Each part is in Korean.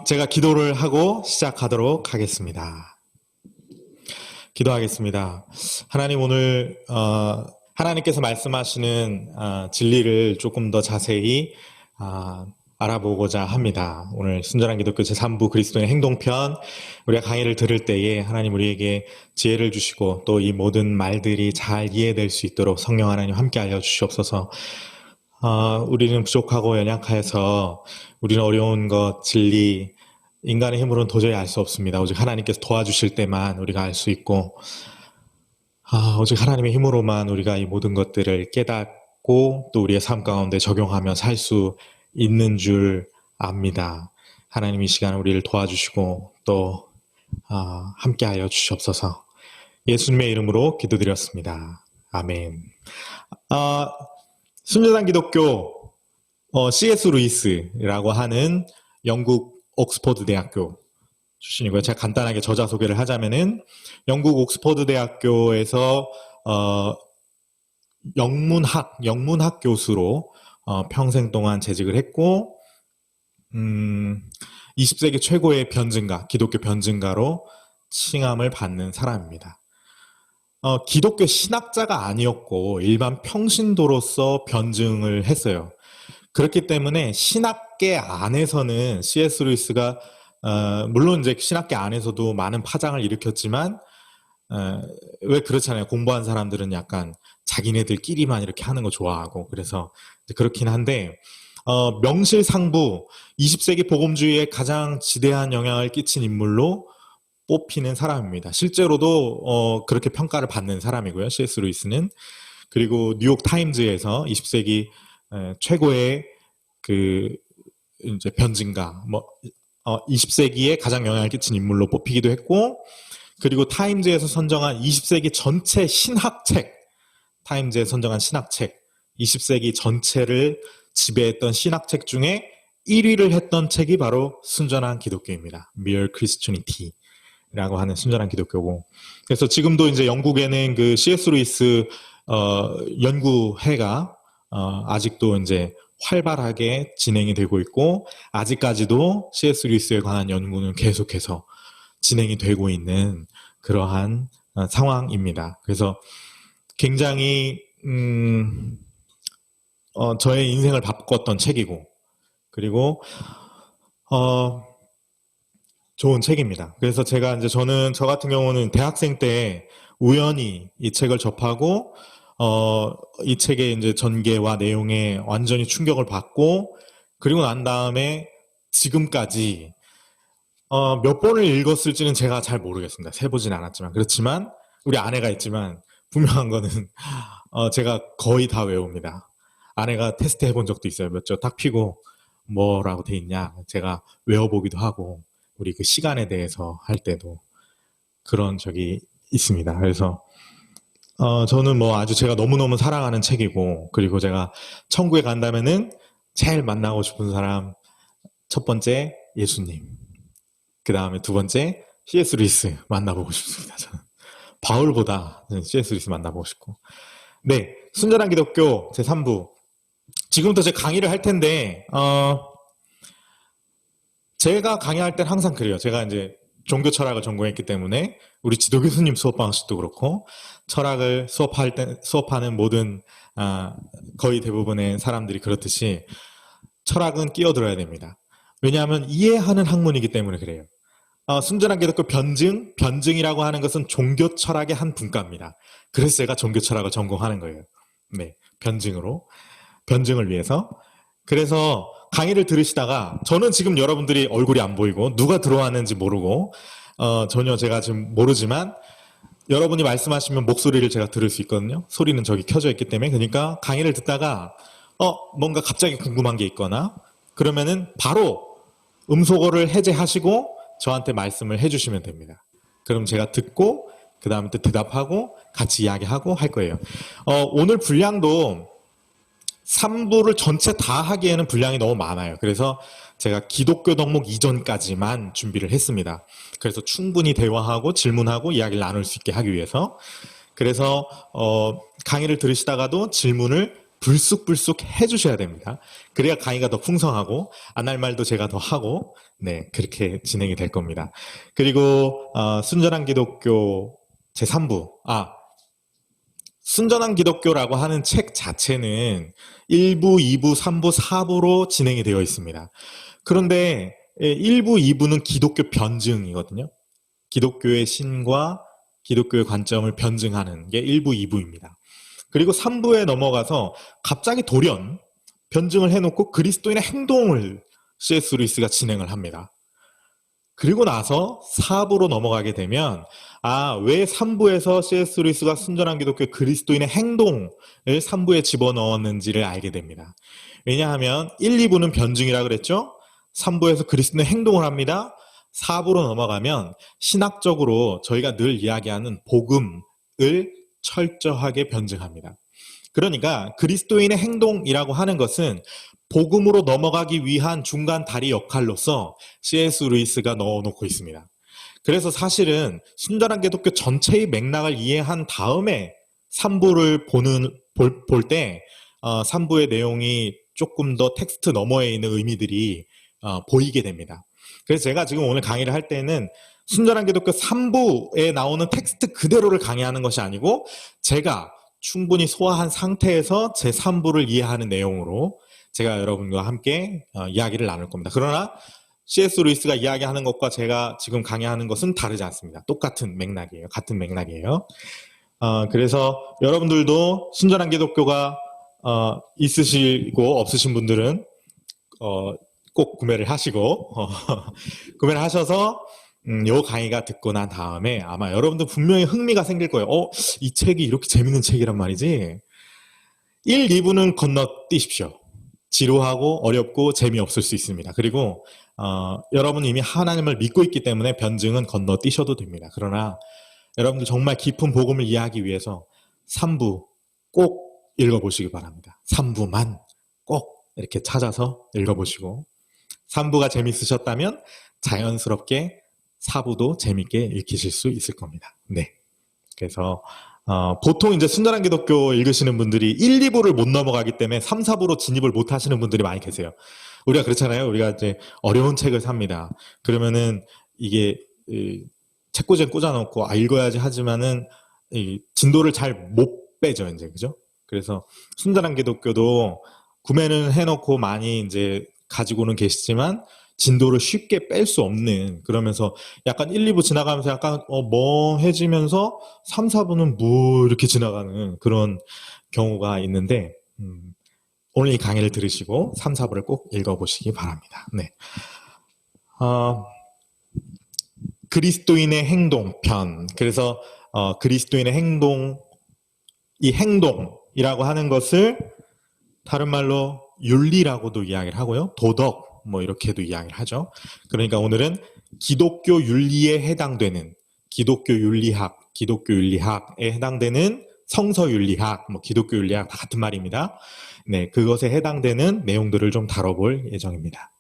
제가 기도를 하고 시작하도록 하겠습니다. 기도하겠습니다. 하나님 오늘 하나님께서 말씀하시는 진리를 조금 더 자세히 알아보고자 합니다. 오늘 순전한 기독교 제3부 그리스도의 행동편 우리가 강의를 들을 때에 하나님 우리에게 지혜를 주시고 또 이 모든 말들이 잘 이해될 수 있도록 성령 하나님 함께 알려주시옵소서. 우리는 부족하고 연약해서 우리는 어려운 것, 진리, 인간의 힘으로는 도저히 알 수 없습니다. 오직 하나님께서 도와주실 때만 우리가 알 수 있고 오직 하나님의 힘으로만 우리가 이 모든 것들을 깨닫고 또 우리의 삶 가운데 적용하며 살 수 있는 줄 압니다. 하나님 이 시간 우리를 도와주시고 또 함께 하여 주시옵소서. 예수님의 이름으로 기도드렸습니다. 아멘. 순전한 기독교 C.S. 루이스라고 하는 영국 옥스퍼드 대학교 출신이고요. 제가 간단하게 저자 소개를 하자면은 영국 옥스퍼드 대학교에서 영문학 교수로 평생 동안 재직을 했고 20세기 최고의 변증가, 기독교 변증가로 칭함을 받는 사람입니다. 기독교 신학자가 아니었고 일반 평신도로서 변증을 했어요. 그렇기 때문에 신학계 안에서는 C.S. 루이스가 물론 이제 신학계 안에서도 많은 파장을 일으켰지만 왜 그렇잖아요. 공부한 사람들은 약간 자기네들끼리만 이렇게 하는 거 좋아하고 그래서 그렇긴 한데 명실상부 20세기 복음주의에 가장 지대한 영향을 끼친 인물로 뽑히는 사람입니다. 실제로도 그렇게 평가를 받는 사람이고요. C.S. 루이스는. 그리고 뉴욕 타임즈에서 20세기 최고의 이제 변증가, 20세기에 가장 영향을 끼친 인물로 뽑히기도 했고, 그리고 타임즈에서 선정한 20세기 전체 신학책, 타임즈에 선정한 신학책, 20세기 전체를 지배했던 신학책 중에 1위를 했던 책이 바로 순전한 기독교입니다. Mere Christianity. 라고 하는 순전한 기독교고. 그래서 지금도 이제 영국에는 그 C.S. 루이스 연구회가 아직도 이제 활발하게 진행이 되고 있고 아직까지도 C.S. 루이스에 관한 연구는 계속해서 진행이 되고 있는 그러한 상황입니다. 그래서 굉장히 저의 인생을 바꿨던 책이고 그리고 좋은 책입니다. 그래서 저 같은 경우는 대학생 때 우연히 이 책을 접하고, 이 책의 이제 전개와 내용에 완전히 충격을 받고, 그리고 난 다음에 지금까지, 몇 번을 읽었을지는 제가 잘 모르겠습니다. 세보진 않았지만. 그렇지만, 우리 아내가 있지만, 분명한 거는, 제가 거의 다 외웁니다. 아내가 테스트 해본 적도 있어요. 몇 줄 딱 피고, 뭐라고 돼 있냐. 제가 외워보기도 하고, 우리 그 시간에 대해서 할 때도 그런 적이 있습니다. 그래서 저는 아주 제가 너무너무 사랑하는 책이고 그리고 제가 천국에 간다면은 제일 만나고 싶은 사람 첫 번째 예수님, 그 다음에 두 번째 C.S. 루이스 만나보고 싶습니다. 저는 바울보다 C.S. 루이스 만나보고 싶고. 네, 순전한 기독교 제3부 지금부터 제 강의를 할 텐데 제가 강의할 땐 항상 그래요. 제가 이제 종교 철학을 전공했기 때문에 우리 지도 교수님 수업 방식도 그렇고 철학을 수업하는 모든 거의 대부분의 사람들이 그렇듯이 철학은 끼어들어야 됩니다. 왜냐하면 이해하는 학문이기 때문에 그래요. 순전한 기독교 변증이라고 하는 것은 종교 철학의 한 분과입니다. 그래서 제가 종교 철학을 전공하는 거예요. 네, 변증을 위해서. 그래서 강의를 들으시다가 저는 지금 여러분들이 얼굴이 안 보이고 누가 들어왔는지 모르고 전혀 제가 지금 모르지만 여러분이 말씀하시면 목소리를 제가 들을 수 있거든요. 소리는 저기 켜져 있기 때문에. 그러니까 강의를 듣다가 뭔가 갑자기 궁금한 게 있거나 그러면은 바로 음소거를 해제하시고 저한테 말씀을 해주시면 됩니다. 그럼 제가 듣고 그 다음에 또 대답하고 같이 이야기하고 할 거예요. 오늘 분량도 3부를 전체 다 하기에는 분량이 너무 많아요. 그래서 제가 기독교 덕목 이전까지만 준비를 했습니다. 그래서 충분히 대화하고 질문하고 이야기를 나눌 수 있게 하기 위해서. 그래서 강의를 들으시다가도 질문을 불쑥불쑥 해주셔야 됩니다. 그래야 강의가 더 풍성하고 안 할 말도 제가 더 하고 네 그렇게 진행이 될 겁니다. 그리고 순전한 기독교 제3부 순전한 기독교라고 하는 책 자체는 1부, 2부, 3부, 4부로 진행이 되어 있습니다. 그런데 1부, 2부는 기독교 변증이거든요. 기독교의 신과 기독교의 관점을 변증하는 게 1부, 2부입니다. 그리고 3부에 넘어가서 갑자기 돌연 변증을 해놓고 그리스도인의 행동을 C.S. 루이스가 진행을 합니다. 그리고 나서 4부로 넘어가게 되면 왜 3부에서 C.S. 루이스가 순전한 기독교 그리스도인의 행동을 3부에 집어넣었는지를 알게 됩니다. 왜냐하면 1, 2부는 변증이라 그랬죠? 3부에서 그리스도인의 행동을 합니다. 4부로 넘어가면 신학적으로 저희가 늘 이야기하는 복음을 철저하게 변증합니다. 그러니까 그리스도인의 행동이라고 하는 것은 복음으로 넘어가기 위한 중간 다리 역할로서 C.S. 루이스가 넣어놓고 있습니다. 그래서 사실은 순전한 기독교 전체의 맥락을 이해한 다음에 3부를 볼 때 3부의 내용이 조금 더 텍스트 너머에 있는 의미들이 보이게 됩니다. 그래서 제가 지금 오늘 강의를 할 때는 순전한 기독교 3부에 나오는 텍스트 그대로를 강의하는 것이 아니고 제가 충분히 소화한 상태에서 제 3부를 이해하는 내용으로 제가 여러분과 함께 이야기를 나눌 겁니다. 그러나 C.S. 루이스가 이야기하는 것과 제가 지금 강의하는 것은 다르지 않습니다. 똑같은 맥락이에요. 같은 맥락이에요. 그래서 여러분들도 순전한 기독교가 있으시고 없으신 분들은 꼭 구매를 하시고 구매를 하셔서 요 강의가 듣고 난 다음에 아마 여러분들 분명히 흥미가 생길 거예요. 이 책이 이렇게 재밌는 책이란 말이지. 1, 2부는 건너뛰십시오. 지루하고 어렵고 재미없을 수 있습니다. 그리고 여러분이 이미 하나님을 믿고 있기 때문에 변증은 건너뛰셔도 됩니다. 그러나 여러분들 정말 깊은 복음을 이해하기 위해서 3부 꼭 읽어보시기 바랍니다. 3부만 꼭 이렇게 찾아서 읽어보시고 3부가 재밌으셨다면 자연스럽게 4부도 재밌게 읽히실 수 있을 겁니다. 네. 그래서 보통 이제 순전한 기독교 읽으시는 분들이 1, 2부를 못 넘어가기 때문에 3, 4부로 진입을 못 하시는 분들이 많이 계세요. 우리가 그렇잖아요. 우리가 이제 어려운 책을 삽니다. 그러면은 이게 책꽂이에 꽂아놓고 읽어야지 하지만은 진도를 잘 못 빼죠, 이제 그죠? 그래서 순전한 기독교도 구매는 해놓고 많이 이제 가지고는 계시지만 진도를 쉽게 뺄 수 없는 그러면서 약간 1, 2부 지나가면서 약간 멍해지면서 3, 4부는 뭐 이렇게 지나가는 그런 경우가 있는데 오늘 이 강의를 들으시고 3, 4부를 꼭 읽어보시기 바랍니다. 네. 그리스도인의 행동 편. 그래서 그리스도인의 행동, 이 행동이라고 하는 것을 다른 말로 윤리라고도 이야기를 하고요. 도덕 뭐 이렇게도 이야기를 하죠. 그러니까 오늘은 기독교 윤리에 해당되는 기독교 윤리학에 해당되는 성서 윤리학, 뭐 기독교 윤리학 다 같은 말입니다. 네, 그것에 해당되는 내용들을 좀 다뤄볼 예정입니다.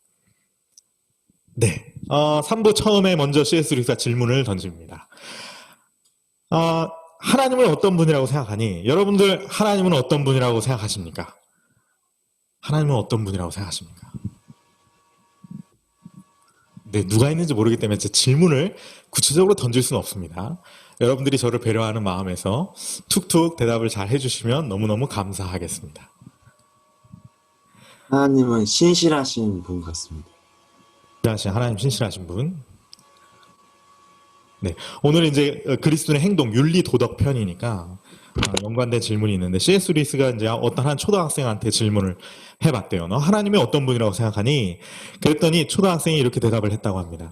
네, 3부 처음에 먼저 C.S. 루이스가 질문을 던집니다. 하나님을 어떤 분이라고 생각하니? 여러분들 하나님은 어떤 분이라고 생각하십니까? 하나님은 어떤 분이라고 생각하십니까? 네, 누가 있는지 모르기 때문에 제 질문을 구체적으로 던질 수는 없습니다. 여러분들이 저를 배려하는 마음에서 툭툭 대답을 잘 해주시면 너무너무 감사하겠습니다. 하나님은 신실하신 분 같습니다. 하나님 신실하신 분. 네, 오늘 이제 그리스도의 행동, 윤리 도덕 편이니까 연관된 질문이 있는데 C.S. 루이스가 이제 어떤 한 초등학생한테 질문을 해봤대요. 너 하나님이 어떤 분이라고 생각하니? 그랬더니 초등학생이 이렇게 대답을 했다고 합니다.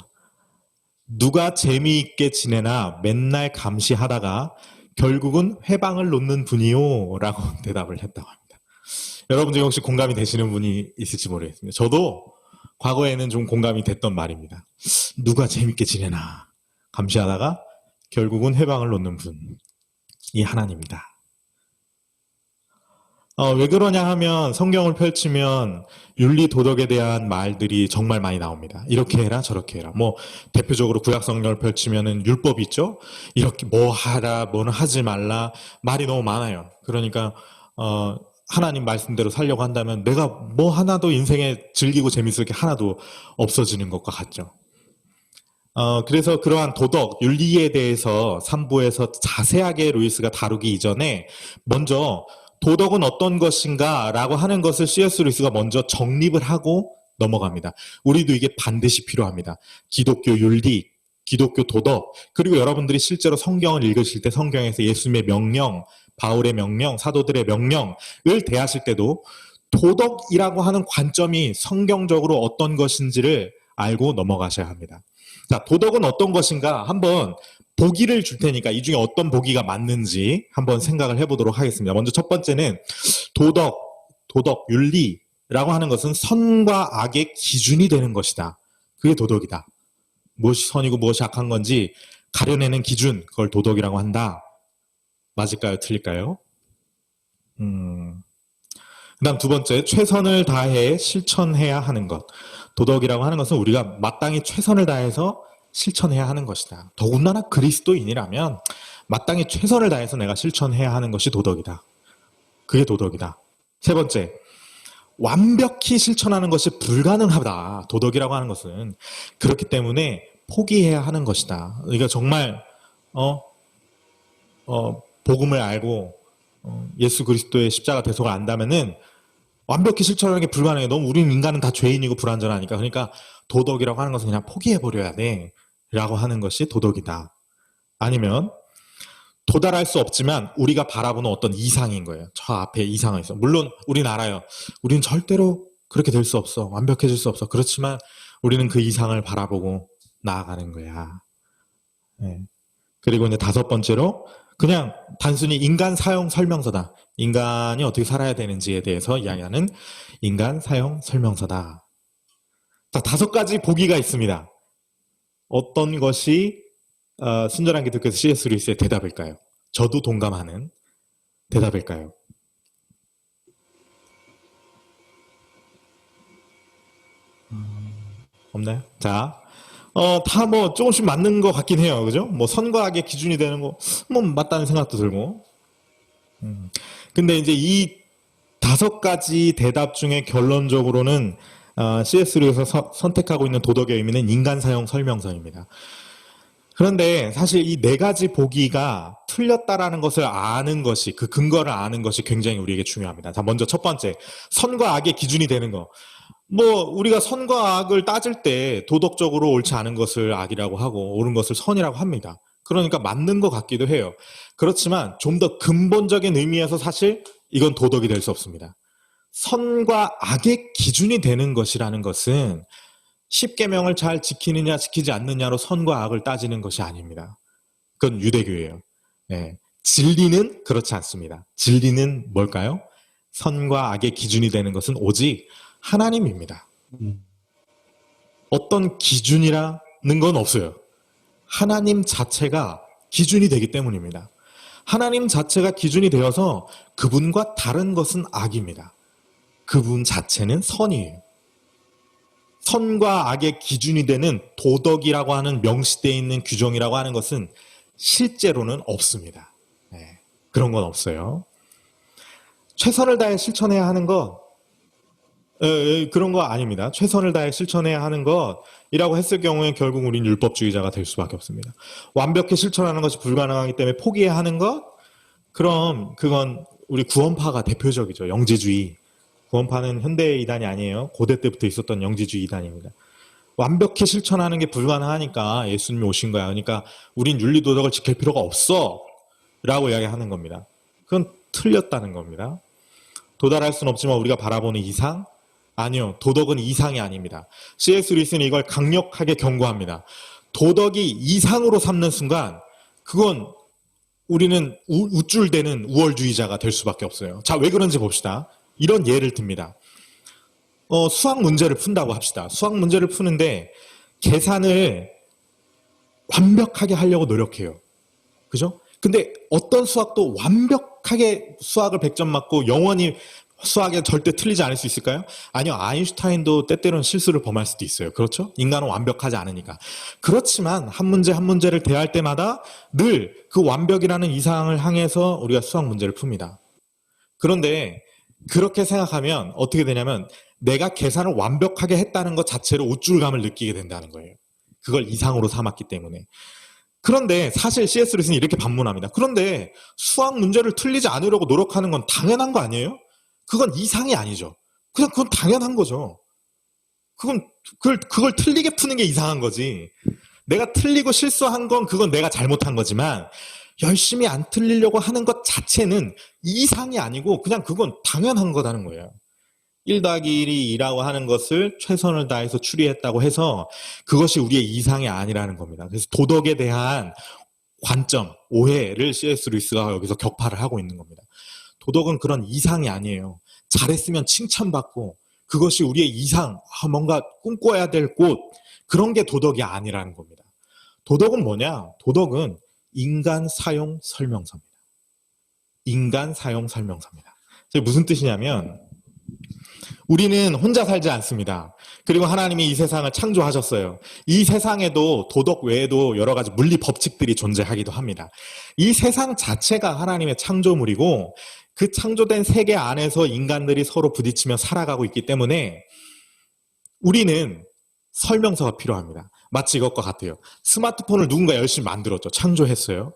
누가 재미있게 지내나 맨날 감시하다가 결국은 회방을 놓는 분이요 라고 대답을 했다고 합니다. 여러분 중에 혹시 공감이 되시는 분이 있을지 모르겠습니다. 저도 과거에는 좀 공감이 됐던 말입니다. 누가 재미있게 지내나 감시하다가 결국은 회방을 놓는 분이 하나님이다. 왜 그러냐 하면 성경을 펼치면 윤리 도덕에 대한 말들이 정말 많이 나옵니다. 이렇게 해라 저렇게 해라. 뭐 대표적으로 구약 성경을 펼치면은 율법이 있죠. 이렇게 뭐 하라 뭐는 하지 말라 말이 너무 많아요. 그러니까 하나님 말씀대로 살려고 한다면 내가 뭐 하나도 인생에 즐기고 재밌을 게 하나도 없어지는 것과 같죠. 그래서 그러한 도덕, 윤리에 대해서 3부에서 자세하게 루이스가 다루기 이전에 먼저 도덕은 어떤 것인가 라고 하는 것을 C.S. 루이스가 먼저 정립을 하고 넘어갑니다. 우리도 이게 반드시 필요합니다. 기독교 윤리, 기독교 도덕, 그리고 여러분들이 실제로 성경을 읽으실 때 성경에서 예수님의 명령, 바울의 명령, 사도들의 명령을 대하실 때도 도덕이라고 하는 관점이 성경적으로 어떤 것인지를 알고 넘어가셔야 합니다. 자, 도덕은 어떤 것인가 한번 보기를 줄 테니까 이 중에 어떤 보기가 맞는지 한번 생각을 해보도록 하겠습니다. 먼저 첫 번째는 도덕, 윤리라고 하는 것은 선과 악의 기준이 되는 것이다. 그게 도덕이다. 무엇이 선이고 무엇이 악한 건지 가려내는 기준, 그걸 도덕이라고 한다. 맞을까요? 틀릴까요? 그다음 두 번째, 최선을 다해 실천해야 하는 것. 도덕이라고 하는 것은 우리가 마땅히 최선을 다해서 실천해야 하는 것이다. 더군다나 그리스도인이라면 마땅히 최선을 다해서 내가 실천해야 하는 것이 도덕이다. 그게 도덕이다. 세 번째, 완벽히 실천하는 것이 불가능하다. 도덕이라고 하는 것은. 그렇기 때문에 포기해야 하는 것이다. 그러니까 정말 복음을 알고 예수 그리스도의 십자가 대속을 안다면은 완벽히 실천하는 게 불가능해. 너무 우리는 인간은 다 죄인이고 불완전하니까. 그러니까 도덕이라고 하는 것은 그냥 포기해버려야 돼. 라고 하는 것이 도덕이다. 아니면 도달할 수 없지만 우리가 바라보는 어떤 이상인 거예요. 저 앞에 이상이 있어. 물론 우리는 알아요. 우리는 절대로 그렇게 될 수 없어. 완벽해질 수 없어. 그렇지만 우리는 그 이상을 바라보고 나아가는 거야. 네. 그리고 이제 다섯 번째로 그냥 단순히 인간 사용 설명서다. 인간이 어떻게 살아야 되는지에 대해서 이야기하는 인간 사용 설명서다. 자, 다섯 가지 보기가 있습니다. 어떤 것이 순전한 기독교에서 C.S. 루이스의 대답일까요? 저도 동감하는 대답일까요? 없나요? 자, 다 뭐 조금씩 맞는 것 같긴 해요. 그죠? 뭐 선과 악의 기준이 되는 거, 뭐 맞다는 생각도 들고. 근데 이제 이 다섯 가지 대답 중에 결론적으로는 C.S. 루이스가 선택하고 있는 도덕의 의미는 인간 사용 설명서입니다. 그런데 사실 이 네 가지 보기가 틀렸다라는 것을 아는 것이, 그 근거를 아는 것이 굉장히 우리에게 중요합니다. 자, 먼저 첫 번째, 선과 악의 기준이 되는 거. 뭐 우리가 선과 악을 따질 때 도덕적으로 옳지 않은 것을 악이라고 하고 옳은 것을 선이라고 합니다. 그러니까 맞는 것 같기도 해요. 그렇지만 좀 더 근본적인 의미에서 사실 이건 도덕이 될 수 없습니다. 선과 악의 기준이 되는 것이라는 것은 십계명을 잘 지키느냐 지키지 않느냐로 선과 악을 따지는 것이 아닙니다. 그건 유대교예요. 네. 진리는 그렇지 않습니다. 진리는 뭘까요? 선과 악의 기준이 되는 것은 오직 하나님입니다. 어떤 기준이라는 건 없어요. 하나님 자체가 기준이 되기 때문입니다. 하나님 자체가 기준이 되어서 그분과 다른 것은 악입니다. 그분 자체는 선이에요. 선과 악의 기준이 되는 도덕이라고 하는 명시되어 있는 규정이라고 하는 것은 실제로는 없습니다. 네, 그런 건 없어요. 최선을 다해 실천해야 하는 것, 그런 거 아닙니다. 최선을 다해 실천해야 하는 것이라고 했을 경우에 결국 우린 율법주의자가 될 수밖에 없습니다. 완벽히 실천하는 것이 불가능하기 때문에 포기해야 하는 것? 그럼 그건 우리 구원파가 대표적이죠. 영지주의. 구원파는 현대 이단이 아니에요. 고대 때부터 있었던 영지주의 이단입니다. 완벽히 실천하는 게 불가능하니까 예수님이 오신 거야. 그러니까 우린 윤리도덕을 지킬 필요가 없어 라고 이야기하는 겁니다. 그건 틀렸다는 겁니다. 도달할 수는 없지만 우리가 바라보는 이상? 아니요. 도덕은 이상이 아닙니다. C.S. 루이스는 이걸 강력하게 경고합니다. 도덕이 이상으로 삼는 순간 그건 우리는 우쭐대는 우월주의자가 될 수밖에 없어요. 자, 왜 그런지 봅시다. 이런 예를 듭니다. 수학 문제를 푼다고 합시다. 수학 문제를 푸는데 계산을 완벽하게 하려고 노력해요. 그죠? 근데 어떤 수학도 완벽하게 수학을 100점 맞고 영원히 수학에 절대 틀리지 않을 수 있을까요? 아니요. 아인슈타인도 때때로는 실수를 범할 수도 있어요. 그렇죠? 인간은 완벽하지 않으니까. 그렇지만 한 문제 한 문제를 대할 때마다 늘 그 완벽이라는 이상을 향해서 우리가 수학 문제를 풉니다. 그런데 그렇게 생각하면 어떻게 되냐면 내가 계산을 완벽하게 했다는 것 자체로 우쭐감을 느끼게 된다는 거예요. 그걸 이상으로 삼았기 때문에. 그런데 사실 C.S. 루이스는 이렇게 반문합니다. 그런데 수학 문제를 틀리지 않으려고 노력하는 건 당연한 거 아니에요? 그건 이상이 아니죠. 그냥 그건 당연한 거죠. 그걸 틀리게 푸는 게 이상한 거지. 내가 틀리고 실수한 건 그건 내가 잘못한 거지만 열심히 안 틀리려고 하는 것 자체는 이상이 아니고 그냥 그건 당연한 거라는 거예요. 1 더하기 1이 2라고 하는 것을 최선을 다해서 추리했다고 해서 그것이 우리의 이상이 아니라는 겁니다. 그래서 도덕에 대한 관점, 오해를 C.S. 루이스가 여기서 격파를 하고 있는 겁니다. 도덕은 그런 이상이 아니에요. 잘했으면 칭찬받고 그것이 우리의 이상, 뭔가 꿈꿔야 될 꽃, 그런 게 도덕이 아니라는 겁니다. 도덕은 뭐냐? 도덕은 인간 사용 설명서입니다. 인간 사용 설명서입니다. 무슨 뜻이냐면 우리는 혼자 살지 않습니다. 그리고 하나님이 이 세상을 창조하셨어요. 이 세상에도 도덕 외에도 여러 가지 물리 법칙들이 존재하기도 합니다. 이 세상 자체가 하나님의 창조물이고 그 창조된 세계 안에서 인간들이 서로 부딪히며 살아가고 있기 때문에 우리는 설명서가 필요합니다. 마치 이것과 같아요. 스마트폰을 누군가 열심히 만들었죠. 창조했어요.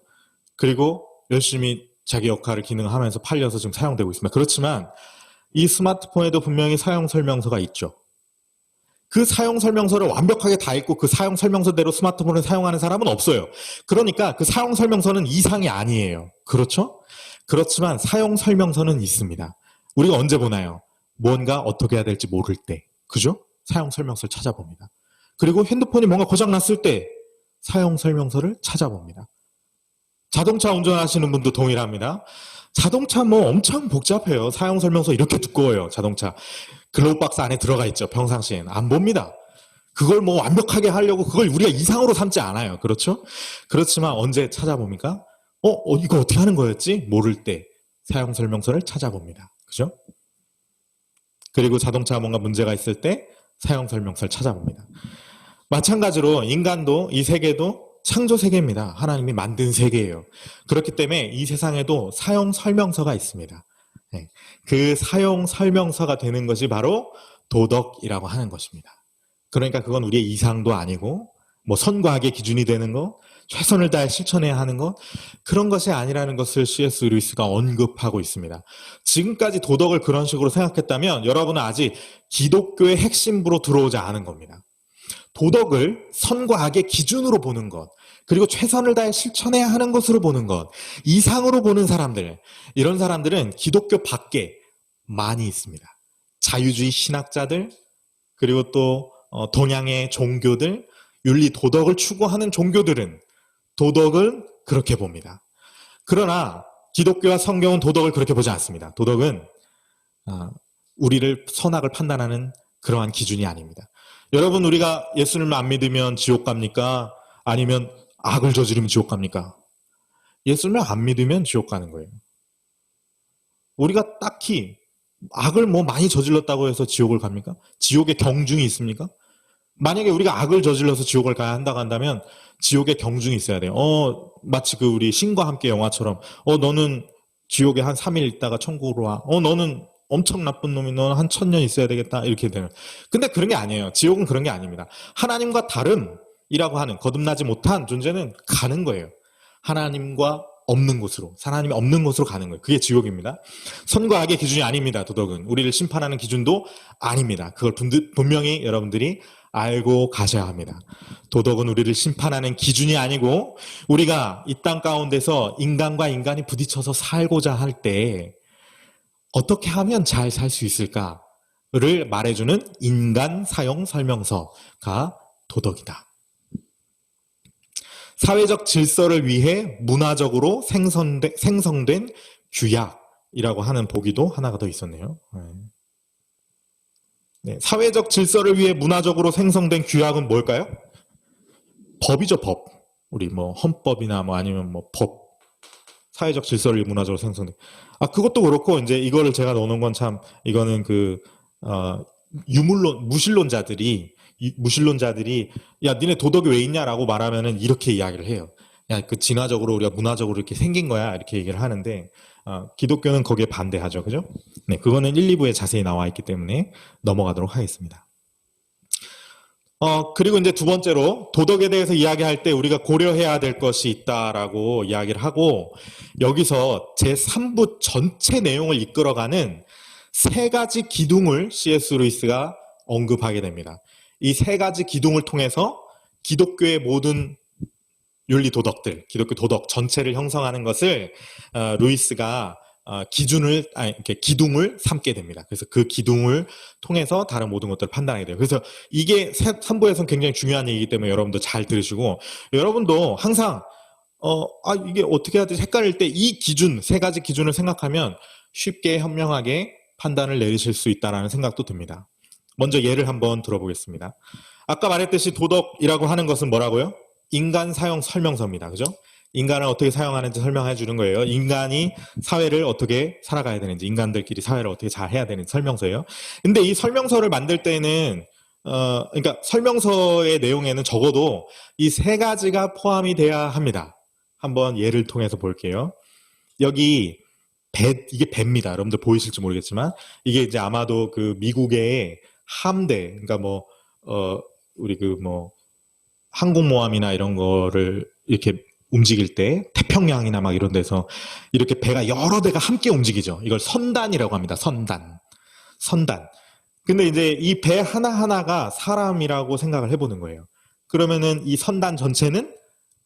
그리고 열심히 자기 역할을 기능하면서 팔려서 지금 사용되고 있습니다. 그렇지만 이 스마트폰에도 분명히 사용 설명서가 있죠. 그 사용 설명서를 완벽하게 다 읽고 그 사용 설명서대로 스마트폰을 사용하는 사람은 없어요. 그러니까 그 사용 설명서는 이상이 아니에요. 그렇죠? 그렇지만 사용 설명서는 있습니다. 우리가 언제 보나요? 뭔가 어떻게 해야 될지 모를 때. 그죠? 사용 설명서를 찾아봅니다. 그리고 핸드폰이 뭔가 고장났을 때 사용 설명서를 찾아봅니다. 자동차 운전하시는 분도 동일합니다. 자동차 뭐 엄청 복잡해요. 사용 설명서 이렇게 두꺼워요. 자동차. 글로우박스 안에 들어가 있죠. 평상시엔. 안 봅니다. 그걸 뭐 완벽하게 하려고 그걸 우리가 이상으로 삼지 않아요. 그렇죠? 그렇지만 언제 찾아봅니까? 이거 어떻게 하는 거였지? 모를 때 사용 설명서를 찾아봅니다. 그죠? 그리고 자동차가 뭔가 문제가 있을 때 사용 설명서를 찾아봅니다. 마찬가지로 인간도 이 세계도 창조 세계입니다. 하나님이 만든 세계예요. 그렇기 때문에 이 세상에도 사용 설명서가 있습니다. 네. 그 사용 설명서가 되는 것이 바로 도덕이라고 하는 것입니다. 그러니까 그건 우리의 이상도 아니고 뭐 선과 악의 기준이 되는 것, 최선을 다해 실천해야 하는 것, 그런 것이 아니라는 것을 C.S. 루이스가 언급하고 있습니다. 지금까지 도덕을 그런 식으로 생각했다면 여러분은 아직 기독교의 핵심부로 들어오지 않은 겁니다. 도덕을 선과 악의 기준으로 보는 것, 그리고 최선을 다해 실천해야 하는 것으로 보는 것, 이상으로 보는 사람들, 이런 사람들은 기독교 밖에 많이 있습니다. 자유주의 신학자들, 그리고 또 동양의 종교들, 윤리 도덕을 추구하는 종교들은 도덕을 그렇게 봅니다. 그러나 기독교와 성경은 도덕을 그렇게 보지 않습니다. 도덕은 우리를 선악을 판단하는 그러한 기준이 아닙니다. 여러분, 우리가 예수님을 안 믿으면 지옥 갑니까? 아니면 악을 저지르면 지옥 갑니까? 예수님을 안 믿으면 지옥 가는 거예요. 우리가 딱히 악을 뭐 많이 저질렀다고 해서 지옥을 갑니까? 지옥에 경중이 있습니까? 만약에 우리가 악을 저질러서 지옥을 가야 한다고 한다면 지옥에 경중이 있어야 돼요. 마치 그 우리 신과 함께 영화처럼 너는 지옥에 한 3일 있다가 천국으로 와. 너는 엄청 나쁜 놈이 너는 한 1000년 있어야 되겠다. 이렇게 되는. 근데 그런 게 아니에요. 지옥은 그런 게 아닙니다. 하나님과 다름이라고 하는 거듭나지 못한 존재는 가는 거예요. 하나님과 없는 곳으로, 하나님이 없는 곳으로 가는 거예요. 그게 지옥입니다. 선과 악의 기준이 아닙니다. 도덕은 우리를 심판하는 기준도 아닙니다. 그걸 분명히 여러분들이 알고 가셔야 합니다. 도덕은 우리를 심판하는 기준이 아니고 우리가 이 땅 가운데서 인간과 인간이 부딪혀서 살고자 할 때 어떻게 하면 잘 살 수 있을까를 말해주는 인간 사용 설명서가 도덕이다. 사회적 질서를 위해 문화적으로 생성된 규약이라고 하는 보기도 하나가 더 있었네요. 네, 사회적 질서를 위해 문화적으로 생성된 규약은 뭘까요? 법이죠, 법. 우리 뭐 헌법이나 뭐 아니면 뭐 법. 사회적 질서를 위해 문화적으로 생성된. 그것도 그렇고 이제 이거를 제가 넣어놓은 건 참 이거는 무신론자들이 야 니네 도덕이 왜 있냐라고 말하면은 이렇게 이야기를 해요. 야, 그 진화적으로 우리가 문화적으로 이렇게 생긴 거야 이렇게 얘기를 하는데 기독교는 거기에 반대하죠, 그죠? 네, 그거는 1, 2부에 자세히 나와 있기 때문에 넘어가도록 하겠습니다. 그리고 이제 두 번째로 도덕에 대해서 이야기할 때 우리가 고려해야 될 것이 있다라고 이야기를 하고 여기서 제3부 전체 내용을 이끌어가는 세 가지 기둥을 C.S. 루이스가 언급하게 됩니다. 이 세 가지 기둥을 통해서 기독교의 모든 윤리 도덕들, 기독교 도덕 전체를 형성하는 것을 루이스가 이렇게 기둥을 삼게 됩니다. 그래서 그 기둥을 통해서 다른 모든 것들을 판단하게 돼요. 그래서 이게 3부에서는 굉장히 중요한 얘기이기 때문에 여러분도 잘 들으시고, 여러분도 항상, 이게 어떻게 해야 되지? 헷갈릴 때 이 기준, 세 가지 기준을 생각하면 쉽게 현명하게 판단을 내리실 수 있다는 생각도 듭니다. 먼저 예를 한번 들어보겠습니다. 아까 말했듯이 도덕이라고 하는 것은 뭐라고요? 인간 사용 설명서입니다. 그죠? 인간을 어떻게 사용하는지 설명해 주는 거예요. 인간이 사회를 어떻게 살아가야 되는지, 인간들끼리 사회를 어떻게 잘 해야 되는지 설명서예요. 근데 이 설명서를 만들 때는 그러니까 설명서의 내용에는 적어도 이 세 가지가 포함이 돼야 합니다. 한번 예를 통해서 볼게요. 여기 이게 배입니다. 여러분들 보이실지 모르겠지만 이게 이제 아마도 그 미국의 함대, 그러니까 우리 항공모함이나 이런 거를 이렇게 움직일 때 태평양이나 막 이런 데서 이렇게 배가 여러 대가 함께 움직이죠. 이걸 선단이라고 합니다. 선단. 근데 이제 이 배 하나하나가 사람이라고 생각을 해보는 거예요. 그러면은 이 선단 전체는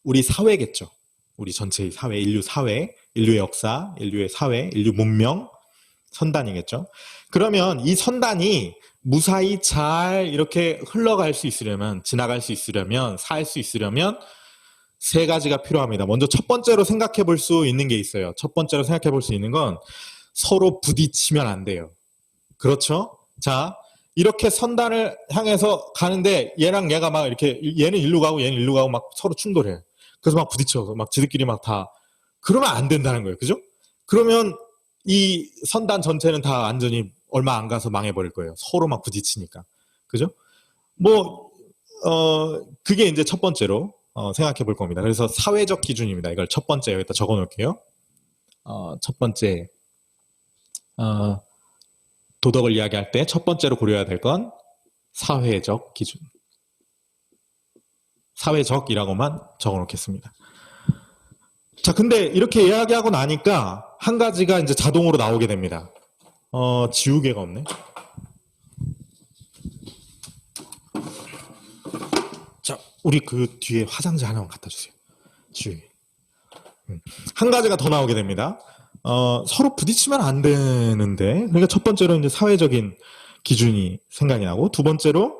우리 사회겠죠. 우리 전체의 사회, 인류 사회, 인류의 역사, 인류의 사회, 인류 문명, 선단이겠죠. 그러면 이 선단이 무사히 잘 이렇게 흘러갈 수 있으려면, 지나갈 수 있으려면, 살 수 있으려면 세 가지가 필요합니다. 먼저 첫 번째로 생각해 볼 수 있는 게 있어요. 첫 번째로 생각해 볼 수 있는 건 서로 부딪히면 안 돼요. 그렇죠? 자, 이렇게 선단을 향해서 가는데 얘랑 얘가 막 이렇게 얘는 일로 가고 얘는 일로 가고 막 서로 충돌해요. 그래서 막 부딪혀서 막 지들끼리 막 다 그러면 안 된다는 거예요. 그죠? 그러면 이 선단 전체는 다 완전히 얼마 안 가서 망해버릴 거예요. 서로 막 부딪히니까. 그죠? 그게 이제 첫 번째로 생각해 볼 겁니다. 그래서 사회적 기준입니다. 이걸 첫 번째 여기다 적어 놓을게요. 첫 번째, 도덕을 이야기할 때 첫 번째로 고려해야 될 건 사회적 기준. 사회적이라고만 적어 놓겠습니다. 자, 근데 이렇게 이야기하고 나니까 한 가지가 이제 자동으로 나오게 됩니다. 지우개가 없네. 자, 우리 그 뒤에 화장지 하나만 갖다 주세요. 지우개. 한 가지가 더 나오게 됩니다. 서로 부딪히면 안 되는데, 그러니까 첫 번째로 이제 사회적인 기준이 생각이 나고, 두 번째로,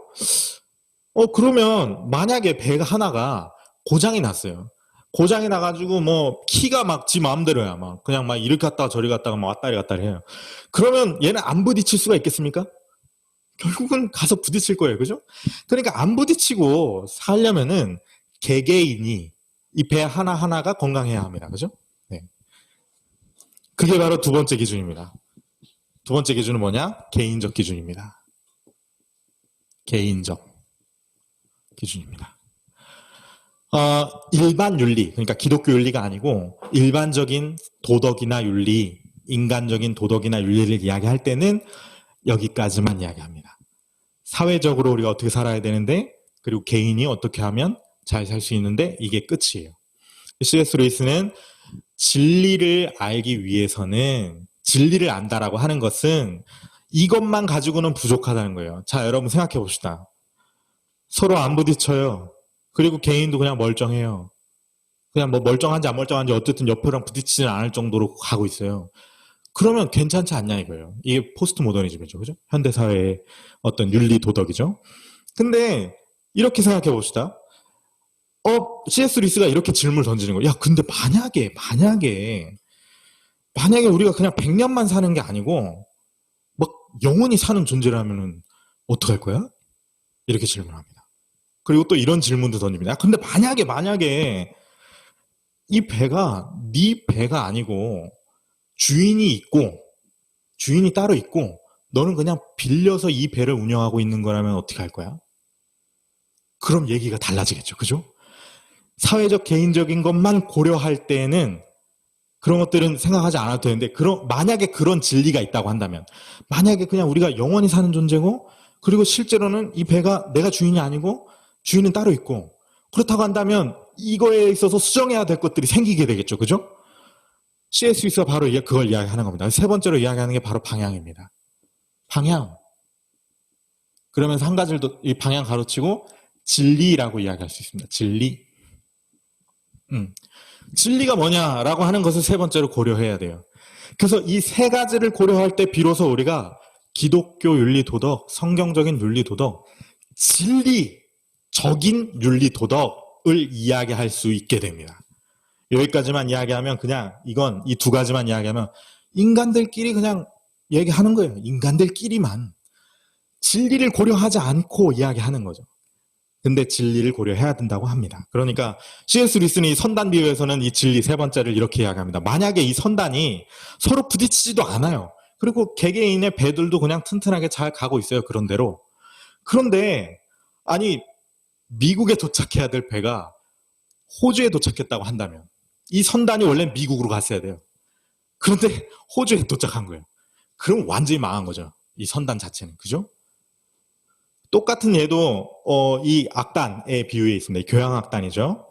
그러면 만약에 배가 하나가 고장이 났어요. 고장이 나가지고 키가 막 지 마음대로야. 막 그냥 막 이렇게 갔다가 저리 갔다가 막 왔다리 갔다리 해요. 그러면 얘는 안 부딪힐 수가 있겠습니까? 결국은 가서 부딪힐 거예요. 그죠? 그러니까 안 부딪히고 살려면은 개개인이 이 배 하나하나가 건강해야 합니다. 그죠? 네. 그게 바로 두 번째 기준입니다. 두 번째 기준은 뭐냐? 개인적 기준입니다. 개인적 기준입니다. 일반 윤리, 그러니까 기독교 윤리가 아니고 일반적인 도덕이나 윤리, 인간적인 도덕이나 윤리를 이야기할 때는 여기까지만 이야기합니다. 사회적으로 우리가 어떻게 살아야 되는데, 그리고 개인이 어떻게 하면 잘 살 수 있는데 이게 끝이에요. C.S. 루이스는 진리를 알기 위해서는, 진리를 안다라고 하는 것은 이것만 가지고는 부족하다는 거예요. 자, 여러분 생각해 봅시다. 서로 안 부딪혀요. 그리고 개인도 그냥 멀쩡해요. 그냥 멀쩡한지 안 멀쩡한지 어쨌든 옆이랑 부딪히지 않을 정도로 가고 있어요. 그러면 괜찮지 않냐 이거예요. 이게 포스트 모더니즘이죠. 그죠? 현대사회의 어떤 윤리 도덕이죠. 근데 이렇게 생각해 봅시다. C.S. 루이스가 이렇게 질문을 던지는 거예요. 야, 근데 만약에 우리가 그냥 100년만 사는 게 아니고 막 영원히 사는 존재라면은 어떡할 거야? 이렇게 질문합니다. 그리고 또 이런 질문도 던집니다. 근데 만약에 이 배가 네 배가 아니고 주인이 따로 있고 너는 그냥 빌려서 이 배를 운영하고 있는 거라면 어떻게 할 거야? 그럼 얘기가 달라지겠죠. 그죠? 사회적 개인적인 것만 고려할 때에는 그런 것들은 생각하지 않아도 되는데, 만약에 그런 진리가 있다고 한다면, 만약에 그냥 우리가 영원히 사는 존재고, 그리고 실제로는 이 배가 내가 주인이 아니고 주인은 따로 있고, 그렇다고 한다면 이거에 있어서 수정해야 될 것들이 생기게 되겠죠. 그죠? C.S. 루이스가 바로 그걸 이야기하는 겁니다. 세 번째로 이야기하는 게 바로 방향입니다. 방향. 그러면서 한 가지를 더 이 방향 가로치고 진리라고 이야기할 수 있습니다. 진리. 진리가 뭐냐라고 하는 것을 세 번째로 고려해야 돼요. 그래서 이 세 가지를 고려할 때 비로소 우리가 기독교 윤리도덕, 성경적인 윤리도덕, 진리적인 윤리도덕을 이야기할 수 있게 됩니다. 여기까지만 이야기하면 그냥 이건 이 두 가지만 이야기하면 인간들끼리 그냥 얘기하는 거예요. 인간들끼리만. 진리를 고려하지 않고 이야기하는 거죠. 근데 진리를 고려해야 된다고 합니다. 그러니까 C.S. 루이스는 이 선단 비유에서는 이 진리 세 번째를 이렇게 이야기합니다. 만약에 이 선단이 서로 부딪히지도 않아요. 그리고 개개인의 배들도 그냥 튼튼하게 잘 가고 있어요. 그런 대로. 그런데 아니 미국에 도착해야 될 배가 호주에 도착했다고 한다면 이 선단이 원래 미국으로 갔어야 돼요. 그런데 호주에 도착한 거예요. 그럼 완전히 망한 거죠. 이 선단 자체는. 그죠? 똑같은 예도 이 악단의 비유에 있습니다. 교향악단이죠.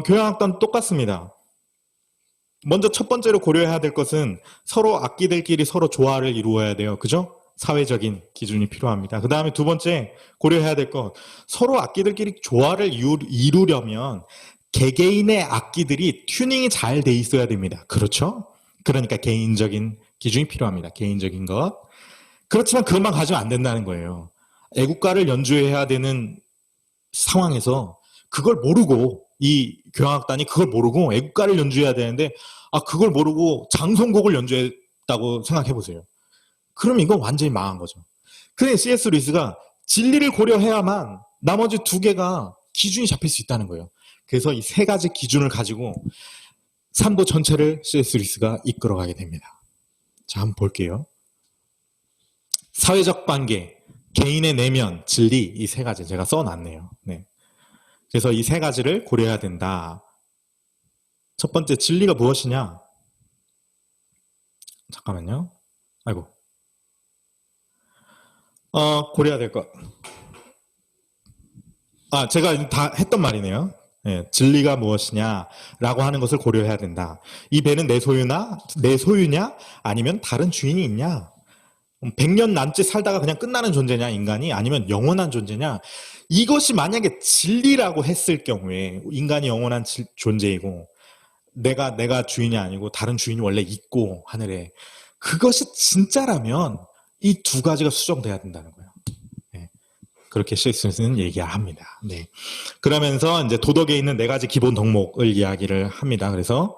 교향악단 똑같습니다. 먼저 첫 번째로 고려해야 될 것은 서로 악기들끼리 서로 조화를 이루어야 돼요. 그죠? 사회적인 기준이 필요합니다. 그 다음에 두 번째 고려해야 될 것, 서로 악기들끼리 조화를 이루려면 개개인의 악기들이 튜닝이 잘 돼 있어야 됩니다. 그렇죠? 그러니까 개인적인 기준이 필요합니다. 개인적인 것. 그렇지만 그것만 가지면 안 된다는 거예요. 애국가를 연주해야 되는 상황에서 그걸 모르고 이 교향악단이 그걸 모르고 애국가를 연주해야 되는데 그걸 모르고 장송곡을 연주했다고 생각해 보세요. 그럼 이건 완전히 망한 거죠. 그래 C.S. 루이스가 진리를 고려해야만 나머지 두 개가 기준이 잡힐 수 있다는 거예요. 그래서 이 세 가지 기준을 가지고 삼부 전체를 C.S. 루이스가 이끌어가게 됩니다. 자, 한번 볼게요. 사회적 관계, 개인의 내면, 진리, 이 세 가지 제가 써놨네요. 네. 그래서 이 세 가지를 고려해야 된다. 첫 번째, 진리가 무엇이냐? 잠깐만요. 아이고. 고려해야 될 것. 제가 다 했던 말이네요. 네, 진리가 무엇이냐라고 하는 것을 고려해야 된다. 이 배는 내 소유냐? 아니면 다른 주인이 있냐? 100년 남짓 살다가 그냥 끝나는 존재냐, 인간이? 아니면 영원한 존재냐? 이것이 만약에 진리라고 했을 경우에 인간이 영원한 존재이고 내가 주인이 아니고 다른 주인이 원래 있고 하늘에, 그것이 진짜라면 이 두 가지가 수정돼야 된다는 거예요. 네. 그렇게 셰익스피어는 얘기합니다. 네. 그러면서 이제 도덕에 있는 네 가지 기본 덕목을 이야기를 합니다. 그래서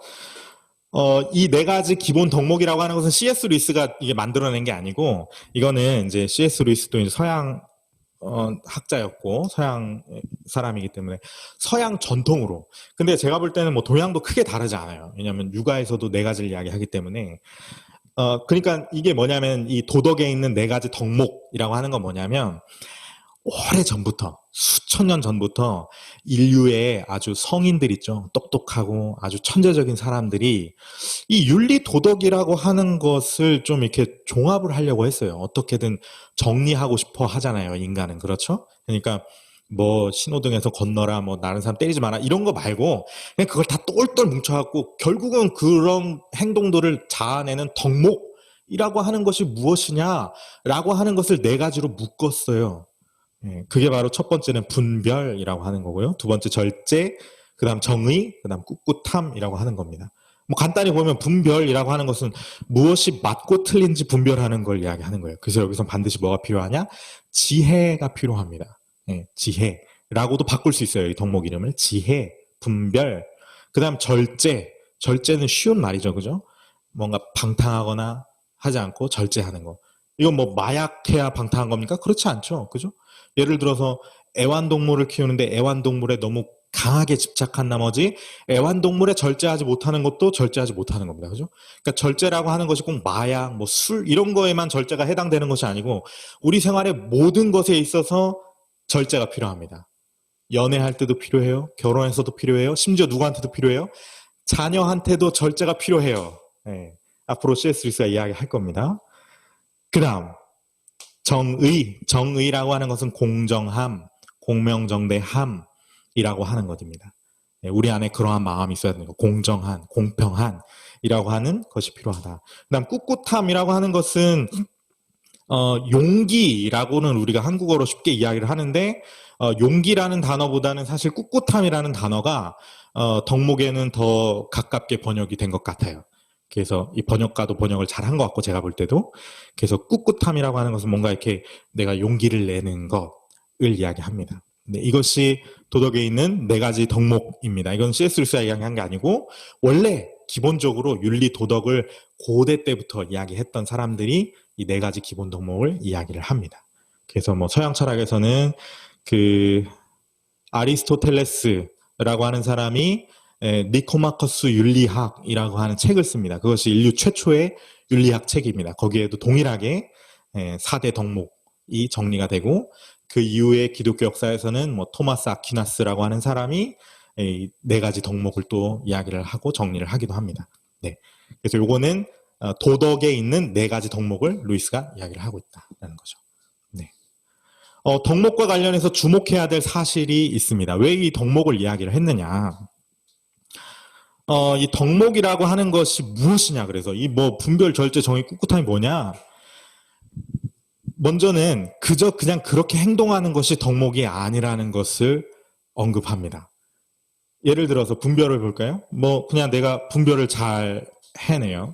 이 네 가지 기본 덕목이라고 하는 것은 C.S. 루이스가 이게 만들어낸 게 아니고, 이거는 이제 C.S. 루이스도 이제 서양 학자였고 서양 사람이기 때문에 서양 전통으로. 근데 제가 볼 때는 뭐 동양도 크게 다르지 않아요. 왜냐하면 육아에서도 네 가지를 이야기하기 때문에. 그러니까 이게 뭐냐면 이 도덕에 있는 네 가지 덕목이라고 하는 건 뭐냐면, 오래 전부터, 수천 년 전부터 인류의 아주 성인들 있죠. 똑똑하고 아주 천재적인 사람들이 이 윤리 도덕이라고 하는 것을 좀 이렇게 종합을 하려고 했어요. 어떻게든 정리하고 싶어 하잖아요, 인간은. 그렇죠? 그러니까 뭐 신호등에서 건너라, 뭐 다른 사람 때리지 마라, 이런 거 말고 그냥 그걸 다 똘똘 뭉쳐갖고 결국은 그런 행동들을 자아내는 덕목이라고 하는 것이 무엇이냐라고 하는 것을 네 가지로 묶었어요. 그게 바로 첫 번째는 분별이라고 하는 거고요. 두 번째 절제, 그 다음 정의, 그 다음 꿋꿋함이라고 하는 겁니다. 뭐 간단히 보면 분별이라고 하는 것은 무엇이 맞고 틀린지 분별하는 걸 이야기하는 거예요. 그래서 여기서 반드시 뭐가 필요하냐? 지혜가 필요합니다. 지혜라고도 바꿀 수 있어요. 이 덕목 이름을. 지혜, 분별, 그 다음 절제. 절제는 쉬운 말이죠. 그죠? 뭔가 방탕하거나 하지 않고 절제하는 거. 이건 뭐 마약해야 방탕한 겁니까? 그렇지 않죠. 그죠? 예를 들어서 애완동물을 키우는데 애완동물에 너무 강하게 집착한 나머지 애완동물에 절제하지 못하는 것도 절제하지 못하는 겁니다. 그죠? 그러니까 절제라고 하는 것이 꼭 마약, 뭐 술, 이런 거에만 절제가 해당되는 것이 아니고 우리 생활의 모든 것에 있어서 절제가 필요합니다. 연애할 때도 필요해요. 결혼해서도 필요해요. 심지어 누구한테도 필요해요. 자녀한테도 절제가 필요해요. 네. 앞으로 C.S. 루이스가 이야기할 겁니다. 그 다음 정의라고 하는 것은 공정함, 공명정대함이라고 하는 것입니다. 네, 우리 안에 그러한 마음이 있어야 되는 거. 공정한, 공평한이라고 하는 것이 필요하다. 그다음 꿋꿋함이라고 하는 것은 용기라고는 우리가 한국어로 쉽게 이야기를 하는데 용기라는 단어보다는 사실 꿋꿋함이라는 단어가 덕목에는 더 가깝게 번역이 된 것 같아요. 그래서 이 번역가도 번역을 잘한 것 같고 제가 볼 때도 그래서 꿋꿋함이라고 하는 것은 뭔가 이렇게 내가 용기를 내는 것을 이야기합니다. 네, 이것이 도덕에 있는 네 가지 덕목입니다. 이건 C.S. 루이스가 이야기한 게 아니고 원래 기본적으로 윤리 도덕을 고대 때부터 이야기했던 사람들이 이 네 가지 기본 덕목을 이야기를 합니다. 그래서 뭐 서양 철학에서는 그 아리스토텔레스라고 하는 사람이 니코마커스 윤리학이라고 하는 책을 씁니다. 그것이 인류 최초의 윤리학 책입니다. 거기에도 동일하게 4대 덕목이 정리가 되고 그 이후에 기독교 역사에서는 뭐 토마스 아퀴나스라고 하는 사람이 네 가지 덕목을 또 이야기를 하고 정리를 하기도 합니다. 네. 그래서 요거는 도덕에 있는 네 가지 덕목을 루이스가 이야기를 하고 있다는 거죠. 네. 덕목과 관련해서 주목해야 될 사실이 있습니다. 왜 이 덕목을 이야기를 했느냐? 이 덕목이라고 하는 것이 무엇이냐? 그래서 이 뭐 분별, 절제, 정의, 꿋꿋함이 뭐냐? 먼저는 그냥 그렇게 행동하는 것이 덕목이 아니라는 것을 언급합니다. 예를 들어서 분별을 볼까요? 뭐 그냥 내가 분별을 잘 해내요.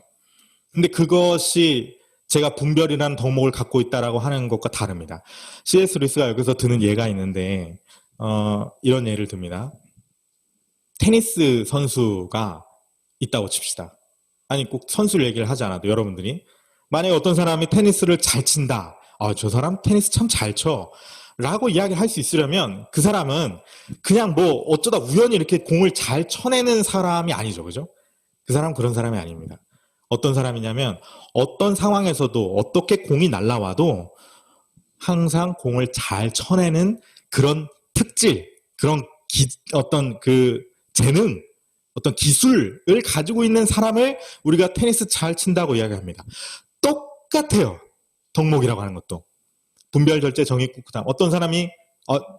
근데 그것이 제가 분별이라는 덕목을 갖고 있다라고 하는 것과 다릅니다. C.S. 루이스가 여기서 드는 예가 있는데 이런 예를 듭니다. 테니스 선수가 있다고 칩시다. 아니 꼭 선수를 얘기를 하지 않아도 여러분들이 만약에 어떤 사람이 테니스를 잘 친다. 저 사람 테니스 참 잘 쳐. 라고 이야기를 할 수 있으려면 그 사람은 그냥 뭐 어쩌다 우연히 이렇게 공을 잘 쳐내는 사람이 아니죠. 그죠? 그 사람은 그런 사람이 아닙니다. 어떤 사람이냐면 어떤 상황에서도 어떻게 공이 날라와도 항상 공을 잘 쳐내는 그런 특질, 그런 어떤 그 재능, 어떤 기술을 가지고 있는 사람을 우리가 테니스 잘 친다고 이야기합니다. 똑같아요. 덕목이라고 하는 것도. 분별, 절제, 정의, 꿋꿋함. 어떤 사람이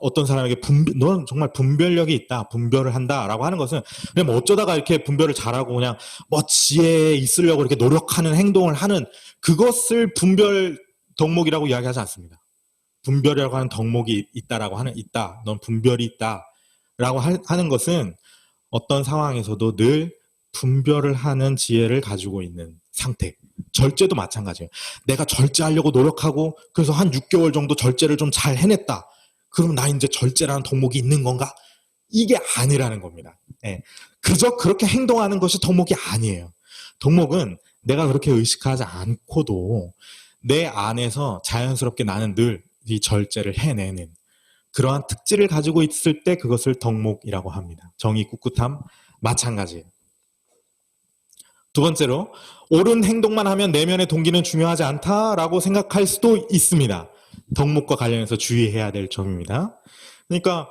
어떤 사람에게 너는 정말 분별력이 있다, 분별을 한다라고 하는 것은 그냥 뭐 어쩌다가 이렇게 분별을 잘하고 그냥 뭐 지혜에 있으려고 이렇게 노력하는 행동을 하는 그것을 분별 덕목이라고 이야기하지 않습니다. 분별이라고 하는 덕목이 있다라고 하는 있다, 넌 분별이 있다라고 하는 것은 어떤 상황에서도 늘 분별을 하는 지혜를 가지고 있는 상태. 절제도 마찬가지예요. 내가 절제하려고 노력하고 그래서 한 6개월 정도 절제를 좀 잘 해냈다. 그럼 나 이제 절제라는 덕목이 있는 건가? 이게 아니라는 겁니다. 예. 그저 그렇게 행동하는 것이 덕목이 아니에요. 덕목은 내가 그렇게 의식하지 않고도 내 안에서 자연스럽게 나는 늘 이 절제를 해내는 그러한 특질을 가지고 있을 때 그것을 덕목이라고 합니다. 정의, 꿋꿋함 마찬가지예요. 두 번째로 옳은 행동만 하면 내면의 동기는 중요하지 않다라고 생각할 수도 있습니다. 덕목과 관련해서 주의해야 될 점입니다. 그러니까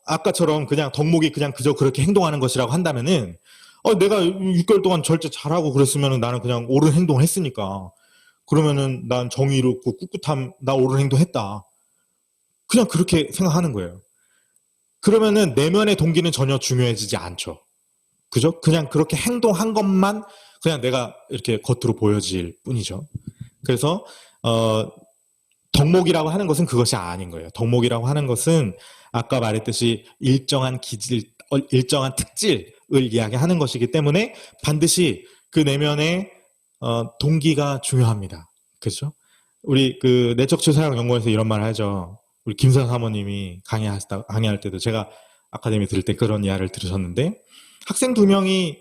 아까처럼 그냥 덕목이 그냥 그저 그렇게 행동하는 것이라고 한다면은 내가 6개월 동안 절제 잘하고 그랬으면은 나는 그냥 옳은 행동을 했으니까 그러면은 난 정의롭고 꿋꿋함 나 옳은 행동했다. 그냥 그렇게 생각하는 거예요. 그러면은 내면의 동기는 전혀 중요해지지 않죠. 그죠? 그냥 그렇게 행동한 것만 그냥 내가 이렇게 겉으로 보여질 뿐이죠. 그래서 덕목이라고 하는 것은 그것이 아닌 거예요. 덕목이라고 하는 것은 아까 말했듯이 일정한 기질, 일정한 특질을 이야기하는 것이기 때문에 반드시 그 내면의 동기가 중요합니다. 그렇죠? 우리 그 내적 사용 연구원에서 이런 말을 하죠. 우리 김선 사모님이 강의할 때도 제가 아카데미 들을 때 그런 이야기를 들으셨는데 학생 2명이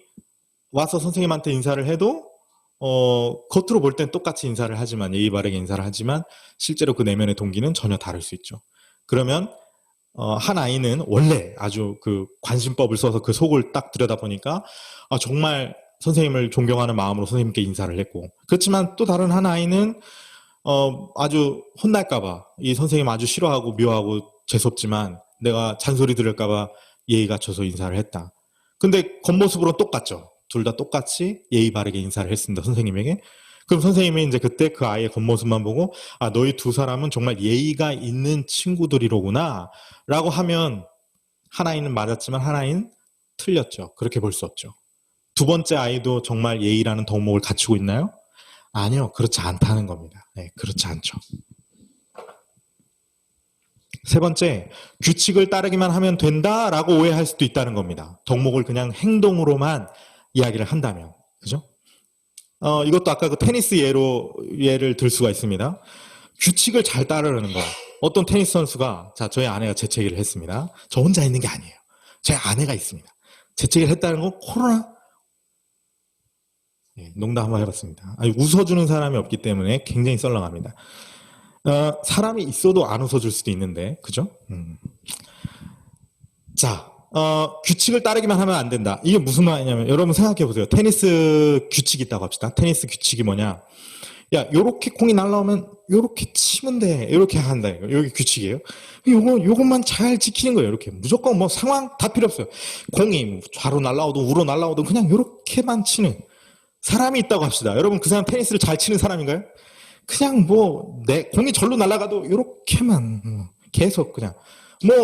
와서 선생님한테 인사를 해도 겉으로 볼 땐 똑같이 인사를 하지만 예의 바르게 인사를 하지만 실제로 그 내면의 동기는 전혀 다를 수 있죠. 그러면 한 아이는 원래 아주 그 관심법을 써서 그 속을 딱 들여다보니까 정말 선생님을 존경하는 마음으로 선생님께 인사를 했고 그렇지만 또 다른 한 아이는 아주 혼날까봐 이 선생님 아주 싫어하고 미워하고 재수없지만 내가 잔소리 들을까봐 예의 갖춰서 인사를 했다. 근데 겉모습으로는 똑같죠. 둘 다 똑같이 예의 바르게 인사를 했습니다. 선생님에게. 그럼 선생님이 이제 그때 그 아이의 겉모습만 보고 아, 너희 두 사람은 정말 예의가 있는 친구들이로구나 라고 하면 하나이는 맞았지만 하나이는 틀렸죠. 그렇게 볼 수 없죠. 두 번째 아이도 정말 예의라는 덕목을 갖추고 있나요? 아니요. 그렇지 않다는 겁니다. 네, 그렇지 않죠. 세 번째, 규칙을 따르기만 하면 된다라고 오해할 수도 있다는 겁니다. 덕목을 그냥 행동으로만 이야기를 한다면. 그죠? 이것도 아까 그 테니스 예를 들 수가 있습니다. 규칙을 잘 따르는 거. 어떤 테니스 선수가, 자, 저희 아내가 재채기를 했습니다. 저 혼자 있는 게 아니에요. 제 아내가 있습니다. 재채기를 했다는 건 코로나? 네, 농담 한번 해봤습니다. 아니, 웃어주는 사람이 없기 때문에 굉장히 썰렁합니다. 사람이 있어도 안 웃어줄 수도 있는데, 그죠? 자, 규칙을 따르기만 하면 안 된다. 이게 무슨 말이냐면, 여러분 생각해 보세요. 테니스 규칙이 있다고 합시다. 테니스 규칙이 뭐냐? 야, 요렇게 공이 날라오면 요렇게 치면 돼. 요렇게 한다. 여기 규칙이에요. 요것만 잘 지키는 거예요. 이렇게. 무조건 뭐 상황 다 필요 없어요. 공이 좌로 날라오든 우로 날라오든 그냥 요렇게만 치는 사람이 있다고 합시다. 여러분 그 사람 테니스를 잘 치는 사람인가요? 그냥 공이 절로 날아가도 요렇게만 계속 그냥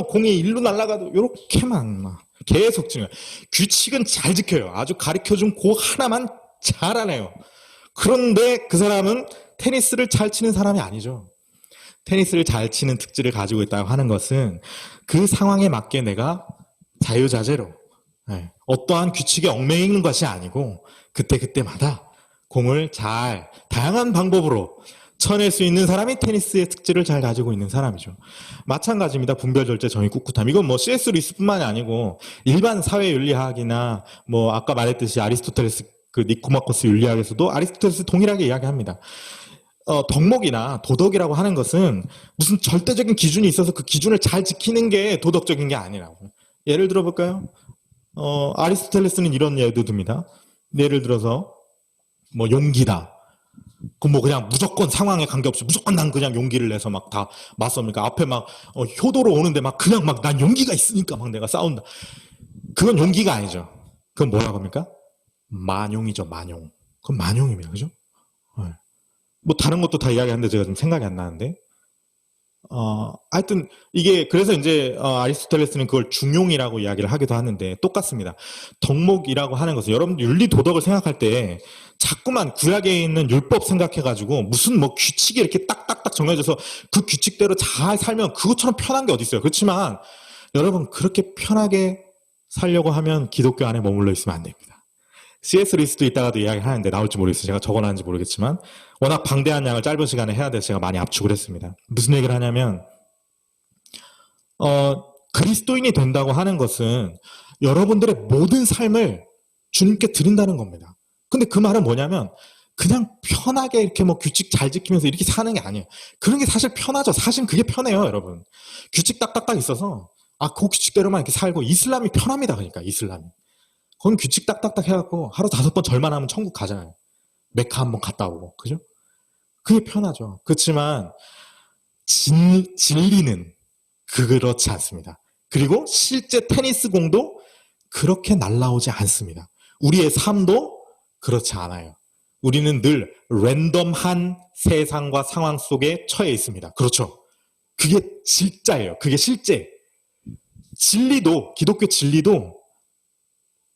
공이 일로 날아가도 요렇게만 계속 치는 거예요. 규칙은 잘 지켜요. 아주 가르쳐준 그 하나만 잘하네요. 그런데 그 사람은 테니스를 잘 치는 사람이 아니죠. 테니스를 잘 치는 특질을 가지고 있다고 하는 것은 그 상황에 맞게 내가 자유자재로 어떠한 규칙에 얽매이는 것이 아니고 그때그때마다 공을 잘 다양한 방법으로 쳐낼 수 있는 사람이 테니스의 특질을 잘 가지고 있는 사람이죠. 마찬가지입니다. 분별 절제 정의 꿋꿋함. 이건 CS 루이스뿐만이 아니고 일반 사회 윤리학이나 아까 말했듯이 아리스토텔레스 그 니코마코스 윤리학에서도 아리스토텔레스 동일하게 이야기합니다. 덕목이나 도덕이라고 하는 것은 무슨 절대적인 기준이 있어서 그 기준을 잘 지키는 게 도덕적인 게 아니라고. 예를 들어볼까요? 아리스토텔레스는 이런 예도 듭니다. 예를 들어서 용기다. 그냥 무조건 상황에 관계없이 무조건 난 그냥 용기를 내서 막 다 맞섭니까? 앞에 효도로 오는데 그냥 난 용기가 있으니까 내가 싸운다. 그건 용기가 아니죠. 그건 뭐라고 합니까? 만용이죠, 만용. 그건 만용입니다. 그죠? 다른 것도 다 이야기하는데 제가 좀 생각이 안 나는데. 하여튼, 이게, 그래서 이제, 아리스토텔레스는 그걸 중용이라고 이야기를 하기도 하는데, 똑같습니다. 덕목이라고 하는 것은, 여러분들 윤리 도덕을 생각할 때, 자꾸만 구약에 있는 율법 생각해가지고, 무슨 규칙이 이렇게 딱딱딱 정해져서, 그 규칙대로 잘 살면 그것처럼 편한 게 어디 있어요. 그렇지만, 여러분, 그렇게 편하게 살려고 하면 기독교 안에 머물러 있으면 안 됩니다. CS 리스도 이따가도 이야기하는데 나올지 모르겠어요. 제가 적어놨는지 모르겠지만 워낙 방대한 양을 짧은 시간에 해야 돼서 제가 많이 압축을 했습니다. 무슨 얘기를 하냐면 그리스도인이 된다고 하는 것은 여러분들의 모든 삶을 주님께 드린다는 겁니다. 근데 그 말은 뭐냐면 그냥 편하게 이렇게 규칙 잘 지키면서 이렇게 사는 게 아니에요. 그런 게 사실 편하죠. 사실 그게 편해요, 여러분. 규칙 딱딱딱 있어서 그 규칙대로만 이렇게 살고 이슬람이 편합니다. 그러니까 이슬람이. 그건 규칙 딱딱딱 해갖고 하루 5번 절만 하면 천국 가잖아요. 메카 한번 갔다 오고. 그죠? 그게 편하죠. 그렇지만 진리는 그렇지 않습니다. 그리고 실제 테니스 공도 그렇게 날아오지 않습니다. 우리의 삶도 그렇지 않아요. 우리는 늘 랜덤한 세상과 상황 속에 처해 있습니다. 그렇죠? 그게 진짜예요. 그게 실제. 진리도, 기독교 진리도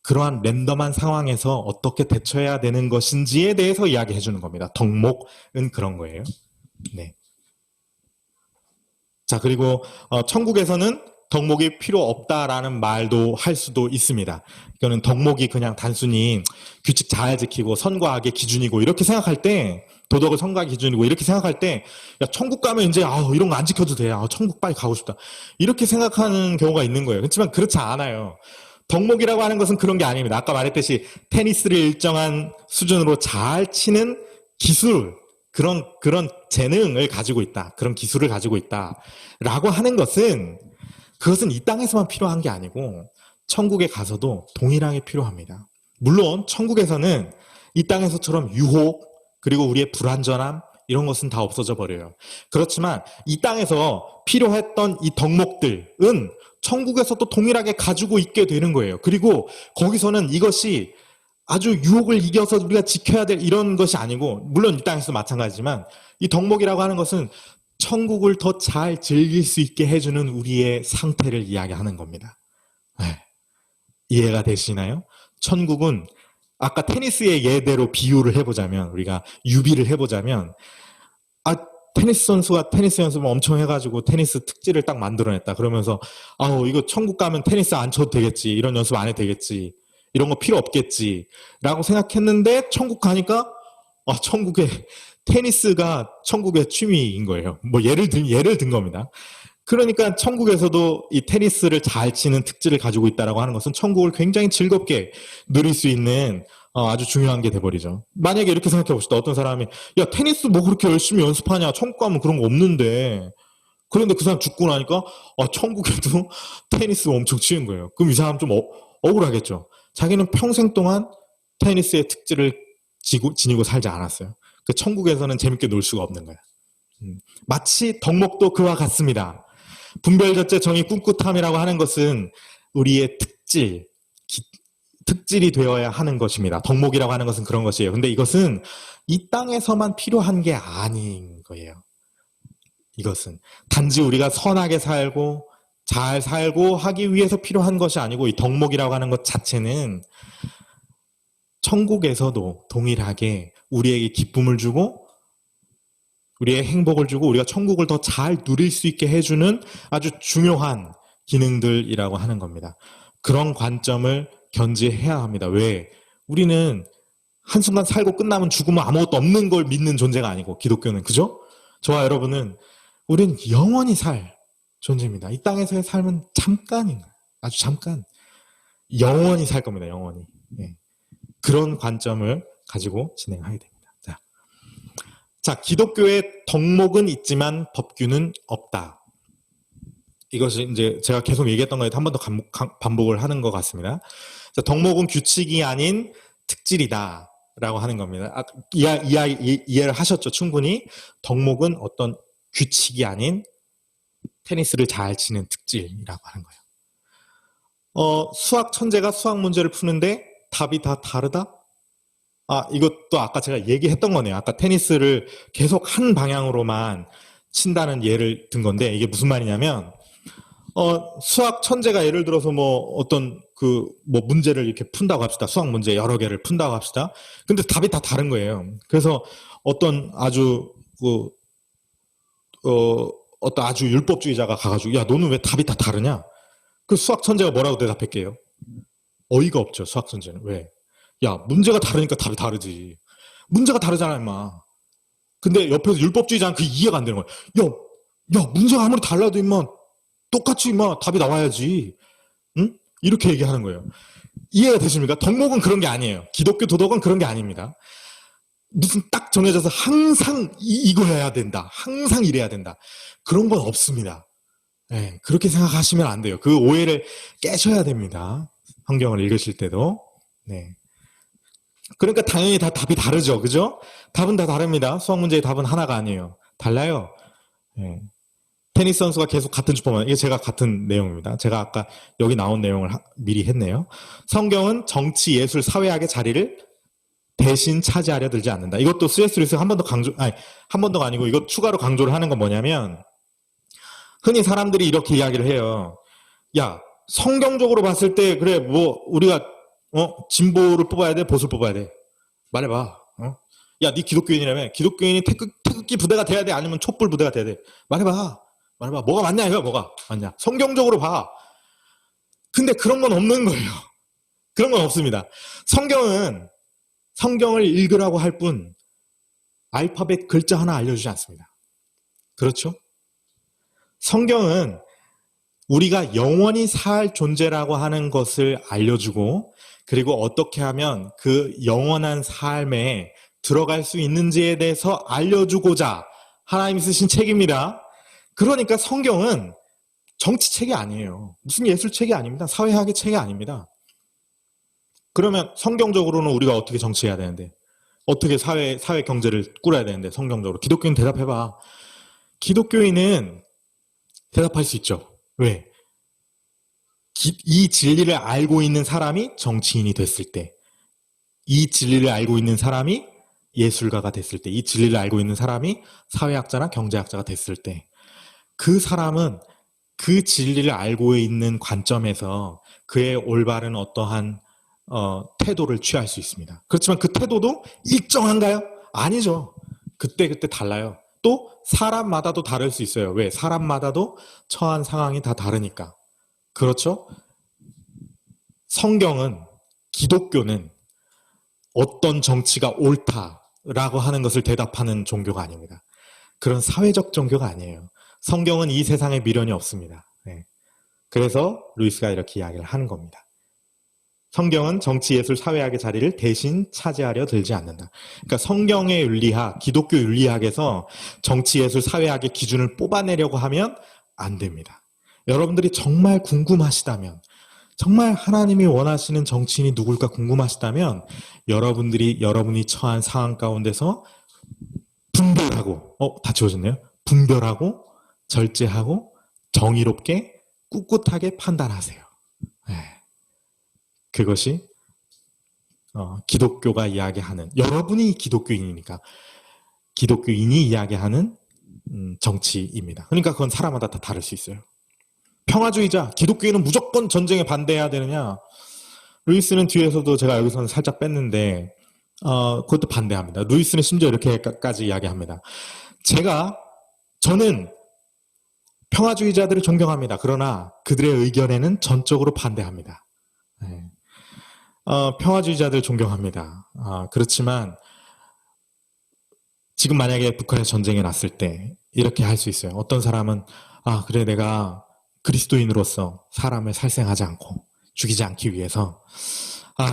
그러한 랜덤한 상황에서 어떻게 대처해야 되는 것인지에 대해서 이야기해 주는 겁니다. 덕목은 그런 거예요. 네. 자, 그리고 천국에서는 덕목이 필요 없다라는 말도 할 수도 있습니다. 이거는 덕목이 그냥 단순히 규칙 잘 지키고 선과 악의 기준이고 이렇게 생각할 때 도덕을 선과 기준이고 이렇게 생각할 때 야, 천국 가면 이제 이런 거 안 지켜도 돼. 천국 빨리 가고 싶다. 이렇게 생각하는 경우가 있는 거예요. 그렇지만 그렇지 않아요. 덕목이라고 하는 것은 그런 게 아닙니다. 아까 말했듯이 테니스를 일정한 수준으로 잘 치는 기술, 그런 재능을 가지고 있다. 그런 기술을 가지고 있다라고 하는 것은 그것은 이 땅에서만 필요한 게 아니고 천국에 가서도 동일하게 필요합니다. 물론 천국에서는 이 땅에서처럼 유혹, 그리고 우리의 불완전함 이런 것은 다 없어져 버려요. 그렇지만 이 땅에서 필요했던 이 덕목들은 천국에서 또 동일하게 가지고 있게 되는 거예요. 그리고 거기서는 이것이 아주 유혹을 이겨서 우리가 지켜야 될 이런 것이 아니고, 물론 이 땅에서도 마찬가지지만 이 덕목이라고 하는 것은 천국을 더 잘 즐길 수 있게 해주는 우리의 상태를 이야기하는 겁니다. 네. 이해가 되시나요? 천국은 아까 테니스의 예대로 비유를 해보자면, 우리가 유비를 해보자면, 테니스 선수가 테니스 연습을 엄청 해가지고 테니스 특질을 딱 만들어냈다. 그러면서 이거 천국 가면 테니스 안 쳐도 되겠지, 이런 연습 안 해도 되겠지, 이런 거 필요 없겠지 라고 생각했는데 천국 가니까 천국에 테니스가 천국의 취미인 거예요. 뭐 예를 든 겁니다. 그러니까 천국에서도 이 테니스를 잘 치는 특질을 가지고 있다라고 하는 것은 천국을 굉장히 즐겁게 누릴 수 있는 아주 중요한 게 돼버리죠. 만약에 이렇게 생각해 봅시다. 어떤 사람이 야, 테니스 뭐 그렇게 열심히 연습하냐, 천국 가면 그런 거 없는데. 그런데 그 사람 죽고 나니까 천국에도 테니스가 엄청 치는 거예요. 그럼 이 사람 좀 억울하겠죠. 자기는 평생 동안 테니스의 특질을 지니고 살지 않았어요. 그 천국에서는 재밌게 놀 수가 없는 거야. 마치 덕목도 그와 같습니다. 분별절제 정의 꿋꿋함이라고 하는 것은 우리의 특질이 되어야 하는 것입니다. 덕목이라고 하는 것은 그런 것이에요. 근데 이것은 이 땅에서만 필요한 게 아닌 거예요. 이것은 단지 우리가 선하게 살고 잘 살고 하기 위해서 필요한 것이 아니고, 이 덕목이라고 하는 것 자체는 천국에서도 동일하게 우리에게 기쁨을 주고 우리의 행복을 주고 우리가 천국을 더 잘 누릴 수 있게 해주는 아주 중요한 기능들이라고 하는 겁니다. 그런 관점을 견지해야 합니다. 왜? 우리는 한순간 살고 끝나면 죽으면 아무것도 없는 걸 믿는 존재가 아니고, 기독교는, 그죠? 저와 여러분은 우리는 영원히 살 존재입니다. 이 땅에서의 삶은 잠깐인 거예요. 아주 잠깐. 영원히 살 겁니다. 영원히. 네. 그런 관점을 가지고 진행하게 됩니다. 자, 기독교의 덕목은 있지만 법규는 없다. 이것이 이제 제가 계속 얘기했던 거에 한 번 더 반복을 하는 것 같습니다. 자, 덕목은 규칙이 아닌 특질이다 라고 하는 겁니다. 이해를 하셨죠? 충분히. 덕목은 어떤 규칙이 아닌 테니스를 잘 치는 특질이라고 하는 거예요. 수학 천재가 수학 문제를 푸는데 답이 다 다르다? 이것도 아까 제가 얘기했던 거네요. 아까 테니스를 계속 한 방향으로만 친다는 예를 든 건데, 이게 무슨 말이냐면, 수학 천재가 예를 들어서 어떤 문제를 이렇게 푼다고 합시다. 수학 문제 여러 개를 푼다고 합시다. 근데 답이 다 다른 거예요. 그래서 어떤 아주 율법주의자가 가가지고, 야, 너는 왜 답이 다 다르냐? 그 수학 천재가 뭐라고 대답할게요? 어이가 없죠, 수학 천재는. 왜? 야, 문제가 다르니까 답이 다르지. 문제가 다르잖아, 임마. 근데 옆에서 율법주의자는 그게 이해가 안 되는 거야. 야, 문제가 아무리 달라도 임마, 똑같이 임마, 답이 나와야지. 응? 이렇게 얘기하는 거예요. 이해가 되십니까? 덕목은 그런 게 아니에요. 기독교 도덕은 그런 게 아닙니다. 무슨 딱 정해져서 항상 이거 해야 된다. 항상 이래야 된다. 그런 건 없습니다. 네, 그렇게 생각하시면 안 돼요. 그 오해를 깨셔야 됩니다. 성경을 읽으실 때도. 네. 그러니까 당연히 다 답이 다르죠. 그죠? 답은 다 다릅니다. 수학 문제의 답은 하나가 아니에요. 달라요. 네. 테니스 선수가 계속 같은 주법만, 이게 제가 같은 내용입니다. 제가 아까 여기 나온 내용을 미리 했네요. 성경은 정치, 예술, 사회학의 자리를 대신 차지하려 들지 않는다. 이것도 C.S. 루이스가 한 번 더가 아니고 이것 추가로 강조를 하는 건 뭐냐면, 흔히 사람들이 이렇게 이야기를 해요. 야, 성경적으로 봤을 때 그래 우리가 진보를 뽑아야 돼, 보수를 뽑아야 돼? 말해봐. 야, 네 기독교인이라며. 기독교인이 태극기 부대가 돼야 돼, 아니면 촛불 부대가 돼야 돼? 말해봐. 뭐가 맞냐 이거? 뭐가 맞냐? 성경적으로 봐. 근데 그런 건 없는 거예요. 그런 건 없습니다. 성경을 읽으라고 할 뿐 알파벳 글자 하나 알려주지 않습니다. 그렇죠? 성경은 우리가 영원히 살 존재라고 하는 것을 알려주고, 그리고 어떻게 하면 그 영원한 삶에 들어갈 수 있는지에 대해서 알려주고자 하나님이 쓰신 책입니다. 그러니까 성경은 정치책이 아니에요. 무슨 예술책이 아닙니다. 사회학의 책이 아닙니다. 그러면 성경적으로는 우리가 어떻게 정치해야 되는데? 어떻게 사회 경제를 꾸려야 되는데 성경적으로. 기독교인 대답해봐. 기독교인은 대답할 수 있죠. 왜? 이 진리를 알고 있는 사람이 정치인이 됐을 때, 이 진리를 알고 있는 사람이 예술가가 됐을 때, 이 진리를 알고 있는 사람이 사회학자나 경제학자가 됐을 때, 그 사람은 그 진리를 알고 있는 관점에서 그의 올바른 어떠한 태도를 취할 수 있습니다. 그렇지만 그 태도도 일정한가요? 아니죠. 그때 달라요. 또 사람마다도 다를 수 있어요. 왜? 사람마다도 처한 상황이 다 다르니까. 그렇죠? 성경은, 기독교는 어떤 정치가 옳다라고 하는 것을 대답하는 종교가 아닙니다. 그런 사회적 종교가 아니에요. 성경은 이 세상에 미련이 없습니다. 네. 그래서 루이스가 이렇게 이야기를 하는 겁니다. 성경은 정치, 예술, 사회학의 자리를 대신 차지하려 들지 않는다. 그러니까 성경의 윤리학, 기독교 윤리학에서 정치, 예술, 사회학의 기준을 뽑아내려고 하면 안 됩니다. 여러분들이 정말 궁금하시다면, 정말 하나님이 원하시는 정치인이 누굴까 궁금하시다면 여러분이 처한 상황 가운데서 분별하고, 다 지워졌네요. 분별하고 절제하고 정의롭게 꿋꿋하게 판단하세요. 네. 그것이 기독교가 이야기하는, 여러분이 기독교인이니까 기독교인이 이야기하는 정치입니다. 그러니까 그건 사람마다 다 다를 수 있어요. 평화주의자, 기독교인은 무조건 전쟁에 반대해야 되느냐? 루이스는 뒤에서도 제가 여기서는 살짝 뺐는데 그것도 반대합니다. 루이스는 심지어 이렇게까지 이야기합니다. 저는 평화주의자들을 존경합니다. 그러나 그들의 의견에는 전적으로 반대합니다. 네. 평화주의자들 존경합니다. 그렇지만 지금 만약에 북한에 전쟁이 났을 때 이렇게 할 수 있어요. 어떤 사람은 그래, 내가 그리스도인으로서 사람을 살생하지 않고 죽이지 않기 위해서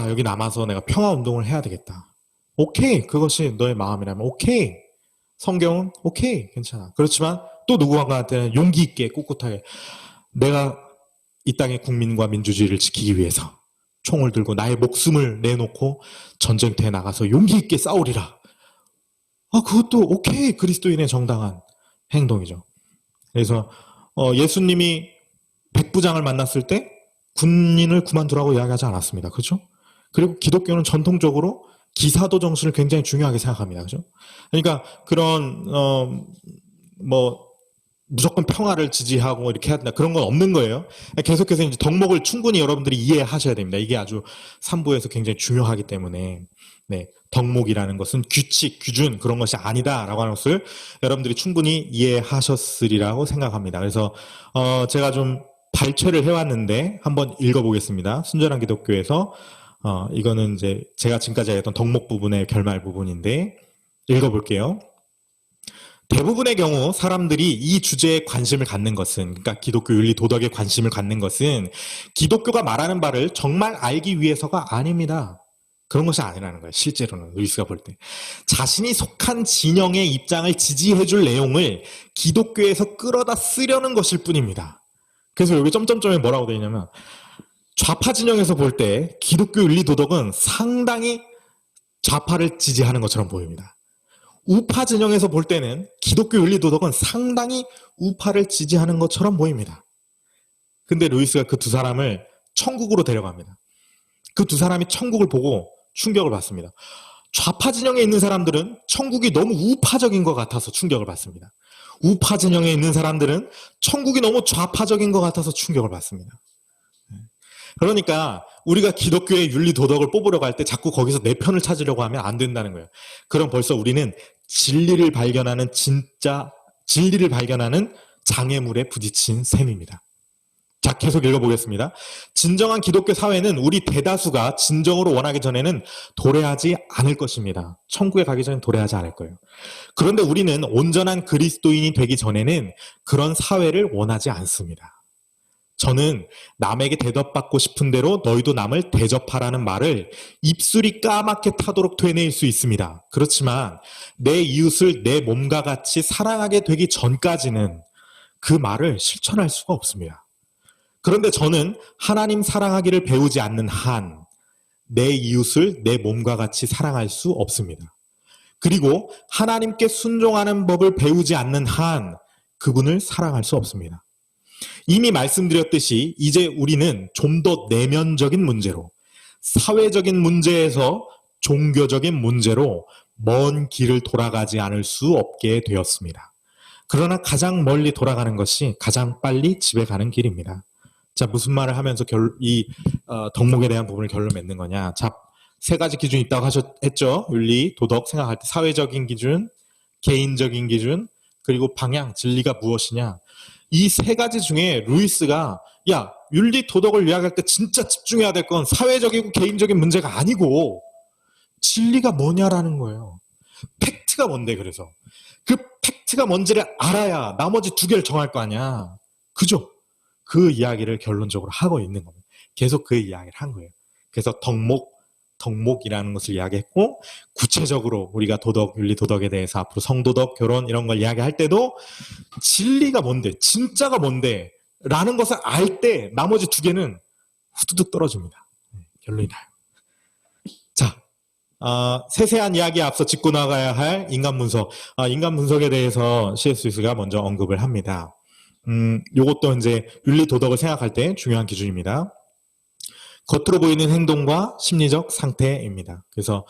여기 남아서 내가 평화운동을 해야 되겠다. 오케이, 그것이 너의 마음이라면 오케이. 성경은 오케이, 괜찮아. 그렇지만 또 누구한테는 용기 있게 꿋꿋하게 내가 이 땅의 국민과 민주주의를 지키기 위해서 총을 들고 나의 목숨을 내놓고 전쟁터에 나가서 용기 있게 싸우리라. 그것도 오케이, 그리스도인의 정당한 행동이죠. 그래서 예수님이 백부장을 만났을 때 군인을 그만두라고 이야기하지 않았습니다. 그렇죠? 그리고 기독교는 전통적으로 기사도 정신을 굉장히 중요하게 생각합니다. 그렇죠? 그러니까 그런 무조건 평화를 지지하고 이렇게 해야 된다, 그런 건 없는 거예요. 계속해서 이제 덕목을 충분히 여러분들이 이해하셔야 됩니다. 이게 아주 3부에서 굉장히 중요하기 때문에, 네, 덕목이라는 것은 규칙, 기준, 그런 것이 아니다라고 하는 것을 여러분들이 충분히 이해하셨으리라고 생각합니다. 그래서 제가 좀 발췌를 해왔는데 한번 읽어보겠습니다. 순전한 기독교에서 이거는 이제 제가 지금까지 했던 덕목 부분의 결말 부분인데 읽어볼게요. 대부분의 경우 사람들이 이 주제에 관심을 갖는 것은, 그러니까 기독교 윤리 도덕에 관심을 갖는 것은 기독교가 말하는 바를 정말 알기 위해서가 아닙니다. 그런 것이 아니라는 거예요. 실제로는 루이스가 볼 때 자신이 속한 진영의 입장을 지지해줄 내용을 기독교에서 끌어다 쓰려는 것일 뿐입니다. 그래서 여기 점점점에 뭐라고 되어 있냐면, 좌파 진영에서 볼 때 기독교 윤리 도덕은 상당히 좌파를 지지하는 것처럼 보입니다. 우파 진영에서 볼 때는 기독교 윤리 도덕은 상당히 우파를 지지하는 것처럼 보입니다. 근데 루이스가 그 두 사람을 천국으로 데려갑니다. 그 두 사람이 천국을 보고 충격을 받습니다. 좌파 진영에 있는 사람들은 천국이 너무 우파적인 것 같아서 충격을 받습니다. 우파 진영에 있는 사람들은 천국이 너무 좌파적인 것 같아서 충격을 받습니다. 그러니까 우리가 기독교의 윤리 도덕을 뽑으려고 할 때 자꾸 거기서 내 편을 찾으려고 하면 안 된다는 거예요. 그럼 벌써 우리는 진리를 발견하는 장애물에 부딪힌 셈입니다. 자, 계속 읽어보겠습니다. 진정한 기독교 사회는 우리 대다수가 진정으로 원하기 전에는 도래하지 않을 것입니다. 천국에 가기 전엔 도래하지 않을 거예요. 그런데 우리는 온전한 그리스도인이 되기 전에는 그런 사회를 원하지 않습니다. 저는 남에게 대접받고 싶은 대로 너희도 남을 대접하라는 말을 입술이 까맣게 타도록 되뇌일 수 있습니다. 그렇지만 내 이웃을 내 몸과 같이 사랑하게 되기 전까지는 그 말을 실천할 수가 없습니다. 그런데 저는 하나님 사랑하기를 배우지 않는 한 내 이웃을 내 몸과 같이 사랑할 수 없습니다. 그리고 하나님께 순종하는 법을 배우지 않는 한 그분을 사랑할 수 없습니다. 이미 말씀드렸듯이 이제 우리는 좀 더 내면적인 문제로, 사회적인 문제에서 종교적인 문제로 먼 길을 돌아가지 않을 수 없게 되었습니다. 그러나 가장 멀리 돌아가는 것이 가장 빨리 집에 가는 길입니다. 자, 무슨 말을 하면서 이 덕목에 대한 부분을 결론 맺는 거냐. 자, 세 가지 기준이 있다고 했죠. 윤리, 도덕 생각할 때 사회적인 기준, 개인적인 기준, 그리고 방향, 진리가 무엇이냐. 이 세 가지 중에 루이스가 야, 윤리, 도덕을 이야기할 때 진짜 집중해야 될 건 사회적이고 개인적인 문제가 아니고 진리가 뭐냐라는 거예요. 팩트가 뭔데 그래서. 그 팩트가 뭔지를 알아야 나머지 두 개를 정할 거 아니야. 그죠? 그 이야기를 결론적으로 하고 있는 겁니다. 계속 그 이야기를 한 거예요. 그래서 덕목이라는 것을 이야기했고 구체적으로 우리가 도덕, 윤리, 도덕에 대해서 앞으로 성도덕, 결혼 이런 걸 이야기할 때도 진리가 뭔데, 진짜가 뭔데 라는 것을 알 때 나머지 두 개는 후두둑 떨어집니다. 결론이 나요. 자, 세세한 이야기에 앞서 짚고 나가야 할 인간 분석. 인간 분석에 대해서 C.S. 루이스가 먼저 언급을 합니다. 요것도 이제 윤리 도덕을 생각할 때 중요한 기준입니다. 겉으로 보이는 행동과 심리적 상태입니다. 그래서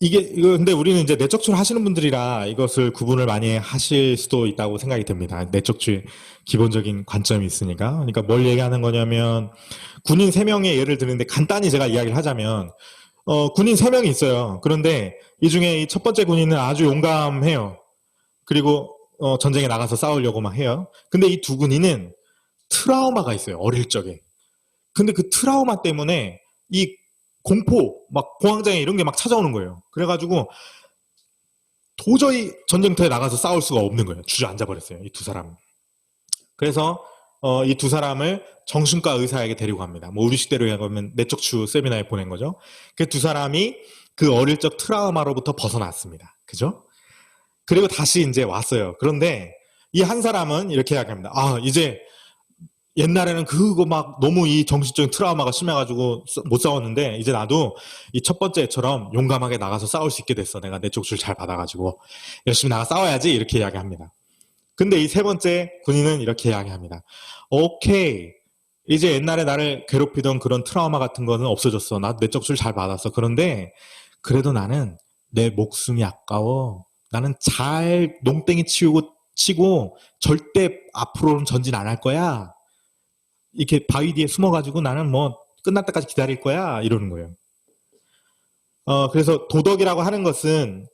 이거 근데 우리는 이제 내적출 하시는 분들이라 이것을 구분을 많이 하실 수도 있다고 생각이 듭니다. 내적출 기본적인 관점이 있으니까. 그러니까 뭘 얘기하는 거냐면 군인 3명의 예를 드는데 간단히 제가 이야기를 하자면 군인 3명이 있어요. 그런데 이 중에 이 첫 번째 군인은 아주 용감해요. 그리고 전쟁에 나가서 싸우려고 막 해요. 근데 이 두 군인은 트라우마가 있어요. 어릴 적에. 근데 그 트라우마 때문에 이 공포, 막 공황장애 이런 게 막 찾아오는 거예요. 그래가지고 도저히 전쟁터에 나가서 싸울 수가 없는 거예요. 주저앉아 버렸어요. 이 두 사람. 그래서 이 두 사람을 정신과 의사에게 데리고 갑니다. 뭐 우리 시대로 얘기하면 내적추 세미나에 보낸 거죠. 그 두 사람이 그 어릴 적 트라우마로부터 벗어났습니다. 그죠? 그리고 다시 이제 왔어요. 그런데 이 한 사람은 이렇게 이야기합니다. 이제 옛날에는 그거 막 너무 이 정신적인 트라우마가 심해가지고 못 싸웠는데 이제 나도 이 첫 번째처럼 용감하게 나가서 싸울 수 있게 됐어. 내가 내 쪽줄 잘 받아가지고 열심히 나가 싸워야지 이렇게 이야기합니다. 근데 이 세 번째 군인은 이렇게 이야기합니다. 오케이. 이제 옛날에 나를 괴롭히던 그런 트라우마 같은 거는 없어졌어. 나도 내 쪽줄 잘 받았어. 그런데 그래도 나는 내 목숨이 아까워. 나는 잘 농땡이 치고 절대 앞으로는 전진 안 할 거야. 이렇게 바위 뒤에 숨어가지고 나는 뭐 끝날 때까지 기다릴 거야 이러는 거예요. 그래서 도덕이라고 하는 것은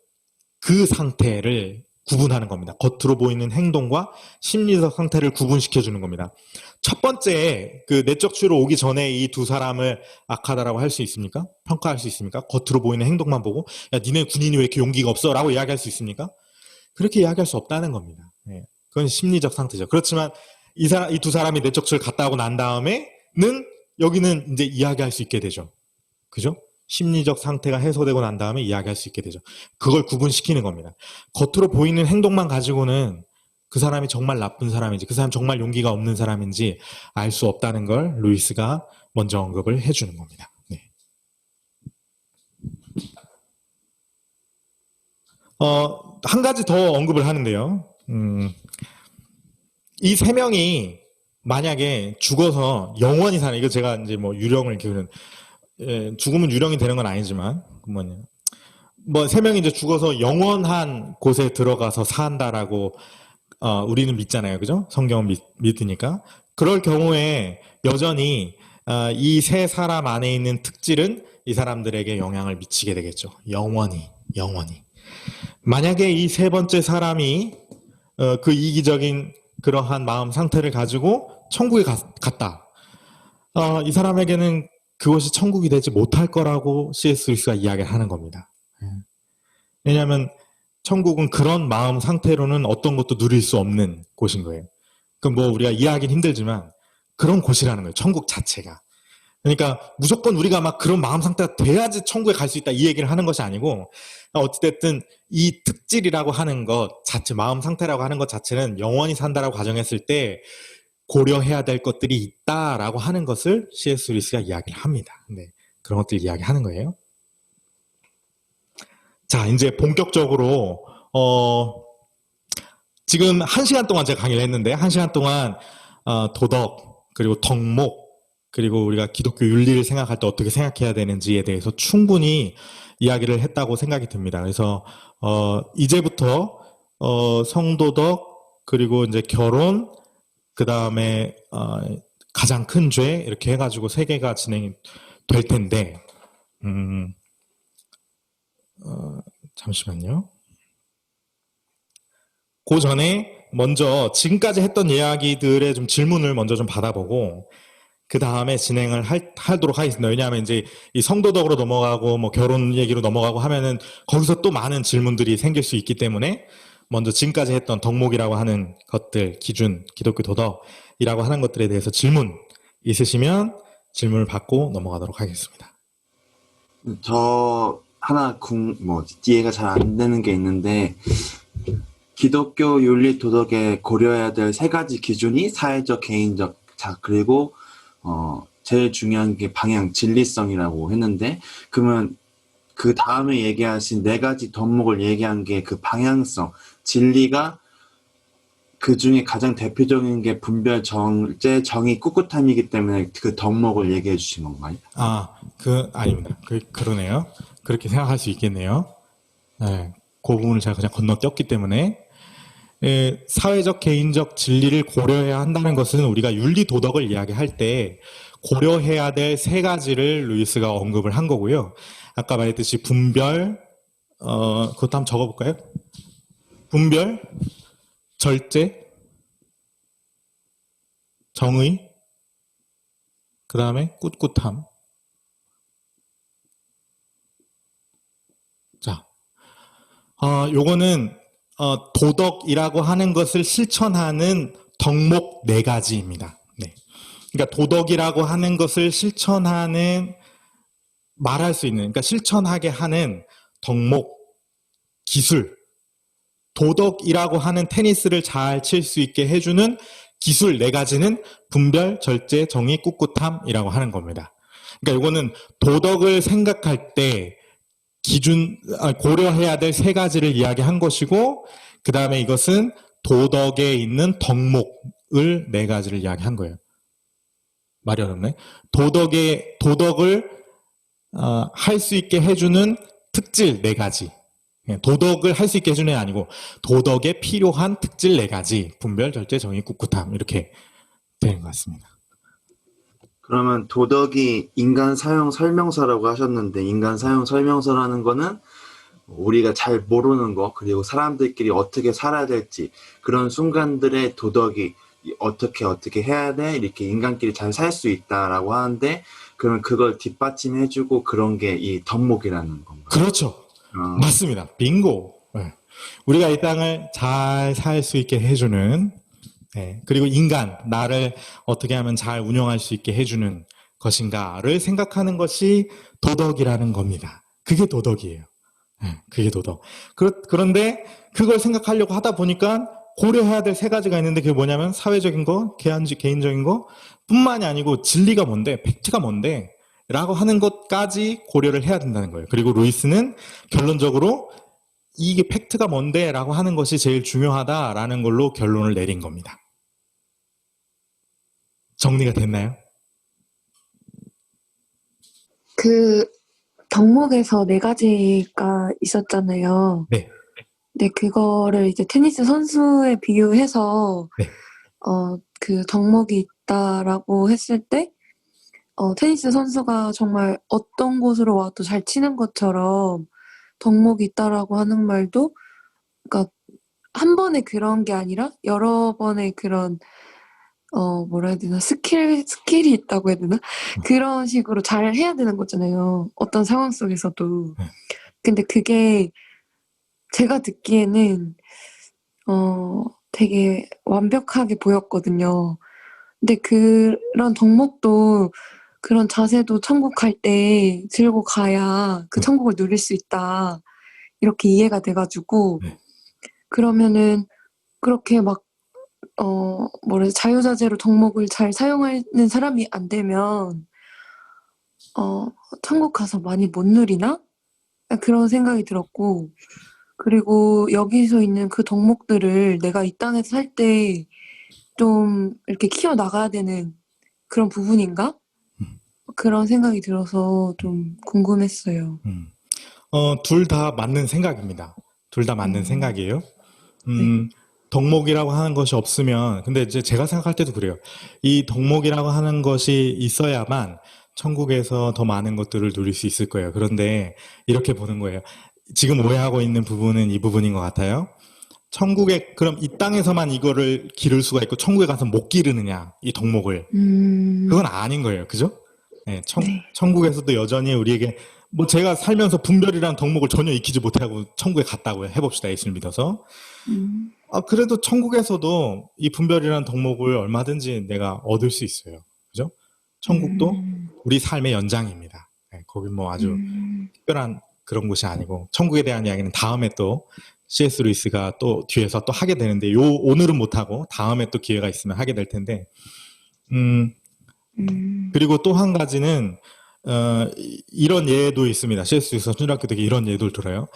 그 상태를 구분하는 겁니다. 겉으로 보이는 행동과 심리적 상태를 구분시켜주는 겁니다. 첫 번째 그 내적 추로 오기 전에 이 두 사람을 악하다라고 할 수 있습니까? 평가할 수 있습니까? 겉으로 보이는 행동만 보고 야 니네 군인이 왜 이렇게 용기가 없어? 라고 이야기할 수 있습니까? 그렇게 이야기할 수 없다는 겁니다. 그건 심리적 상태죠. 그렇지만 이 두 사람이 내적 추를 갔다 오고 난 다음에는 여기는 이제 이야기할 수 있게 되죠. 그죠? 심리적 상태가 해소되고 난 다음에 이야기할 수 있게 되죠. 그걸 구분시키는 겁니다. 겉으로 보이는 행동만 가지고는 그 사람이 정말 나쁜 사람인지 그 사람 정말 용기가 없는 사람인지 알 수 없다는 걸 루이스가 먼저 언급을 해주는 겁니다. 네. 한 가지 더 언급을 하는데요. 이 세 명이 만약에 죽어서 영원히 사는, 이거 제가 이제 뭐 유령을 기우는, 죽으면 유령이 되는 건 아니지만, 뭐 세 명이 이제 죽어서 영원한 곳에 들어가서 산다라고, 우리는 믿잖아요. 그죠? 성경을 믿으니까. 그럴 경우에 여전히, 이 세 사람 안에 있는 특질은 이 사람들에게 영향을 미치게 되겠죠. 영원히. 만약에 이 세 번째 사람이, 그 이기적인 그러한 마음 상태를 가지고 천국에 갔다. 이 사람에게는 그것이 천국이 되지 못할 거라고 C.S. 루이스가 이야기를 하는 겁니다. 왜냐하면 천국은 그런 마음 상태로는 어떤 것도 누릴 수 없는 곳인 거예요. 그럼 뭐 우리가 이해하기는 힘들지만 그런 곳이라는 거예요. 천국 자체가. 그러니까 무조건 우리가 막 그런 마음 상태가 돼야지 천국에 갈 수 있다 이 얘기를 하는 것이 아니고 어찌됐든 이 특질이라고 하는 것 자체, 마음 상태라고 하는 것 자체는 영원히 산다라고 가정했을 때 고려해야 될 것들이 있다라고 하는 것을 C.S. 루이스가 이야기를 합니다. 네, 그런 것들 이야기하는 거예요. 자, 이제 본격적으로 지금 1시간 동안 제가 강의를 했는데 1시간 동안 도덕 그리고 덕목 그리고 우리가 기독교 윤리를 생각할 때 어떻게 생각해야 되는지에 대해서 충분히 이야기를 했다고 생각이 듭니다. 그래서 이제부터 성도덕 그리고 이제 결혼 그 다음에 가장 큰 죄 이렇게 해가지고 3개가 진행이 될 텐데 잠시만요. 그 전에 먼저 지금까지 했던 이야기들의 좀 질문을 먼저 좀 받아보고 그 다음에 진행을 하도록 하겠습니다. 왜냐하면 이제 이 성도덕으로 넘어가고 뭐 결혼 얘기로 넘어가고 하면은 거기서 또 많은 질문들이 생길 수 있기 때문에 먼저 지금까지 했던 덕목이라고 하는 것들, 기준, 기독교 도덕이라고 하는 것들에 대해서 질문 있으시면 질문을 받고 넘어가도록 하겠습니다. 저 하나 이해가 잘 안 되는 게 있는데, 기독교 윤리 도덕에 고려해야 될 3가지 기준이 사회적, 개인적, 그리고 제일 중요한 게 방향, 진리성이라고 했는데, 그러면 그 다음에 얘기하신 4가지 덕목을 얘기한 게 그 방향성, 진리가 그 중에 가장 대표적인 게 분별, 정죄, 정의, 꿋꿋함이기 때문에 그 덕목을 얘기해 주신 건가요? 아닙니다. 그러네요. 그렇게 생각할 수 있겠네요. 네, 그 부분을 제가 그냥 건너뛰었기 때문에 사회적, 개인적 진리를 고려해야 한다는 것은 우리가 윤리 도덕을 이야기할 때 고려해야 될 3가지를 루이스가 언급을 한 거고요. 아까 말했듯이 분별, 그것도 한번 적어볼까요? 분별, 절제, 정의, 그 다음에 꿋꿋함. 자, 요거는 도덕이라고 하는 것을 실천하는 덕목 4가지입니다. 네. 그러니까 도덕이라고 하는 것을 실천하는 말할 수 있는, 그러니까 실천하게 하는 덕목, 기술, 도덕이라고 하는 테니스를 잘 칠 수 있게 해주는 기술 4가지는 분별, 절제, 정의, 꿋꿋함이라고 하는 겁니다. 그러니까 이거는 도덕을 생각할 때 고려해야 될 3가지를 이야기한 것이고, 그 다음에 이것은 도덕에 있는 덕목을 4가지를 이야기한 거예요. 말이 어렵네. 도덕을 할 수 있게 해주는 특질 4가지. 도덕을 할 수 있게 해주는 게 아니고 도덕에 필요한 특질 4가지. 분별, 절제, 정의, 꿋꿋함 이렇게 되는 것 같습니다. 그러면 도덕이 인간 사용 설명서라고 하셨는데, 인간 사용 설명서라는 거는 우리가 잘 모르는 거, 그리고 사람들끼리 어떻게 살아야 될지, 그런 순간들의 도덕이 어떻게 해야 돼, 이렇게 인간끼리 잘 살 수 있다라고 하는데, 그러면 그걸 뒷받침해주고 그런 게 이 덕목이라는 건가요? 그렇죠. 맞습니다. 빙고. 네. 우리가 이 땅을 잘 살 수 있게 해주는, 네. 그리고 나를 어떻게 하면 잘 운영할 수 있게 해주는 것인가를 생각하는 것이 도덕이라는 겁니다. 그게 도덕이에요. 네, 그게 도덕. 그런데 그걸 생각하려고 하다 보니까 고려해야 될 3가지가 있는데 그게 뭐냐면 사회적인 거, 개인적인 거 뿐만이 아니고 진리가 뭔데, 팩트가 뭔데 라고 하는 것까지 고려를 해야 된다는 거예요. 그리고 루이스는 결론적으로 이게 팩트가 뭔데 라고 하는 것이 제일 중요하다라는 걸로 결론을 내린 겁니다. 정리가 됐나요? 그 덕목에서 4가지가 있었잖아요. 네. 근데 그거를 이제 테니스 선수에 비유해서 네. 그 덕목이 있다라고 했을 때 테니스 선수가 정말 어떤 곳으로 와도 잘 치는 것처럼 덕목이 있다라고 하는 말도, 그러니까 한 번의 그런 게 아니라 여러 번의 그런 뭐라 해야 되나, 스킬이 있다고 해야 되나? 그런 식으로 잘 해야 되는 거잖아요. 어떤 상황 속에서도. 근데 그게 제가 듣기에는 되게 완벽하게 보였거든요. 근데 그런 덕목도, 그런 자세도 천국 갈 때 들고 가야 그 천국을 누릴 수 있다, 이렇게 이해가 돼가지고, 그러면은 그렇게 막 자유자재로 덕목을 잘 사용하는 사람이 안 되면 천국 가서 많이 못 누리나? 그런 생각이 들었고, 그리고 여기서 있는 그 덕목들을 내가 이 땅에서 살 때 좀 이렇게 키워나가야 되는 그런 부분인가? 음. 그런 생각이 들어서 좀 궁금했어요. 둘 다 맞는 생각입니다. 둘 다 맞는 음, 생각이에요. 네. 덕목이라고 하는 것이 없으면, 근데 이제 제가 생각할 때도 그래요. 이 덕목이라고 하는 것이 있어야만 천국에서 더 많은 것들을 누릴 수 있을 거예요. 그런데 이렇게 보는 거예요. 지금 오해하고 있는 부분은 이 부분인 것 같아요. 천국에, 그럼 이 땅에서만 이거를 기를 수가 있고 천국에 가서 못 기르느냐, 이 덕목을. 그건 아닌 거예요. 그죠? 네, 네. 천국에서도 여전히 우리에게, 뭐 제가 살면서 분별이라는 덕목을 전혀 익히지 못하고 천국에 갔다고 해봅시다. 예수를 믿어서. 음, 그래도 천국에서도 이 분별이라는 덕목을 얼마든지 내가 얻을 수 있어요. 그죠? 천국도 음, 우리 삶의 연장입니다. 네, 거기 뭐 아주 특별한 그런 곳이 아니고, 천국에 대한 이야기는 다음에 또 C.S. 루이스가 또 뒤에서 또 하게 되는데, 오늘은 못하고 다음에 또 기회가 있으면 하게 될 텐데, 음, 그리고 또 한 가지는, 이런 예도 있습니다. C.S. 루이스가 초등학교 때 이런 예도 들어요.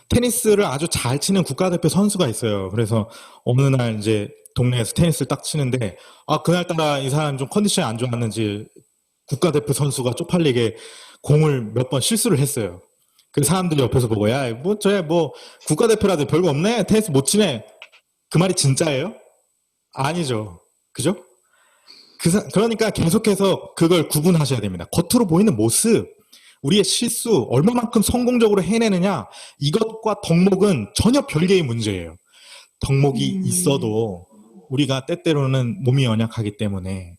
테니스를 아주 잘 치는 국가대표 선수가 있어요. 그래서 어느 날 이제 동네에서 테니스를 딱 치는데, 그날따라 이 사람 좀 컨디션이 안 좋았는지 국가대표 선수가 쪽팔리게 공을 몇 번 실수를 했어요. 그 사람들이 옆에서 보고, 야, 뭐, 뭐, 국가대표라도 별거 없네? 테니스 못 치네? 그 말이 진짜예요? 아니죠. 그죠? 그러니까 계속해서 그걸 구분하셔야 됩니다. 겉으로 보이는 모습, 우리의 실수, 얼마만큼 성공적으로 해내느냐, 이것과 덕목은 전혀 별개의 문제예요. 덕목이 있어도 우리가 때때로는 몸이 연약하기 때문에,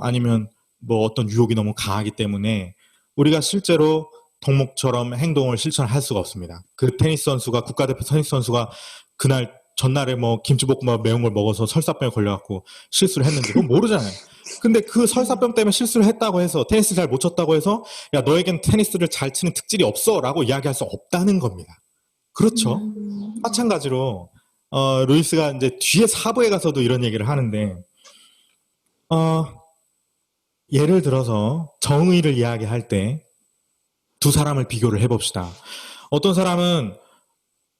아니면 뭐 어떤 유혹이 너무 강하기 때문에 우리가 실제로 덕목처럼 행동을 실천할 수가 없습니다. 그 테니스 선수가, 국가대표 테니스 선수가 그날 전날에 뭐 김치볶음밥 매운 걸 먹어서 설사병에 걸려갖고 실수를 했는지 그건 모르잖아요. 근데 그 설사병 때문에 실수를 했다고 해서, 테니스 잘 못 쳤다고 해서, 야, 너에겐 테니스를 잘 치는 특질이 없어 라고 이야기할 수 없다는 겁니다. 그렇죠? 마찬가지로 루이스가 이제 뒤에 사부에 가서도 이런 얘기를 하는데, 예를 들어서 정의를 이야기할 때 두 사람을 비교를 해봅시다. 어떤 사람은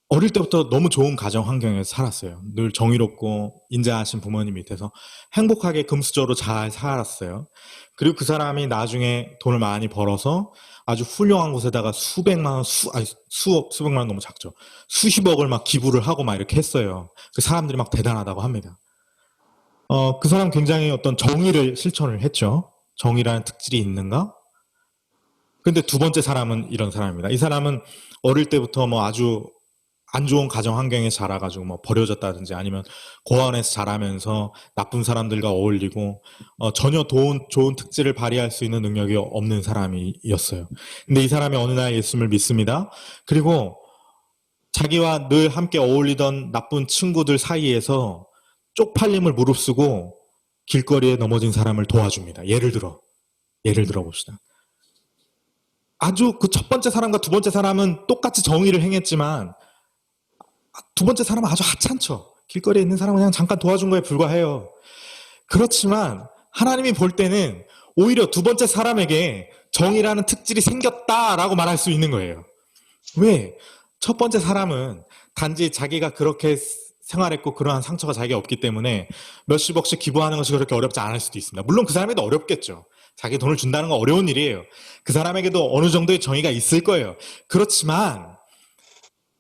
어릴 때부터 너무 좋은 가정 환경에서 살았어요. 늘 정의롭고 인자하신 부모님 밑에서 행복하게 금수저로 잘 살았어요. 그리고 그 사람이 나중에 돈을 많이 벌어서 아주 훌륭한 곳에다가 수백만 원, 수백만 원 너무 작죠. 수십억을 막 기부를 하고 막 이렇게 했어요. 그 사람들이 막 대단하다고 합니다. 그 사람 굉장히 어떤 정의를 실천을 했죠. 정의라는 특질이 있는가? 근데 두 번째 사람은 이런 사람입니다. 이 사람은 어릴 때부터 뭐 아주 안 좋은 가정 환경에 자라가지고 뭐 버려졌다든지, 아니면 고아원에서 자라면서 나쁜 사람들과 어울리고 전혀 좋은 특질을 발휘할 수 있는 능력이 없는 사람이었어요. 근데 이 사람이 어느 날 예수님을 믿습니다. 그리고 자기와 늘 함께 어울리던 나쁜 친구들 사이에서 쪽팔림을 무릅쓰고 길거리에 넘어진 사람을 도와줍니다. 예를 들어 봅시다. 아주 그 첫 번째 사람과 두 번째 사람은 똑같이 정의를 행했지만, 두 번째 사람은 아주 하찮죠. 길거리에 있는 사람은 그냥 잠깐 도와준 거에 불과해요. 그렇지만 하나님이 볼 때는 오히려 두 번째 사람에게 정의라는 특질이 생겼다라고 말할 수 있는 거예요. 왜? 첫 번째 사람은 단지 자기가 그렇게 생활했고 그러한 상처가 자기가 없기 때문에 몇십억씩 기부하는 것이 그렇게 어렵지 않을 수도 있습니다. 물론 그 사람에도 어렵겠죠. 자기 돈을 준다는 건 어려운 일이에요. 그 사람에게도 어느 정도의 정의가 있을 거예요. 그렇지만,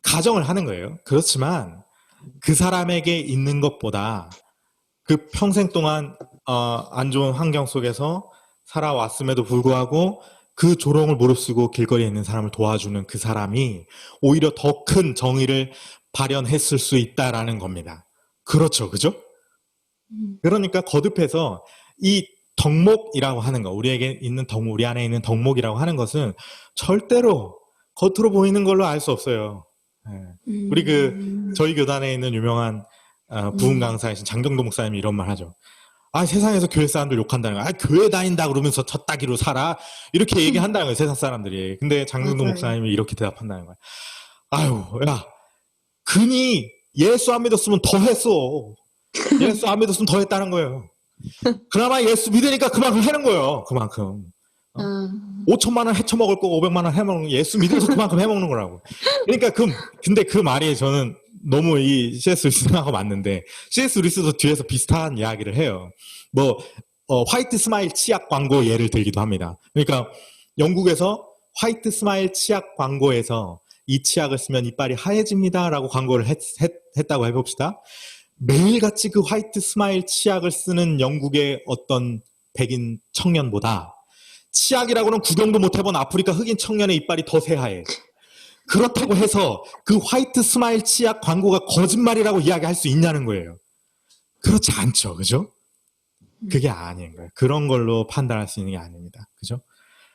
가정을 하는 거예요. 그렇지만 그 사람에게 있는 것보다 그 평생 동안 안 좋은 환경 속에서 살아왔음에도 불구하고 그 조롱을 무릅쓰고 길거리에 있는 사람을 도와주는 그 사람이 오히려 더 큰 정의를 발현했을 수 있다라는 겁니다. 그렇죠, 그죠? 그러니까 거듭해서 이 덕목이라고 하는 거, 우리에게 있는 덕목, 우리 안에 있는 덕목이라고 하는 것은 절대로 겉으로 보이는 걸로 알 수 없어요. 우리 저희 교단에 있는 유명한 부흥 강사이신 장경도 목사님이 이런 말 하죠. 세상에서 교회 사람들 욕한다는 거야. 교회 다닌다 그러면서 젖다기로 살아. 이렇게 얘기한다는 거예요, 세상 사람들이. 근데 장경도 맞아요. 목사님이 이렇게 대답한다는 거야. 야, 근이 예수 안 믿었으면 더 했어. 예수 안 믿었으면 더 했다는 거예요. 그나마 예수 믿으니까 그만큼 하는 거예요. 그만큼. 음, 5천만 원 헤쳐먹을 거 500만 원 해먹는 거 예수 믿어서 그만큼 해먹는 거라고. 그러니까 근데 그 말이 저는 너무 이 C.S. 루이스하고 맞는데 C.S. 루이스도 뒤에서 비슷한 이야기를 해요. 뭐 화이트 스마일 치약 광고 예를 들기도 합니다. 그러니까 영국에서 화이트 스마일 치약 광고에서 이 치약을 쓰면 이빨이 하얘집니다라고 광고를 했다고 해봅시다. 매일같이 그 화이트 스마일 치약을 쓰는 영국의 어떤 백인 청년보다 치약이라고는 구경도 못 해본 아프리카 흑인 청년의 이빨이 더 새하얘. 그렇다고 해서 그 화이트 스마일 치약 광고가 거짓말이라고 이야기할 수 있냐는 거예요. 그렇지 않죠. 그죠? 그게 아닌 거예요. 그런 걸로 판단할 수 있는 게 아닙니다. 그죠?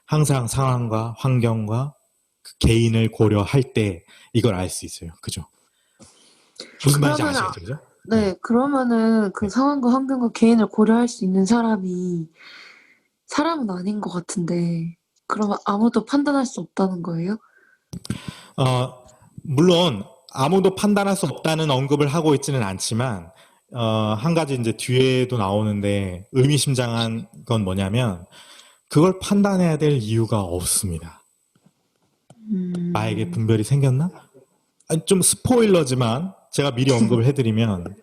항상 상황과 환경과 그 개인을 고려할 때 이걸 알 수 있어요. 그죠? 무슨 말인지 그러면 아시겠죠? 그죠? 네, 그러면은 그 상황과 환경과 개인을 고려할 수 있는 사람이 사람은 아닌 것 같은데, 그러면 아무도 판단할 수 없다는 거예요? 물론 아무도 판단할 수 없다는 언급을 하고 있지는 않지만 한 가지 이제 뒤에도 나오는데 의미심장한 건 뭐냐면 그걸 판단해야 될 이유가 없습니다. 나에게 분별이 생겼나? 아니, 좀 스포일러지만 제가 미리 언급을 해드리면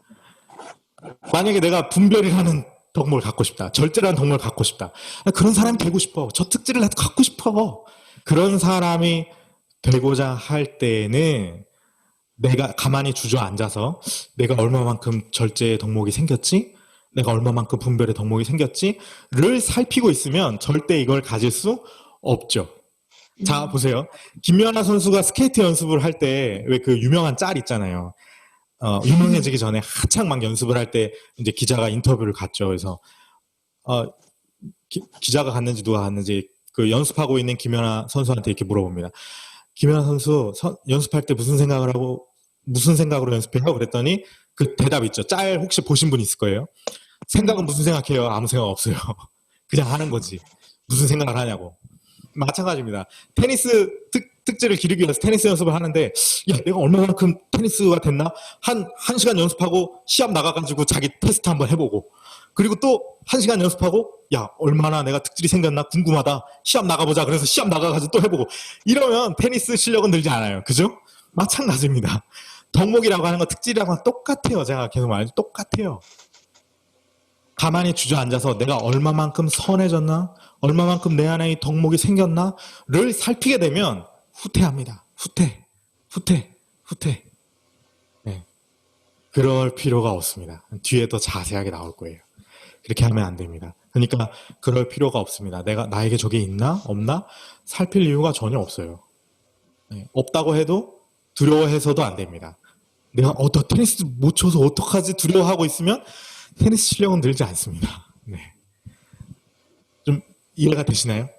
만약에 내가 분별이라는 덕목을 갖고 싶다. 절제라는 덕목을 갖고 싶다. 그런 사람이 되고 싶어. 저 특질을 나도 갖고 싶어. 그런 사람이 되고자 할 때는 내가 가만히 주저앉아서 내가 얼마만큼 절제의 덕목이 생겼지? 내가 얼마만큼 분별의 덕목이 생겼지?를 살피고 있으면 절대 이걸 가질 수 없죠. 자, 보세요. 김연아 선수가 스케이트 연습을 할 때 왜 그 유명한 짤 있잖아요. 유명해지기 전에 한창 막 연습을 할 때 이제 기자가 인터뷰를 갔죠. 그래서 기자가 갔는지 누가 갔는지 그 연습하고 있는 김연아 선수한테 이렇게 물어봅니다. 김연아 선수 연습할 때 무슨 생각으로 연습해요? 그랬더니 그 대답 있죠. 짤 혹시 보신 분 있을 거예요. 생각은 무슨 생각해요? 아무 생각 없어요. 그냥 하는 거지. 무슨 생각을 하냐고. 마찬가지입니다. 테니스 특질을 기르기 위해서 테니스 연습을 하는데 야 내가 얼마만큼 테니스가 됐나? 한 시간 연습하고 시합 나가가지고 자기 테스트 한번 해보고 그리고 또 1시간 연습하고 야 얼마나 내가 특질이 생겼나 궁금하다. 시합 나가보자. 그래서 시합 나가가지고 또 해보고 이러면 테니스 실력은 늘지 않아요. 그죠? 마찬가지입니다. 덕목이라고 하는 거 특질이라고 하는 거 똑같아요. 제가 계속 말하죠. 똑같아요. 가만히 주저앉아서 내가 얼마만큼 선해졌나? 얼마만큼 내 안에 이 덕목이 생겼나?를 살피게 되면 후퇴합니다. 후퇴. 네. 그럴 필요가 없습니다. 뒤에 더 자세하게 나올 거예요. 그렇게 하면 안 됩니다. 그러니까 그럴 필요가 없습니다. 나에게 저게 있나? 없나? 살필 이유가 전혀 없어요. 네. 없다고 해도 두려워해서도 안 됩니다. 내가 나 테니스 못 쳐서 어떡하지? 두려워하고 있으면 테니스 실력은 늘지 않습니다. 네. 좀 이해가 되시나요?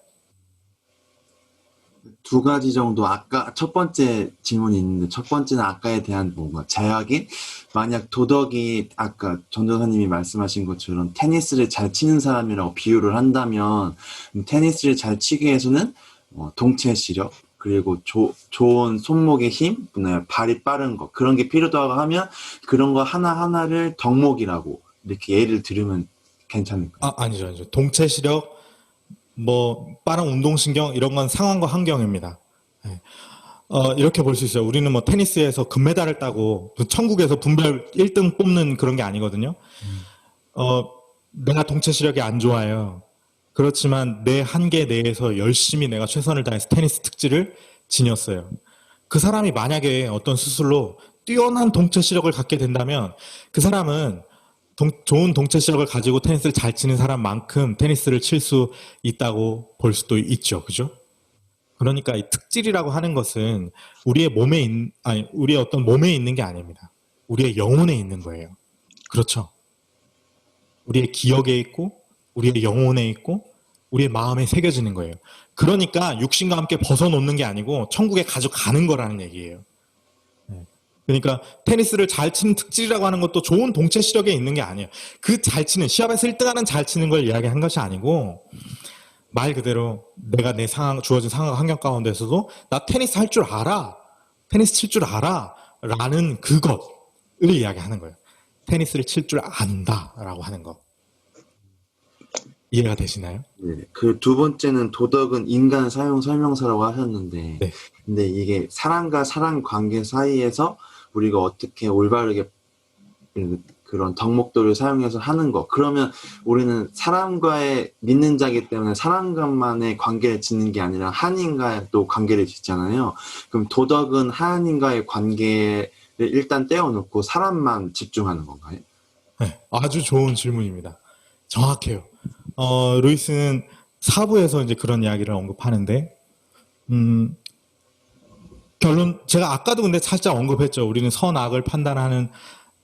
두 가지 정도 아까 첫 번째 질문이 있는데 첫 번째는 아까에 대한 뭔가 제약인 만약 도덕이 아까 전도사님이 말씀하신 것처럼 테니스를 잘 치는 사람이라고 비유를 한다면 테니스를 잘 치기 위해서는 동체 시력 그리고 좋은 손목의 힘, 발이 빠른 거 그런 게 필요하다고 하면 그런 거 하나하나를 덕목이라고 이렇게 예를 들으면 괜찮을까요? 아니죠. 동체 시력, 빠른 운동신경, 이런 건 상황과 환경입니다. 네. 이렇게 볼 수 있어요. 우리는 테니스에서 금메달을 따고, 천국에서 분별 1등 뽑는 그런 게 아니거든요. 내가 동체 시력이 안 좋아요. 그렇지만 내 한계 내에서 열심히 내가 최선을 다해서 테니스 특질을 지녔어요. 그 사람이 만약에 어떤 수술로 뛰어난 동체 시력을 갖게 된다면 그 사람은 좋은 동체 시력을 가지고 테니스를 잘 치는 사람만큼 테니스를 칠 수 있다고 볼 수도 있죠. 그죠? 그러니까 이 특질이라고 하는 것은 우리의 어떤 몸에 있는 게 아닙니다. 우리의 영혼에 있는 거예요. 그렇죠? 우리의 기억에 있고, 우리의 영혼에 있고, 우리의 마음에 새겨지는 거예요. 그러니까 육신과 함께 벗어놓는 게 아니고 천국에 가져가는 거라는 얘기예요. 그러니까 테니스를 잘 치는 특질이라고 하는 것도 좋은 동체 시력에 있는 게 아니에요. 그 잘 치는, 시합에서 1등하는 잘 치는 걸 이야기한 것이 아니고 말 그대로 내가 내 주어진 상황 환경 가운데서도 나 테니스 할 줄 알아. 테니스 칠 줄 알아. 라는 그것을 이야기하는 거예요. 테니스를 칠 줄 안다 라고 하는 것. 이해가 되시나요? 네. 그 두 번째는 도덕은 인간 사용 설명서라고 하셨는데, 네. 근데 이게 사람과 사람 관계 사이에서 우리가 어떻게 올바르게 그런 덕목도를 사용해서 하는 거. 그러면 우리는 사람과의 믿는 자이기 때문에 사람과만의 관계를 짓는 게 아니라 하나님과의 또 관계를 짓잖아요. 그럼 도덕은 하나님과의 관계를 일단 떼어놓고 사람만 집중하는 건가요? 네, 아주 좋은 질문입니다. 정확해요. 루이스는 사부에서 이제 그런 이야기를 언급하는데, 결론, 제가 아까도 근데 살짝 언급했죠. 우리는 선악을 판단하는,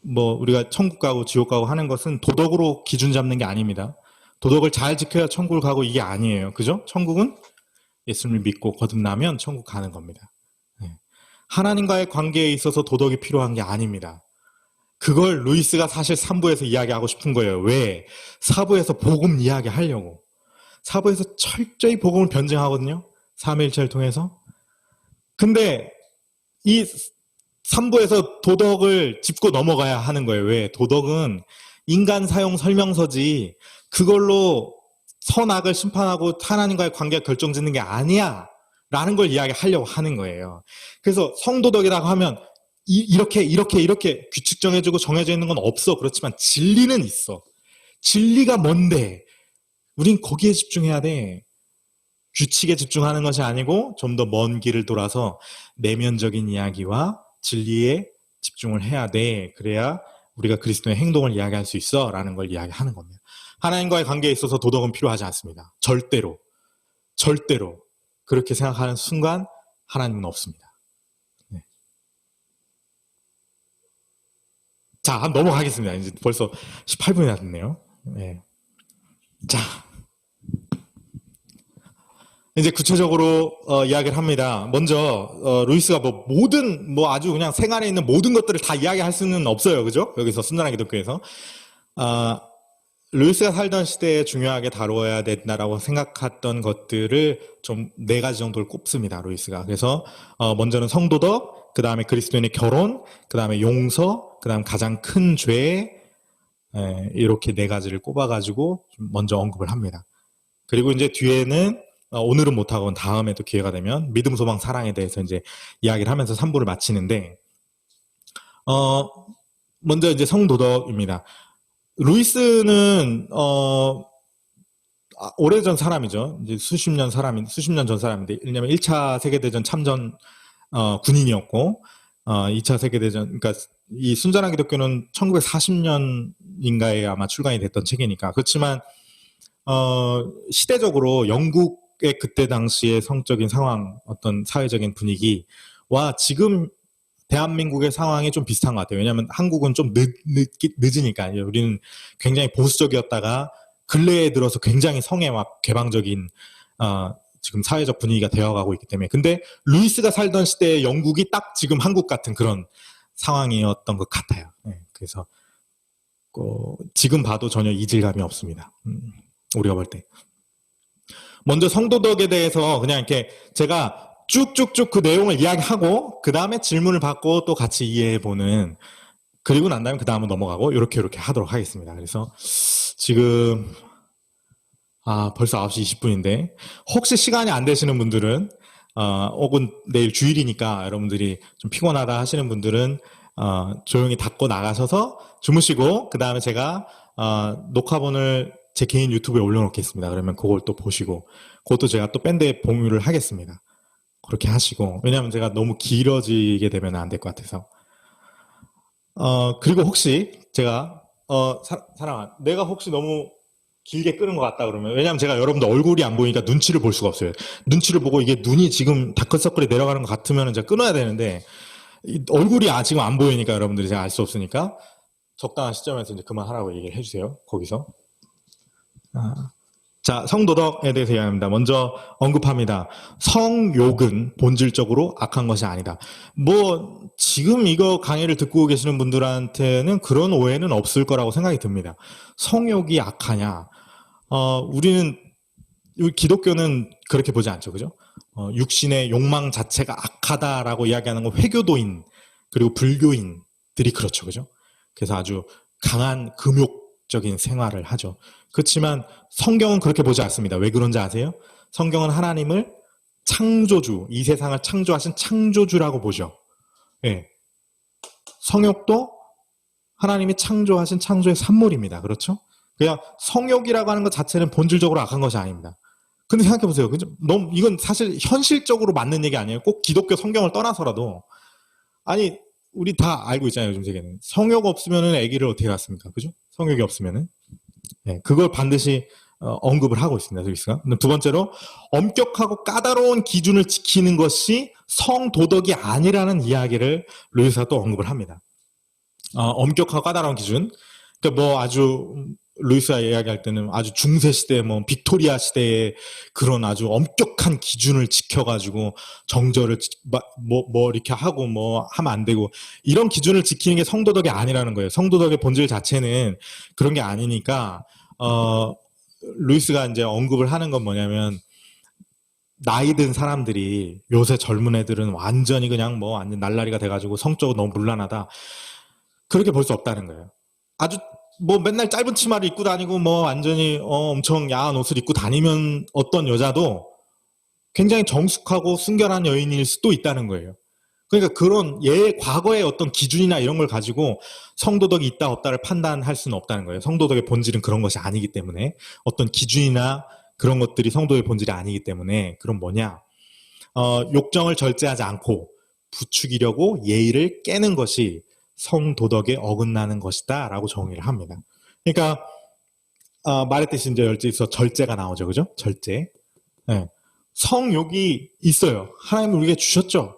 우리가 천국 가고 지옥 가고 하는 것은 도덕으로 기준 잡는 게 아닙니다. 도덕을 잘 지켜야 천국을 가고 이게 아니에요. 그죠? 천국은 예수님을 믿고 거듭나면 천국 가는 겁니다. 네. 하나님과의 관계에 있어서 도덕이 필요한 게 아닙니다. 그걸 루이스가 사실 3부에서 이야기하고 싶은 거예요. 왜? 4부에서 복음 이야기하려고. 4부에서 철저히 복음을 변증하거든요. 삼위일체를 통해서. 근데 이 3부에서 도덕을 짚고 넘어가야 하는 거예요. 왜? 도덕은 인간 사용 설명서지 그걸로 선악을 심판하고 하나님과의 관계가 결정짓는 게 아니야 라는 걸 이야기하려고 하는 거예요. 그래서 성도덕이라고 하면 이렇게 규칙 정해지고 정해져 있는 건 없어. 그렇지만 진리는 있어. 진리가 뭔데? 우린 거기에 집중해야 돼. 규칙에 집중하는 것이 아니고 좀 더 먼 길을 돌아서 내면적인 이야기와 진리에 집중을 해야 돼. 그래야 우리가 그리스도의 행동을 이야기할 수 있어 라는 걸 이야기하는 겁니다. 하나님과의 관계에 있어서 도덕은 필요하지 않습니다. 절대로 그렇게 생각하는 순간 하나님은 없습니다. 네. 자, 한번 넘어가겠습니다. 이제 벌써 18분이나 됐네요. 네. 자, 이제 구체적으로 이야기를 합니다. 먼저 루이스가 아주 그냥 생활에 있는 모든 것들을 다 이야기할 수는 없어요. 그죠? 여기서 순전한 기독교에서 루이스가 살던 시대에 중요하게 다루어야 된다라고 생각했던 것들을 좀 4가지 정도를 꼽습니다. 루이스가. 그래서 먼저는 성도덕, 그 다음에 그리스도인의 결혼, 그 다음에 용서, 그 다음 가장 큰 죄, 이렇게 4가지를 꼽아가지고 먼저 언급을 합니다. 그리고 이제 뒤에는 오늘은 못하고 다음에 또 기회가 되면 믿음, 소망, 사랑에 대해서 이제 이야기를 하면서 3부를 마치는데, 먼저 이제 성도덕입니다. 루이스는, 오래전 사람이죠. 이제 수십 년 전 사람인데, 왜냐면 1차 세계대전 참전, 군인이었고, 2차 세계대전, 그러니까 이 순전한 기독교는 1940년인가에 아마 출간이 됐던 책이니까. 그렇지만, 시대적으로 영국의 그때 당시의 성적인 상황, 어떤 사회적인 분위기와 지금 대한민국의 상황이 좀 비슷한 것 같아요. 왜냐하면 한국은 좀 늦으니까. 우리는 굉장히 보수적이었다가 근래에 들어서 굉장히 성에 막 개방적인 지금 사회적 분위기가 되어가고 있기 때문에. 근데 루이스가 살던 시대의 영국이 딱 지금 한국 같은 그런 상황이었던 것 같아요. 네, 그래서 지금 봐도 전혀 이질감이 없습니다. 우리가 볼 때. 먼저 성도덕에 대해서 그냥 이렇게 제가 쭉쭉쭉 그 내용을 이야기하고 그 다음에 질문을 받고 또 같이 이해해보는, 그리고 난 다음에 그 다음은 넘어가고 이렇게 하도록 하겠습니다. 그래서 지금 벌써 9시 20분인데 혹시 시간이 안 되시는 분들은 혹은 내일 주일이니까 여러분들이 좀 피곤하다 하시는 분들은 조용히 닫고 나가셔서 주무시고, 그 다음에 제가 녹화본을 제 개인 유튜브에 올려놓겠습니다. 그러면 그걸 또 보시고, 그것도 제가 또 밴드에 공유를 하겠습니다. 그렇게 하시고, 왜냐하면 제가 너무 길어지게 되면 안 될 것 같아서. 그리고 혹시 제가 사랑아, 내가 혹시 너무 길게 끄는 것 같다 그러면, 왜냐하면 제가 여러분들 얼굴이 안 보이니까 눈치를 볼 수가 없어요. 눈치를 보고 이게 눈이 지금 다크서클이 내려가는 것 같으면 제가 끊어야 되는데, 얼굴이 지금 안 보이니까 여러분들이 제가 알 수 없으니까 적당한 시점에서 이제 그만하라고 얘기를 해주세요. 거기서. 자, 성도덕에 대해서 이야기합니다. 먼저 언급합니다. 성욕은 본질적으로 악한 것이 아니다. 지금 이거 강의를 듣고 계시는 분들한테는 그런 오해는 없을 거라고 생각이 듭니다. 성욕이 악하냐? 우리 기독교는 그렇게 보지 않죠. 그죠? 육신의 욕망 자체가 악하다라고 이야기하는 건 회교도인, 그리고 불교인들이 그렇죠. 그죠? 그래서 아주 강한 금욕 적인 생활을 하죠. 그렇지만 성경은 그렇게 보지 않습니다. 왜 그런지 아세요? 성경은 하나님을 창조주, 이 세상을 창조하신 창조주라고 보죠. 예. 성욕도 하나님이 창조하신 창조의 산물입니다. 그렇죠? 그냥 성욕이라고 하는 것 자체는 본질적으로 악한 것이 아닙니다. 근데 생각해 보세요. 너무 이건 사실 현실적으로 맞는 얘기 아니에요. 꼭 기독교 성경을 떠나서라도 아니 우리 다 알고 있잖아요. 요즘 세계는 성욕 없으면은 아기를 어떻게 낳습니까? 그죠? 성욕이 없으면은 네, 그걸 반드시 언급을 하고 있습니다. 루이스가. 두 번째로 엄격하고 까다로운 기준을 지키는 것이 성도덕이 아니라는 이야기를 루이스가 또 언급을 합니다. 엄격하고 까다로운 기준. 그러니까 뭐 아주 루이스가 이야기할 때는 아주 중세 시대, 뭐 빅토리아 시대의 그런 아주 엄격한 기준을 지켜가지고 정절을 뭐 이렇게 하고 뭐 하면 안 되고 이런 기준을 지키는 게 성도덕이 아니라는 거예요. 성도덕의 본질 자체는 그런 게 아니니까 루이스가 이제 언급을 하는 건 뭐냐면 나이 든 사람들이 요새 젊은 애들은 완전히 그냥 뭐 완전 날라리가 돼가지고 성적으로 너무 문란하다. 그렇게 볼 수 없다는 거예요. 아주 뭐 맨날 짧은 치마를 입고 다니고 뭐 완전히 엄청 야한 옷을 입고 다니면 어떤 여자도 굉장히 정숙하고 순결한 여인일 수도 있다는 거예요. 그러니까 그런 과거의 어떤 기준이나 이런 걸 가지고 성도덕이 있다 없다를 판단할 수는 없다는 거예요. 성도덕의 본질은 그런 것이 아니기 때문에 어떤 기준이나 그런 것들이 성도의 본질이 아니기 때문에 그럼 뭐냐? 욕정을 절제하지 않고 부추기려고 예의를 깨는 것이 성도덕에 어긋나는 것이다 라고 정의를 합니다. 그러니까 말했듯이 이제 열제에서 절제가 나오죠. 그죠? 절제. 네. 성욕이 있어요. 하나님은 우리에게 주셨죠.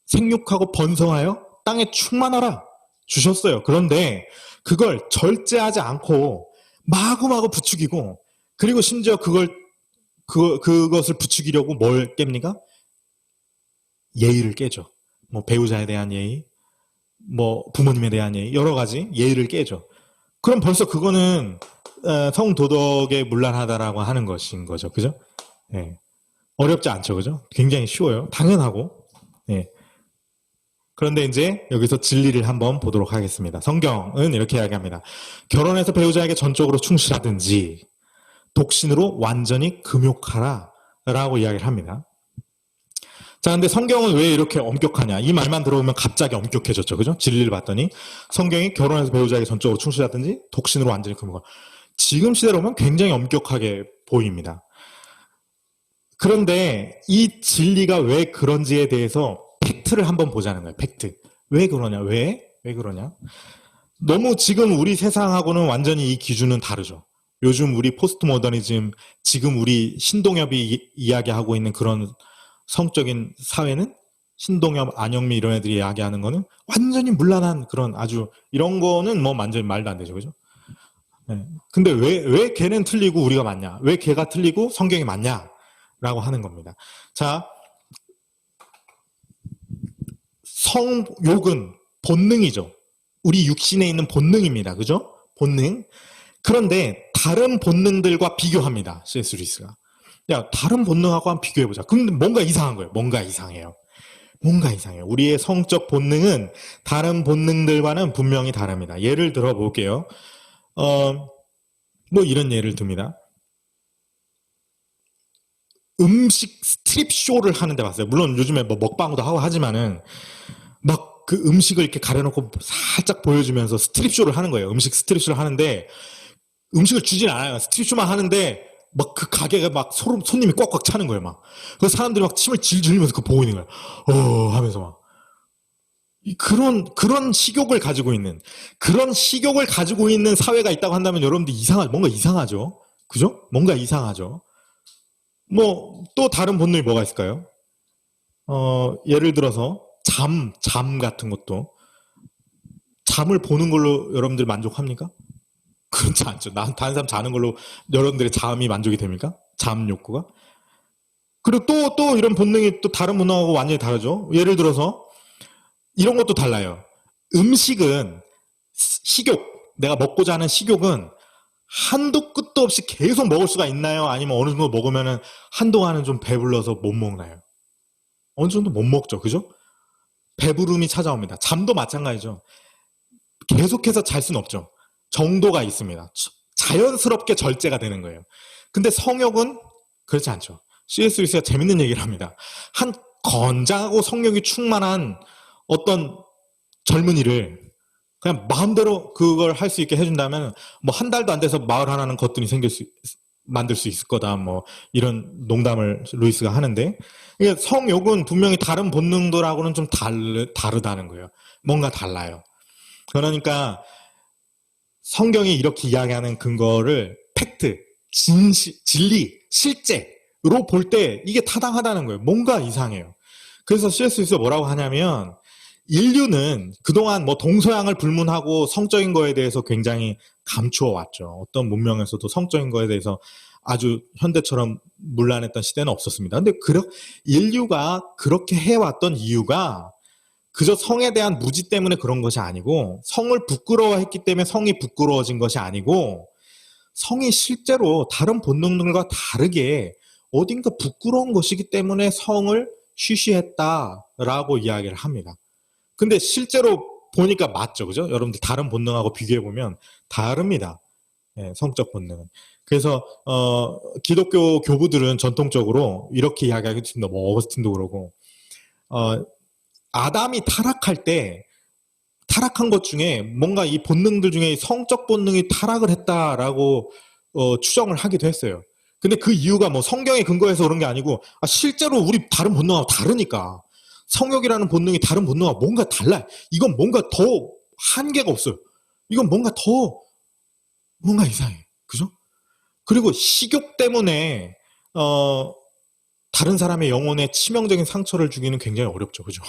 생육하고 번성하여 땅에 충만하라 주셨어요. 그런데 그걸 절제하지 않고 마구마구 부추기고 그리고 심지어 그것을 부추기려고 뭘 깹니까? 예의를 깨죠. 뭐 배우자에 대한 예의, 뭐 부모님에 대한 예의, 여러 가지 예의를 깨죠. 그럼 벌써 그거는 성도덕에 문란하다라고 하는 것인 거죠. 그죠? 네. 어렵지 않죠. 그죠? 굉장히 쉬워요. 당연하고. 네. 그런데 이제 여기서 진리를 한번 보도록 하겠습니다. 성경은 이렇게 이야기합니다. 결혼해서 배우자에게 전적으로 충실하든지 독신으로 완전히 금욕하라 라고 이야기를 합니다. 자, 근데 성경은 왜 이렇게 엄격하냐? 이 말만 들어오면 갑자기 엄격해졌죠. 그죠? 진리를 봤더니 성경이 결혼해서 배우자에게 전적으로 충실하든지 독신으로 완전히 금욕하라. 지금 시대로 보면 굉장히 엄격하게 보입니다. 그런데 이 진리가 왜 그런지에 대해서 팩트를 한번 보자는 거예요. 팩트. 왜 그러냐? 왜 그러냐? 너무 지금 우리 세상하고는 완전히 이 기준은 다르죠. 요즘 우리 포스트 모더니즘, 지금 우리 신동엽이 이야기하고 있는 그런 성적인 사회는 신동엽, 안영미 이런 애들이 이야기하는 거는 완전히 문란한 그런 아주 이런 거는 뭐 완전히 말도 안 되죠. 그죠? 네. 근데 왜 걔는 틀리고 우리가 맞냐? 왜 걔가 틀리고 성경이 맞냐? 라고 하는 겁니다. 자, 성욕은 본능이죠. 우리 육신에 있는 본능입니다. 그죠? 본능. 그런데 다른 본능들과 비교합니다. C.S. 루이스가. 야, 다른 본능하고 한번 비교해보자. 근데 뭔가 이상한 거예요. 뭔가 이상해요. 우리의 성적 본능은 다른 본능들과는 분명히 다릅니다. 예를 들어 볼게요. 뭐 이런 예를 듭니다. 음식 스트립 쇼를 하는데 봤어요. 물론 요즘에 뭐 먹방도 하고 하지만은 막 그 음식을 이렇게 가려놓고 살짝 보여주면서 스트립 쇼를 하는 거예요. 음식 스트립 쇼를 하는데 음식을 주진 않아요. 스트립 쇼만 하는데 막 그 가게가 막 손님이 꽉꽉 차는 거예요. 막 그 사람들이 막 침을 질질 흘리면서 그거 보고 있는 거예요. 하면서 막 그런 식욕을 가지고 있는 사회가 있다고 한다면 여러분들 뭔가 이상하죠. 그죠? 뭔가 이상하죠. 뭐 또 다른 본능이 뭐가 있을까요? 예를 들어서 잠 같은 것도 잠을 보는 걸로 여러분들 만족합니까? 그렇지 않죠. 다른 사람 자는 걸로 여러분들의 잠이 만족이 됩니까? 잠 욕구가? 그리고 또 이런 본능이 또 다른 본능하고 완전히 다르죠. 예를 들어서 이런 것도 달라요. 음식은 식욕, 내가 먹고자 하는 식욕은 한도 끝도 없이 계속 먹을 수가 있나요? 아니면 어느 정도 먹으면은 한동안은 좀 배불러서 못 먹나요? 어느 정도 못 먹죠. 그죠? 배부름이 찾아옵니다. 잠도 마찬가지죠. 계속해서 잘 수는 없죠. 정도가 있습니다. 자연스럽게 절제가 되는 거예요. 근데 성욕은 그렇지 않죠. C.S. 루이스가 재밌는 얘기를 합니다. 한 건장하고 성욕이 충만한 어떤 젊은이를 그냥 마음대로 그걸 할 수 있게 해준다면 뭐 한 달도 안 돼서 마을 하나는 거뜬히 만들 수 있을 거다. 뭐 이런 농담을 루이스가 하는데, 이게 성욕은 분명히 다른 본능들하고는 좀 다르다는 거예요. 뭔가 달라요. 그러니까 성경이 이렇게 이야기하는 근거를 팩트, 진리, 실제로 볼 때 이게 타당하다는 거예요. 뭔가 이상해요. 그래서 C.S. 루이스가 뭐라고 하냐면, 인류는 그동안 뭐 동서양을 불문하고 성적인 거에 대해서 굉장히 감추어 왔죠. 어떤 문명에서도 성적인 거에 대해서 아주 현대처럼 문란했던 시대는 없었습니다. 근데 인류가 그렇게 해왔던 이유가 그저 성에 대한 무지 때문에 그런 것이 아니고, 성을 부끄러워했기 때문에 성이 부끄러워진 것이 아니고, 성이 실제로 다른 본능들과 다르게 어딘가 부끄러운 것이기 때문에 성을 쉬쉬했다라고 이야기를 합니다. 근데 실제로 보니까 맞죠, 그죠? 여러분들 다른 본능하고 비교해보면 다릅니다. 예, 성적 본능은. 그래서 기독교 교부들은 전통적으로 이렇게 이야기하겠습니다. 뭐 어거스틴도 그러고, 아담이 타락할 때 타락한 것 중에 뭔가 이 본능들 중에 성적 본능이 타락을 했다라고 추정을 하기도 했어요. 근데 그 이유가 뭐 성경에 근거해서 그런 게 아니고, 실제로 우리 다른 본능하고 다르니까. 성욕이라는 본능이 다른 본능과 뭔가 달라요. 이건 뭔가 더 한계가 없어요. 이건 뭔가 이상해. 그죠? 그리고 식욕 때문에 다른 사람의 영혼에 치명적인 상처를 주기는 굉장히 어렵죠. 그죠?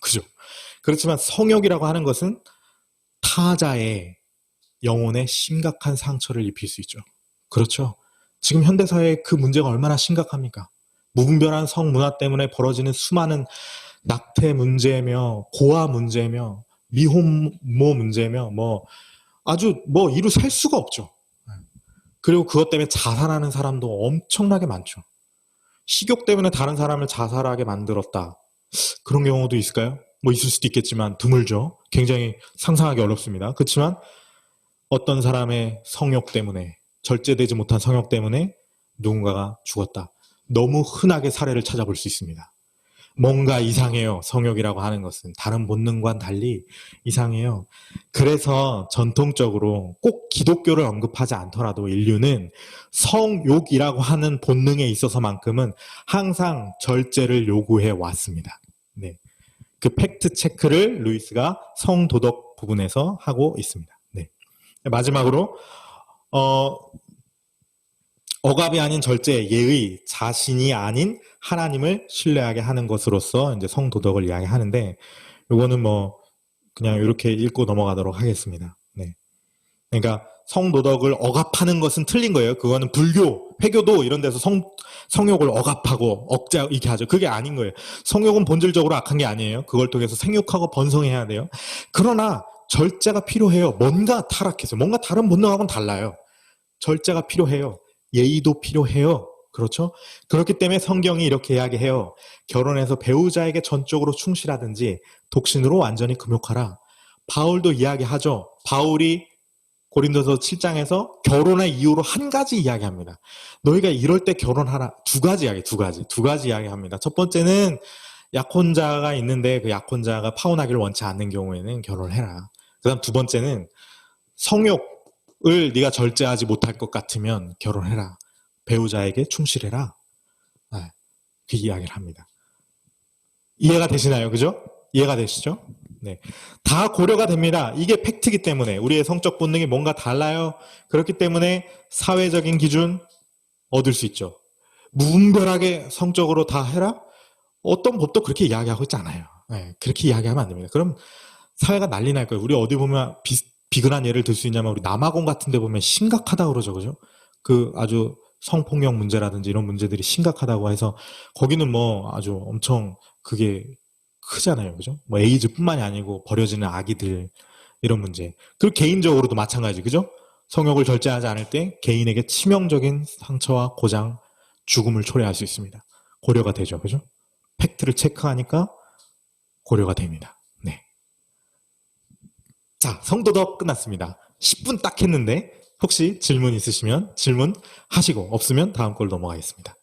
그죠? 그렇지만 성욕이라고 하는 것은 타자의 영혼에 심각한 상처를 입힐 수 있죠. 그렇죠? 지금 현대사회의 그 문제가 얼마나 심각합니까? 무분별한 성문화 때문에 벌어지는 수많은 낙태 문제며 고아 문제며 미혼모 문제며 뭐 아주 뭐 이루 셀 수가 없죠. 그리고 그것 때문에 자살하는 사람도 엄청나게 많죠. 식욕 때문에 다른 사람을 자살하게 만들었다. 그런 경우도 있을까요? 뭐 있을 수도 있겠지만 드물죠. 굉장히 상상하기 어렵습니다. 그렇지만 어떤 사람의 성욕 때문에, 절제되지 못한 성욕 때문에 누군가가 죽었다. 너무 흔하게 사례를 찾아볼 수 있습니다. 뭔가 이상해요. 성욕이라고 하는 것은 다른 본능과는 달리 이상해요. 그래서 전통적으로 꼭 기독교를 언급하지 않더라도 인류는 성욕이라고 하는 본능에 있어서만큼은 항상 절제를 요구해 왔습니다. 네. 그 팩트 체크를 루이스가 성도덕 부분에서 하고 있습니다. 네. 마지막으로 억압이 아닌 절제, 예의, 자신이 아닌 하나님을 신뢰하게 하는 것으로서 이제 성도덕을 이야기하는데, 이거는 뭐 그냥 이렇게 읽고 넘어가도록 하겠습니다. 네. 그러니까 성도덕을 억압하는 것은 틀린 거예요. 그거는 불교, 회교도 이런 데서 성욕을 억압하고 억제 이렇게 하죠. 그게 아닌 거예요. 성욕은 본질적으로 악한 게 아니에요. 그걸 통해서 생육하고 번성해야 돼요. 그러나 절제가 필요해요. 뭔가 타락해서, 뭔가 다른 본능하고는 달라요. 절제가 필요해요. 예의도 필요해요. 그렇죠? 그렇기 때문에 성경이 이렇게 이야기해요. 결혼해서 배우자에게 전적으로 충실하든지 독신으로 완전히 금욕하라. 바울도 이야기하죠. 바울이 고린도서 7장에서 결혼의 이유로 한 가지 이야기합니다. 너희가 이럴 때 결혼하라. 두 가지 이야기합니다. 첫 번째는 약혼자가 있는데 그 약혼자가 파혼하기를 원치 않는 경우에는 결혼을 해라. 그 다음 두 번째는 성욕을 네가 절제하지 못할 것 같으면 결혼해라. 배우자에게 충실해라. 네, 그 이야기를 합니다. 이해가 되시나요? 그죠? 이해가 되시죠? 네. 다 고려가 됩니다. 이게 팩트이기 때문에 우리의 성적 본능이 뭔가 달라요. 그렇기 때문에 사회적인 기준 얻을 수 있죠. 무분별하게 성적으로 다 해라? 어떤 법도 그렇게 이야기하고 있지 않아요. 네, 그렇게 이야기하면 안 됩니다. 그럼 사회가 난리 날 거예요. 우리 어디 보면 비근한 예를 들 수 있냐면 우리 남아공 같은 데 보면 심각하다고 그러죠. 그죠? 그 아주 성폭력 문제라든지 이런 문제들이 심각하다고 해서 거기는 뭐 아주 엄청 그게 크잖아요. 그죠? 뭐 에이즈뿐만이 아니고 버려지는 아기들 이런 문제. 그리고 개인적으로도 마찬가지. 그죠? 성욕을 절제하지 않을 때 개인에게 치명적인 상처와 고장, 죽음을 초래할 수 있습니다. 고려가 되죠. 그죠? 팩트를 체크하니까 고려가 됩니다. 네. 자, 성도덕 끝났습니다. 10분 딱 했는데 혹시 질문 있으시면 질문하시고 없으면 다음 걸 넘어가겠습니다.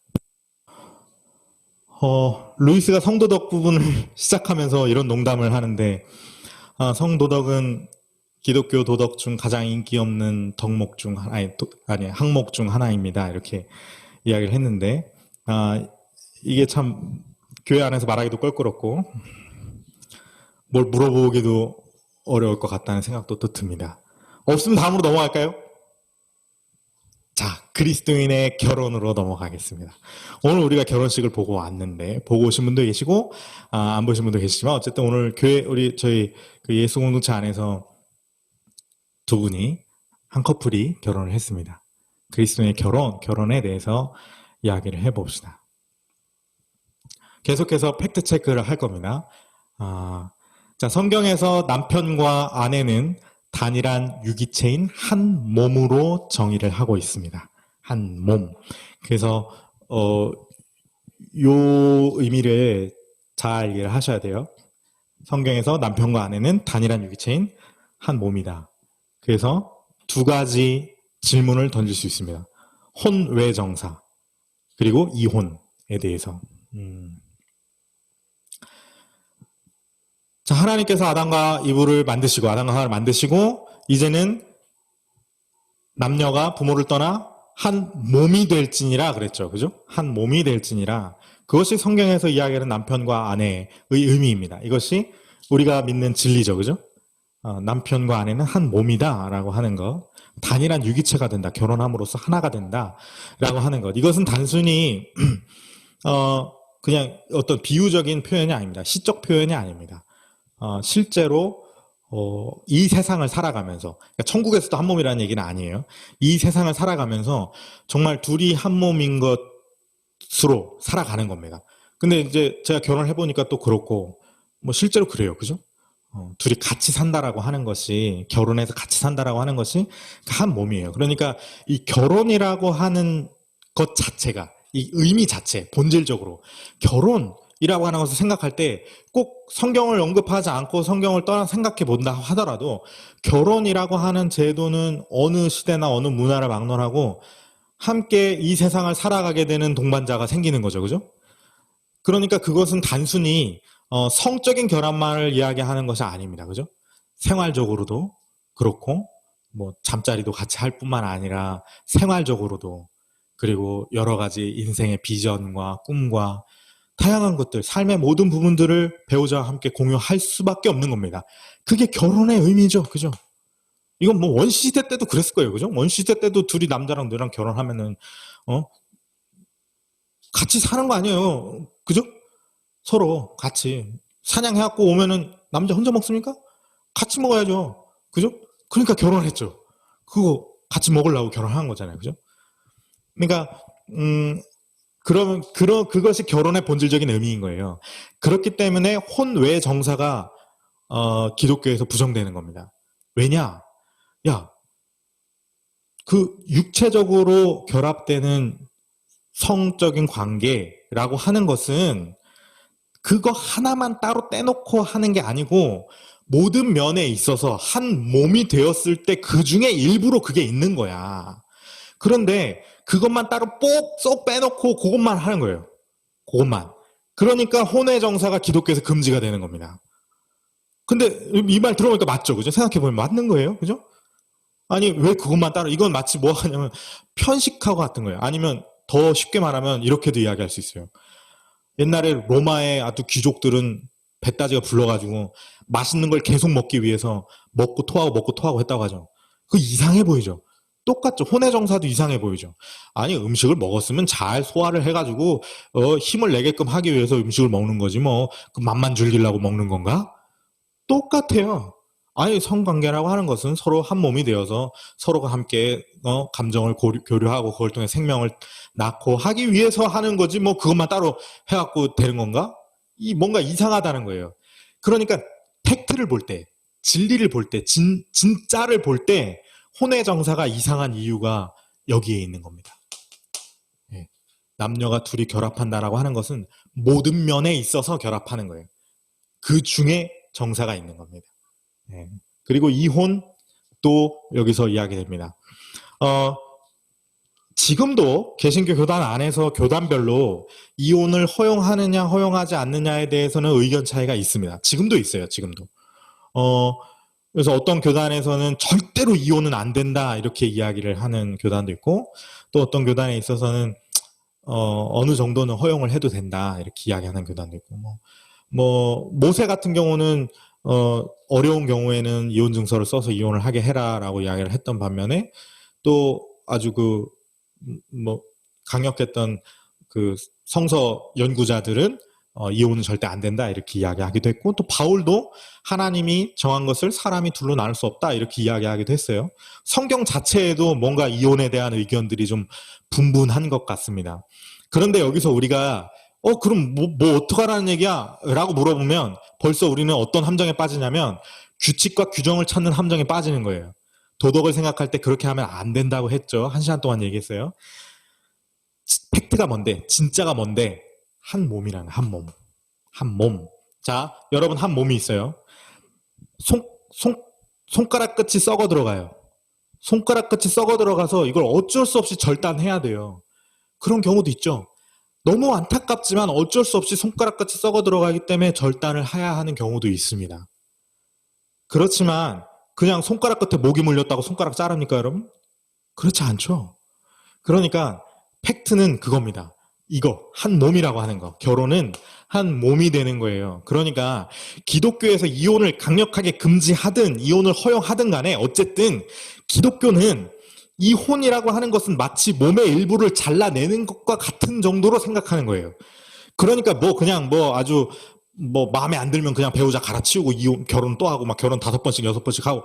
루이스가 성도덕 부분을 시작하면서 이런 농담을 하는데 성도덕은 기독교 도덕 중 가장 인기 없는 덕목 중 하나, 아니 항목 중 하나입니다. 이렇게 이야기를 했는데 이게 참 교회 안에서 말하기도 껄끄럽고 뭘 물어보기도 어려울 것 같다는 생각도 또 듭니다. 없으면 다음으로 넘어갈까요? 자, 그리스도인의 결혼으로 넘어가겠습니다. 오늘 우리가 결혼식을 보고 왔는데 보고 오신 분도 계시고 안 보신 분도 계시지만 어쨌든 오늘 교회 저희 그 예수 공동체 안에서 두 분이 한 커플이 결혼을 했습니다. 그리스도인의 결혼에 대해서 이야기를 해봅시다. 계속해서 팩트 체크를 할 겁니다. 자, 성경에서 남편과 아내는 단일한 유기체인 한 몸으로 정의를 하고 있습니다. 한 몸. 그래서 요 의미를 잘 이해를 하셔야 돼요. 성경에서 남편과 아내는 단일한 유기체인 한 몸이다. 그래서 두 가지 질문을 던질 수 있습니다. 혼외정사 그리고 이혼에 대해서. 자, 하나님께서 아담과 하와를 만드시고 이제는 남녀가 부모를 떠나 한 몸이 될지니라 그랬죠. 그죠? 한 몸이 될지니라. 그것이 성경에서 이야기하는 남편과 아내의 의미입니다. 이것이 우리가 믿는 진리죠. 그죠? 남편과 아내는 한 몸이다라고 하는 것. 단일한 유기체가 된다. 결혼함으로써 하나가 된다라고 하는 것. 이것은 단순히 그냥 어떤 비유적인 표현이 아닙니다. 시적 표현이 아닙니다. 실제로 이 세상을 살아가면서 그러니까 천국에서도 한 몸이라는 얘기는 아니에요. 이 세상을 살아가면서 정말 둘이 한 몸인 것으로 살아가는 겁니다. 근데 이제 제가 결혼을 해보니까 또 그렇고 뭐 실제로 그래요. 그죠? 둘이 같이 산다라고 하는 것이 결혼해서 같이 산다라고 하는 것이 한 몸이에요. 그러니까 이 결혼이라고 하는 것 자체가 이 의미 자체 본질적으로 결혼이라고 하는 것을 생각할 때 꼭 성경을 언급하지 않고 성경을 떠나 생각해 본다 하더라도 결혼이라고 하는 제도는 어느 시대나 어느 문화를 막론하고 함께 이 세상을 살아가게 되는 동반자가 생기는 거죠. 그죠? 그러니까 그것은 단순히 성적인 결합만을 이야기하는 것이 아닙니다. 그죠? 생활적으로도 그렇고 뭐 잠자리도 같이 할 뿐만 아니라 생활적으로도 그리고 여러 가지 인생의 비전과 꿈과 다양한 것들, 삶의 모든 부분들을 배우자와 함께 공유할 수밖에 없는 겁니다. 그게 결혼의 의미죠. 그죠? 이건 뭐 원시시대 때도 그랬을 거예요. 그죠? 원시시대 때도 둘이 남자랑 너랑 결혼하면은 같이 사는 거 아니에요. 그죠? 서로 같이 사냥해갖고 오면은 남자 혼자 먹습니까? 같이 먹어야죠. 그죠? 그러니까 결혼을 했죠. 그거 같이 먹으려고 결혼한 거잖아요. 그죠? 그러니까 그러면 그것이 결혼의 본질적인 의미인 거예요. 그렇기 때문에 혼외 정사가 기독교에서 부정되는 겁니다. 왜냐? 야, 그 육체적으로 결합되는 성적인 관계라고 하는 것은 그거 하나만 따로 떼놓고 하는 게 아니고 모든 면에 있어서 한 몸이 되었을 때 그 중에 일부로 그게 있는 거야. 그런데 그것만 따로 쏙 빼놓고 그것만 하는 거예요. 그것만. 그러니까 혼외 정사가 기독교에서 금지가 되는 겁니다. 근데 이 말 들어보니까 맞죠? 그죠? 생각해보면 맞는 거예요. 그죠? 아니, 왜 그것만 따로, 이건 마치 뭐 하냐면 편식하고 같은 거예요. 아니면 더 쉽게 말하면 이렇게도 이야기할 수 있어요. 옛날에 로마의 아주 귀족들은 배따지가 불러가지고 맛있는 걸 계속 먹기 위해서 먹고 토하고 했다고 하죠. 그거 이상해 보이죠? 똑같죠. 혼외 정사도 이상해 보이죠. 아니, 음식을 먹었으면 잘 소화를 해가지고 힘을 내게끔 하기 위해서 음식을 먹는 거지 뭐 그 맛만 즐기려고 먹는 건가? 똑같아요. 아니, 성관계라고 하는 것은 서로 한 몸이 되어서 서로가 함께 감정을 교류하고 그걸 통해 생명을 낳고 하기 위해서 하는 거지 뭐 그것만 따로 해갖고 되는 건가? 뭔가 이상하다는 거예요. 그러니까 팩트를 볼 때, 진리를 볼 때, 진짜를 볼 때 혼외 정사가 이상한 이유가 여기에 있는 겁니다. 예. 남녀가 둘이 결합한다라고 하는 것은 모든 면에 있어서 결합하는 거예요. 그 중에 정사가 있는 겁니다. 예. 그리고 이혼 또 여기서 이야기됩니다. 지금도 개신교 교단 안에서 교단별로 이혼을 허용하느냐 허용하지 않느냐에 대해서는 의견 차이가 있습니다. 지금도 있어요. 지금도. 그래서 어떤 교단에서는 절대로 이혼은 안 된다 이렇게 이야기를 하는 교단도 있고, 또 어떤 교단에 있어서는 어느 정도는 허용을 해도 된다 이렇게 이야기하는 교단도 있고, 모세 같은 경우는 어려운 경우에는 이혼 증서를 써서 이혼을 하게 해라라고 이야기를 했던 반면에, 또 아주 강력했던 그 성서 연구자들은 이혼은 절대 안 된다 이렇게 이야기하기도 했고, 또 바울도 하나님이 정한 것을 사람이 둘로 나눌 수 없다 이렇게 이야기하기도 했어요. 성경 자체에도 뭔가 이혼에 대한 의견들이 좀 분분한 것 같습니다. 그런데 여기서 우리가 그럼 뭐 어떡하라는 얘기야? 라고 물어보면 벌써 우리는 어떤 함정에 빠지냐면 규칙과 규정을 찾는 함정에 빠지는 거예요. 도덕을 생각할 때 그렇게 하면 안 된다고 했죠. 1시간 동안 얘기했어요. 팩트가 뭔데? 진짜가 뭔데? 한 몸이라는 한 몸. 한 몸. 자, 여러분 한 몸이 있어요. 손가락 끝이 썩어 들어가요. 손가락 끝이 썩어 들어가서 이걸 어쩔 수 없이 절단해야 돼요. 그런 경우도 있죠. 너무 안타깝지만 어쩔 수 없이 손가락 끝이 썩어 들어가기 때문에 절단을 해야 하는 경우도 있습니다. 그렇지만 그냥 손가락 끝에 모기 물렸다고 손가락 자릅니까, 여러분? 그렇지 않죠. 그러니까 팩트는 그겁니다. 이거 한 몸이라고 하는 거. 결혼은 한 몸이 되는 거예요. 그러니까 기독교에서 이혼을 강력하게 금지하든 이혼을 허용하든 간에 어쨌든 기독교는 이혼이라고 하는 것은 마치 몸의 일부를 잘라내는 것과 같은 정도로 생각하는 거예요. 그러니까 그냥 아주 마음에 안 들면 그냥 배우자 갈아치우고 이혼, 결혼 또 하고 막 결혼 5번씩 6번씩 하고,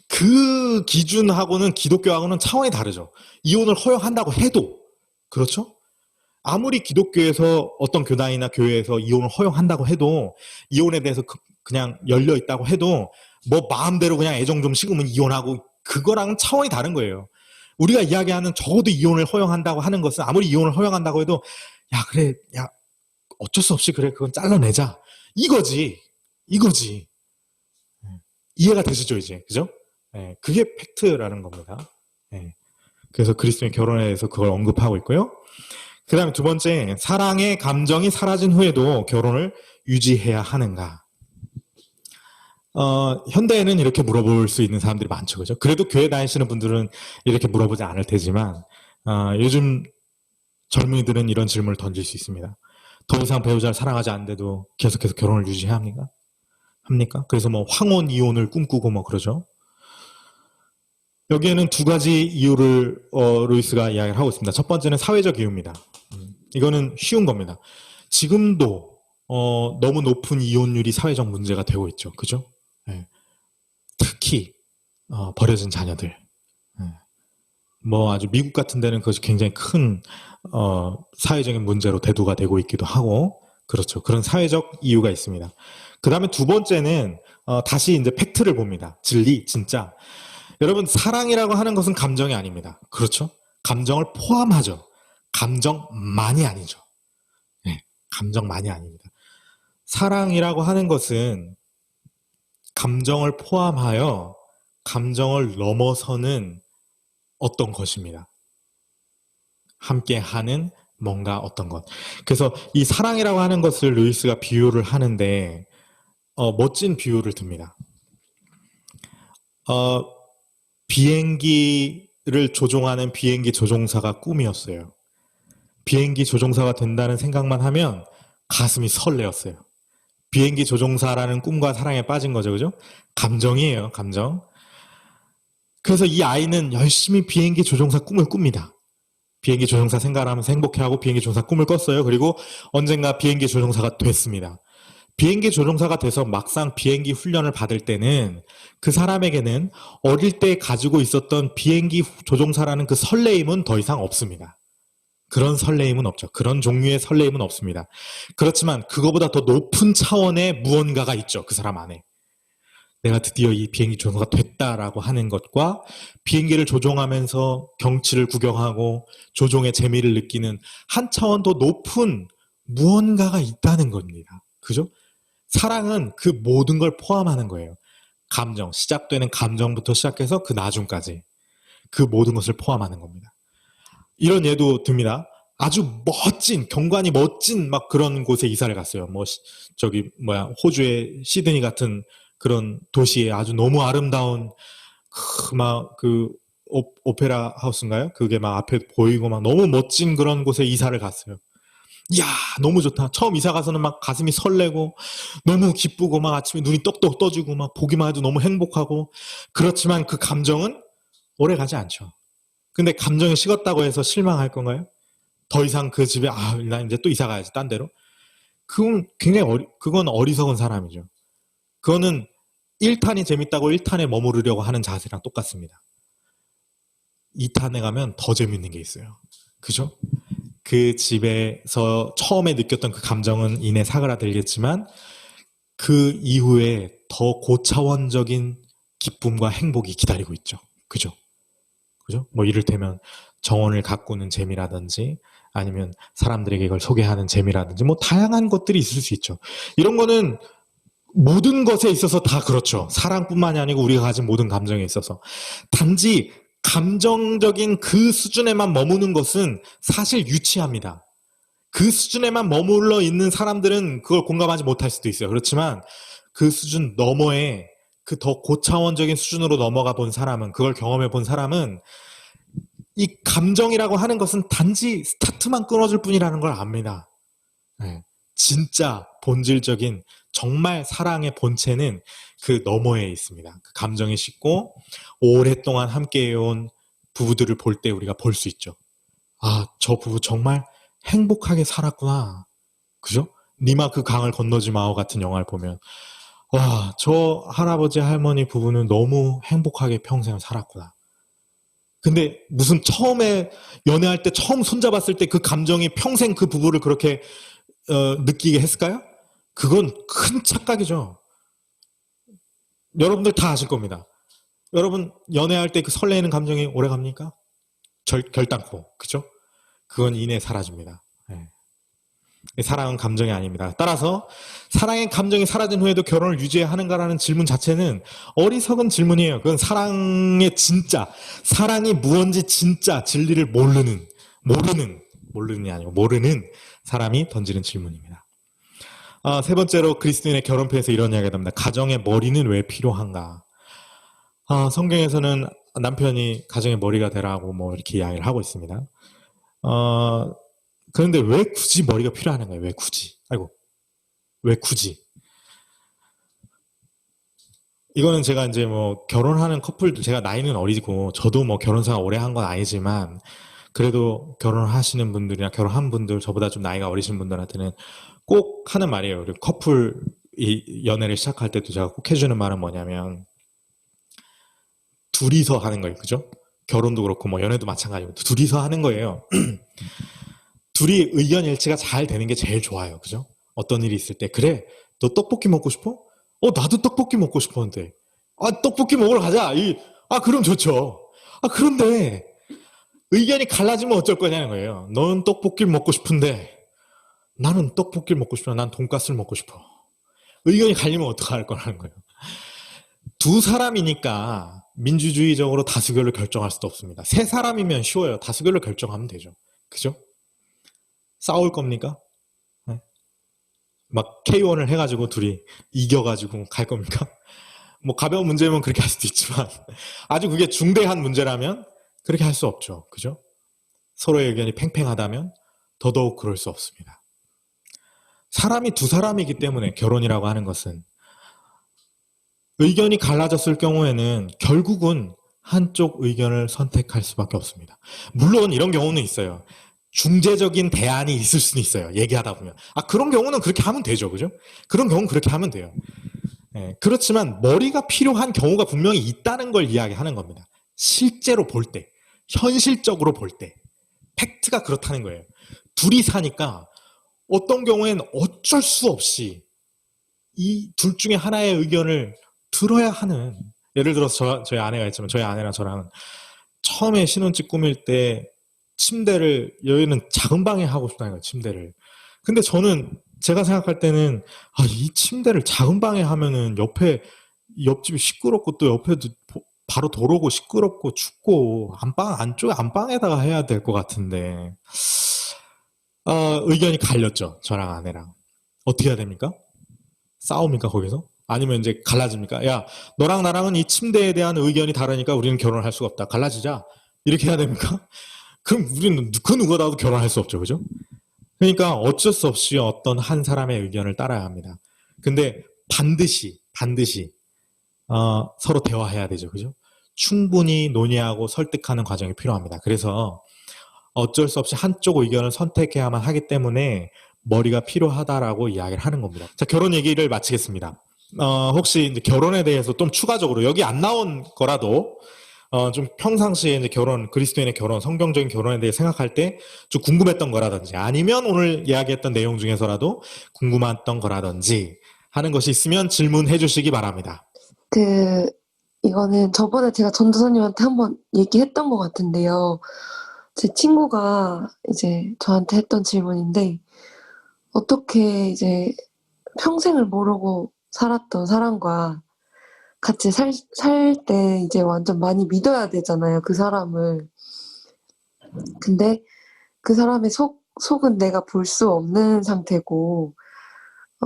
그 기준하고는 기독교하고는 차원이 다르죠. 이혼을 허용한다고 해도. 그렇죠? 아무리 기독교에서 어떤 교단이나 교회에서 이혼을 허용한다고 해도, 이혼에 대해서 그냥 열려 있다고 해도 마음대로 그냥 애정 좀 식으면 이혼하고, 그거랑 차원이 다른 거예요. 우리가 이야기하는 적어도 이혼을 허용한다고 하는 것은, 아무리 이혼을 허용한다고 해도 그래 어쩔 수 없이 그래 그건 잘라내자 이거지. 이해가 되시죠 이제? 그죠? 그게 팩트라는 겁니다. 그래서 그리스도인 결혼에 대해서 그걸 언급하고 있고요. 그 다음에 두 번째, 사랑의 감정이 사라진 후에도 결혼을 유지해야 하는가? 현대에는 이렇게 물어볼 수 있는 사람들이 많죠. 그죠? 그래도 교회 다니시는 분들은 이렇게 물어보지 않을 테지만, 요즘 젊은이들은 이런 질문을 던질 수 있습니다. 더 이상 배우자를 사랑하지 않는데도 계속해서 결혼을 유지해야 합니까? 그래서 황혼 이혼을 꿈꾸고 그러죠. 여기에는 두 가지 이유를 루이스가 이야기를 하고 있습니다. 첫 번째는 사회적 이유입니다. 이거는 쉬운 겁니다. 지금도 너무 높은 이혼율이 사회적 문제가 되고 있죠. 그죠? 특히 버려진 자녀들. 아주 미국 같은 데는 그것이 굉장히 큰 사회적인 문제로 대두가 되고 있기도 하고, 그렇죠. 그런 사회적 이유가 있습니다. 그 다음에 두 번째는 다시 이제 팩트를 봅니다. 진리, 진짜. 여러분, 사랑이라고 하는 것은 감정이 아닙니다. 그렇죠? 감정을 포함하죠. 감정만이 아니죠. 감정만이 아닙니다. 사랑이라고 하는 것은 감정을 포함하여 감정을 넘어서는 어떤 것입니다. 함께하는 뭔가 어떤 것. 그래서 이 사랑이라고 하는 것을 루이스가 비유를 하는데 멋진 비유를 듭니다. 비행기를 조종하는 비행기 조종사가 꿈이었어요. 비행기 조종사가 된다는 생각만 하면 가슴이 설레었어요. 비행기 조종사라는 꿈과 사랑에 빠진 거죠. 그죠? 감정이에요. 감정. 그래서 이 아이는 열심히 비행기 조종사 꿈을 꿉니다. 비행기 조종사 생각을 하면서 행복해하고 비행기 조종사 꿈을 꿨어요. 그리고 언젠가 비행기 조종사가 됐습니다. 비행기 조종사가 돼서 막상 비행기 훈련을 받을 때는 그 사람에게는 어릴 때 가지고 있었던 비행기 조종사라는 그 설레임은 더 이상 없습니다. 그런 설레임은 없죠. 그런 종류의 설레임은 없습니다. 그렇지만 그거보다 더 높은 차원의 무언가가 있죠. 그 사람 안에. 내가 드디어 이 비행기 조종사가 됐다라고 하는 것과 비행기를 조종하면서 경치를 구경하고 조종의 재미를 느끼는 한 차원 더 높은 무언가가 있다는 겁니다. 그죠? 사랑은 그 모든 걸 포함하는 거예요. 감정, 시작되는 감정부터 시작해서 그 나중까지 그 모든 것을 포함하는 겁니다. 이런 예도 듭니다. 아주 멋진, 경관이 멋진 막 그런 곳에 이사를 갔어요. 호주의 시드니 같은 그런 도시에 아주 너무 아름다운 오페라 하우스인가요? 그게 막 앞에 보이고 막 너무 멋진 그런 곳에 이사를 갔어요. 이야, 너무 좋다. 처음 이사 가서는 막 가슴이 설레고 너무 기쁘고 막 아침에 눈이 떡떡 떠지고 막 보기만 해도 너무 행복하고, 그렇지만 그 감정은 오래 가지 않죠. 근데 감정이 식었다고 해서 실망할 건가요? 더 이상 그 집에 나 이제 또 이사 가야지 딴 데로. 그건 어리석은 사람이죠. 그거는 1탄이 재밌다고 1탄에 머무르려고 하는 자세랑 똑같습니다. 2탄에 가면 더 재밌는 게 있어요. 그죠? 그 집에서 처음에 느꼈던 그 감정은 이내 사그라들겠지만 그 이후에 더 고차원적인 기쁨과 행복이 기다리고 있죠. 그죠? 뭐 이를테면 정원을 가꾸는 재미라든지 아니면 사람들에게 이걸 소개하는 재미라든지 뭐 다양한 것들이 있을 수 있죠. 이런 거는 모든 것에 있어서 다 그렇죠. 사랑뿐만이 아니고 우리가 가진 모든 감정에 있어서. 단지 감정적인 그 수준에만 머무는 것은 사실 유치합니다. 그 수준에만 머물러 있는 사람들은 그걸 공감하지 못할 수도 있어요. 그렇지만 그 수준 너머에 그 더 고차원적인 수준으로 넘어가 본 사람은, 그걸 경험해 본 사람은 이 감정이라고 하는 것은 단지 스타트만 끊어줄 뿐이라는 걸 압니다. 네. 진짜 본질적인 정말 사랑의 본체는 그 너머에 있습니다. 그 감정이 식고 오랫동안 함께해온 부부들을 볼 때 우리가 볼 수 있죠. 저 부부 정말 행복하게 살았구나. 그죠? 니마 그 강을 건너지 마오 같은 영화를 보면 저 할아버지 할머니 부부는 너무 행복하게 평생을 살았구나. 근데 무슨 처음에 연애할 때 처음 손잡았을 때 그 감정이 평생 그 부부를 그렇게 느끼게 했을까요? 그건 큰 착각이죠. 여러분들 다 아실 겁니다. 여러분 연애할 때 그 설레이는 감정이 오래 갑니까? 결단코. 그죠? 그건 이내 사라집니다. 네. 사랑은 감정이 아닙니다. 따라서 사랑의 감정이 사라진 후에도 결혼을 유지해야 하는가라는 질문 자체는 어리석은 질문이에요. 그건 사랑이 무언지 진짜 진리를 모르는 사람이 던지는 질문입니다. 세 번째로 그리스도인의 결혼표에서 이런 이야기가 나옵니다. 가정의 머리는 왜 필요한가? 성경에서는 남편이 가정의 머리가 되라고 뭐 이렇게 이야기를 하고 있습니다. 그런데 왜 굳이 머리가 필요한 거예요? 왜 굳이? 이거는 제가 이제 뭐 결혼하는 커플들, 제가 나이는 어리고 저도 뭐 결혼 생활 오래 한 건 아니지만 그래도 결혼하시는 분들이나 결혼한 분들, 저보다 좀 나이가 어리신 분들한테는 꼭 하는 말이에요. 우리 커플 연애를 시작할 때도 제가 꼭 해주는 말은 뭐냐면 둘이서 하는 거예요. 그죠? 결혼도 그렇고 뭐 연애도 마찬가지고 둘이서 하는 거예요. 둘이 의견 일치가 잘 되는 게 제일 좋아요. 그죠? 어떤 일이 있을 때 그래 너 떡볶이 먹고 싶어? 나도 떡볶이 먹고 싶었는데 떡볶이 먹으러 가자. 그럼 좋죠. 그런데 의견이 갈라지면 어쩔 거냐는 거예요. 너는 떡볶이를 먹고 싶은데 나는 떡볶이를 먹고 싶어. 난 돈가스를 먹고 싶어. 의견이 갈리면 어떡할 거라는 거예요. 두 사람이니까 민주주의적으로 다수결로 결정할 수도 없습니다. 세 사람이면 쉬워요. 다수결로 결정하면 되죠. 그죠? 싸울 겁니까? 네? 막 K1을 해가지고 둘이 이겨가지고 갈 겁니까? 뭐 가벼운 문제면 그렇게 할 수도 있지만 아주 그게 중대한 문제라면 그렇게 할 수 없죠. 그죠? 서로의 의견이 팽팽하다면 더더욱 그럴 수 없습니다. 사람이 두 사람이기 때문에 결혼이라고 하는 것은 의견이 갈라졌을 경우에는 결국은 한쪽 의견을 선택할 수밖에 없습니다. 물론 이런 경우는 있어요. 중재적인 대안이 있을 수는 있어요. 얘기하다 보면. 그런 경우는 그렇게 하면 되죠. 그죠? 그런 경우는 그렇게 하면 돼요. 네, 그렇지만 머리가 필요한 경우가 분명히 있다는 걸 이야기하는 겁니다. 실제로 볼 때, 현실적으로 볼 때, 팩트가 그렇다는 거예요. 둘이 사니까 어떤 경우엔 어쩔 수 없이 이 둘 중에 하나의 의견을 들어야 하는, 예를 들어서 저희 아내가 있지만 저희 아내랑 저랑 처음에 신혼집 꾸밀 때 침대를, 여기는 작은 방에 하고 싶다는 거예요. 침대를. 근데 저는 제가 생각할 때는 이 침대를 작은 방에 하면은 옆에 옆집이 시끄럽고 또 옆에도 바로 도로고 시끄럽고 춥고 안쪽에 안방에다가 해야 될 것 같은데 의견이 갈렸죠. 저랑 아내랑. 어떻게 해야 됩니까? 싸웁니까 거기서? 아니면 이제 갈라집니까? 야, 너랑 나랑은 이 침대에 대한 의견이 다르니까 우리는 결혼을 할 수가 없다. 갈라지자. 이렇게 해야 됩니까? 그럼 우리는 그 누구라도 결혼할 수 없죠. 그죠? 그러니까 어쩔 수 없이 어떤 한 사람의 의견을 따라야 합니다. 근데 반드시 서로 대화해야 되죠. 그죠? 충분히 논의하고 설득하는 과정이 필요합니다. 그래서 어쩔 수 없이 한쪽 의견을 선택해야만 하기 때문에 머리가 필요하다라고 이야기를 하는 겁니다. 자, 결혼 얘기를 마치겠습니다. 혹시 이제 결혼에 대해서 좀 추가적으로 여기 안 나온 거라도 좀 평상시에 이제 그리스도인의 결혼, 성경적인 결혼에 대해 생각할 때 좀 궁금했던 거라든지 아니면 오늘 이야기했던 내용 중에서라도 궁금했던 거라든지 하는 것이 있으면 질문해 주시기 바랍니다. 이거는 저번에 제가 전도사님한테 한번 얘기했던 것 같은데요. 제 친구가 이제 저한테 했던 질문인데, 어떻게 이제 평생을 모르고 살았던 사람과 같이 살 때 이제 완전 많이 믿어야 되잖아요, 그 사람을. 근데 그 사람의 속은 내가 볼 수 없는 상태고,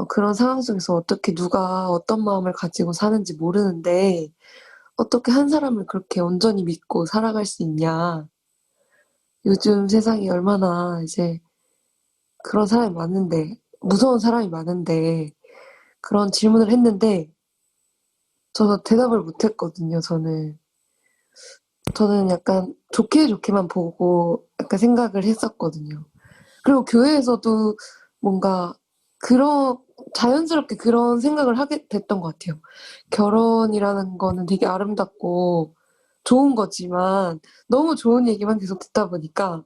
그런 상황 속에서 어떻게 누가 어떤 마음을 가지고 사는지 모르는데, 어떻게 한 사람을 그렇게 온전히 믿고 살아갈 수 있냐. 요즘 세상이 얼마나 이제 그런 사람이 많은데, 무서운 사람이 많은데, 그런 질문을 했는데, 저는 대답을 못 했거든요, 저는. 저는 약간 좋게만 보고 약간 생각을 했었거든요. 그리고 교회에서도 뭔가 자연스럽게 그런 생각을 하게 됐던 것 같아요. 결혼이라는 거는 되게 아름답고 좋은 거지만 너무 좋은 얘기만 계속 듣다 보니까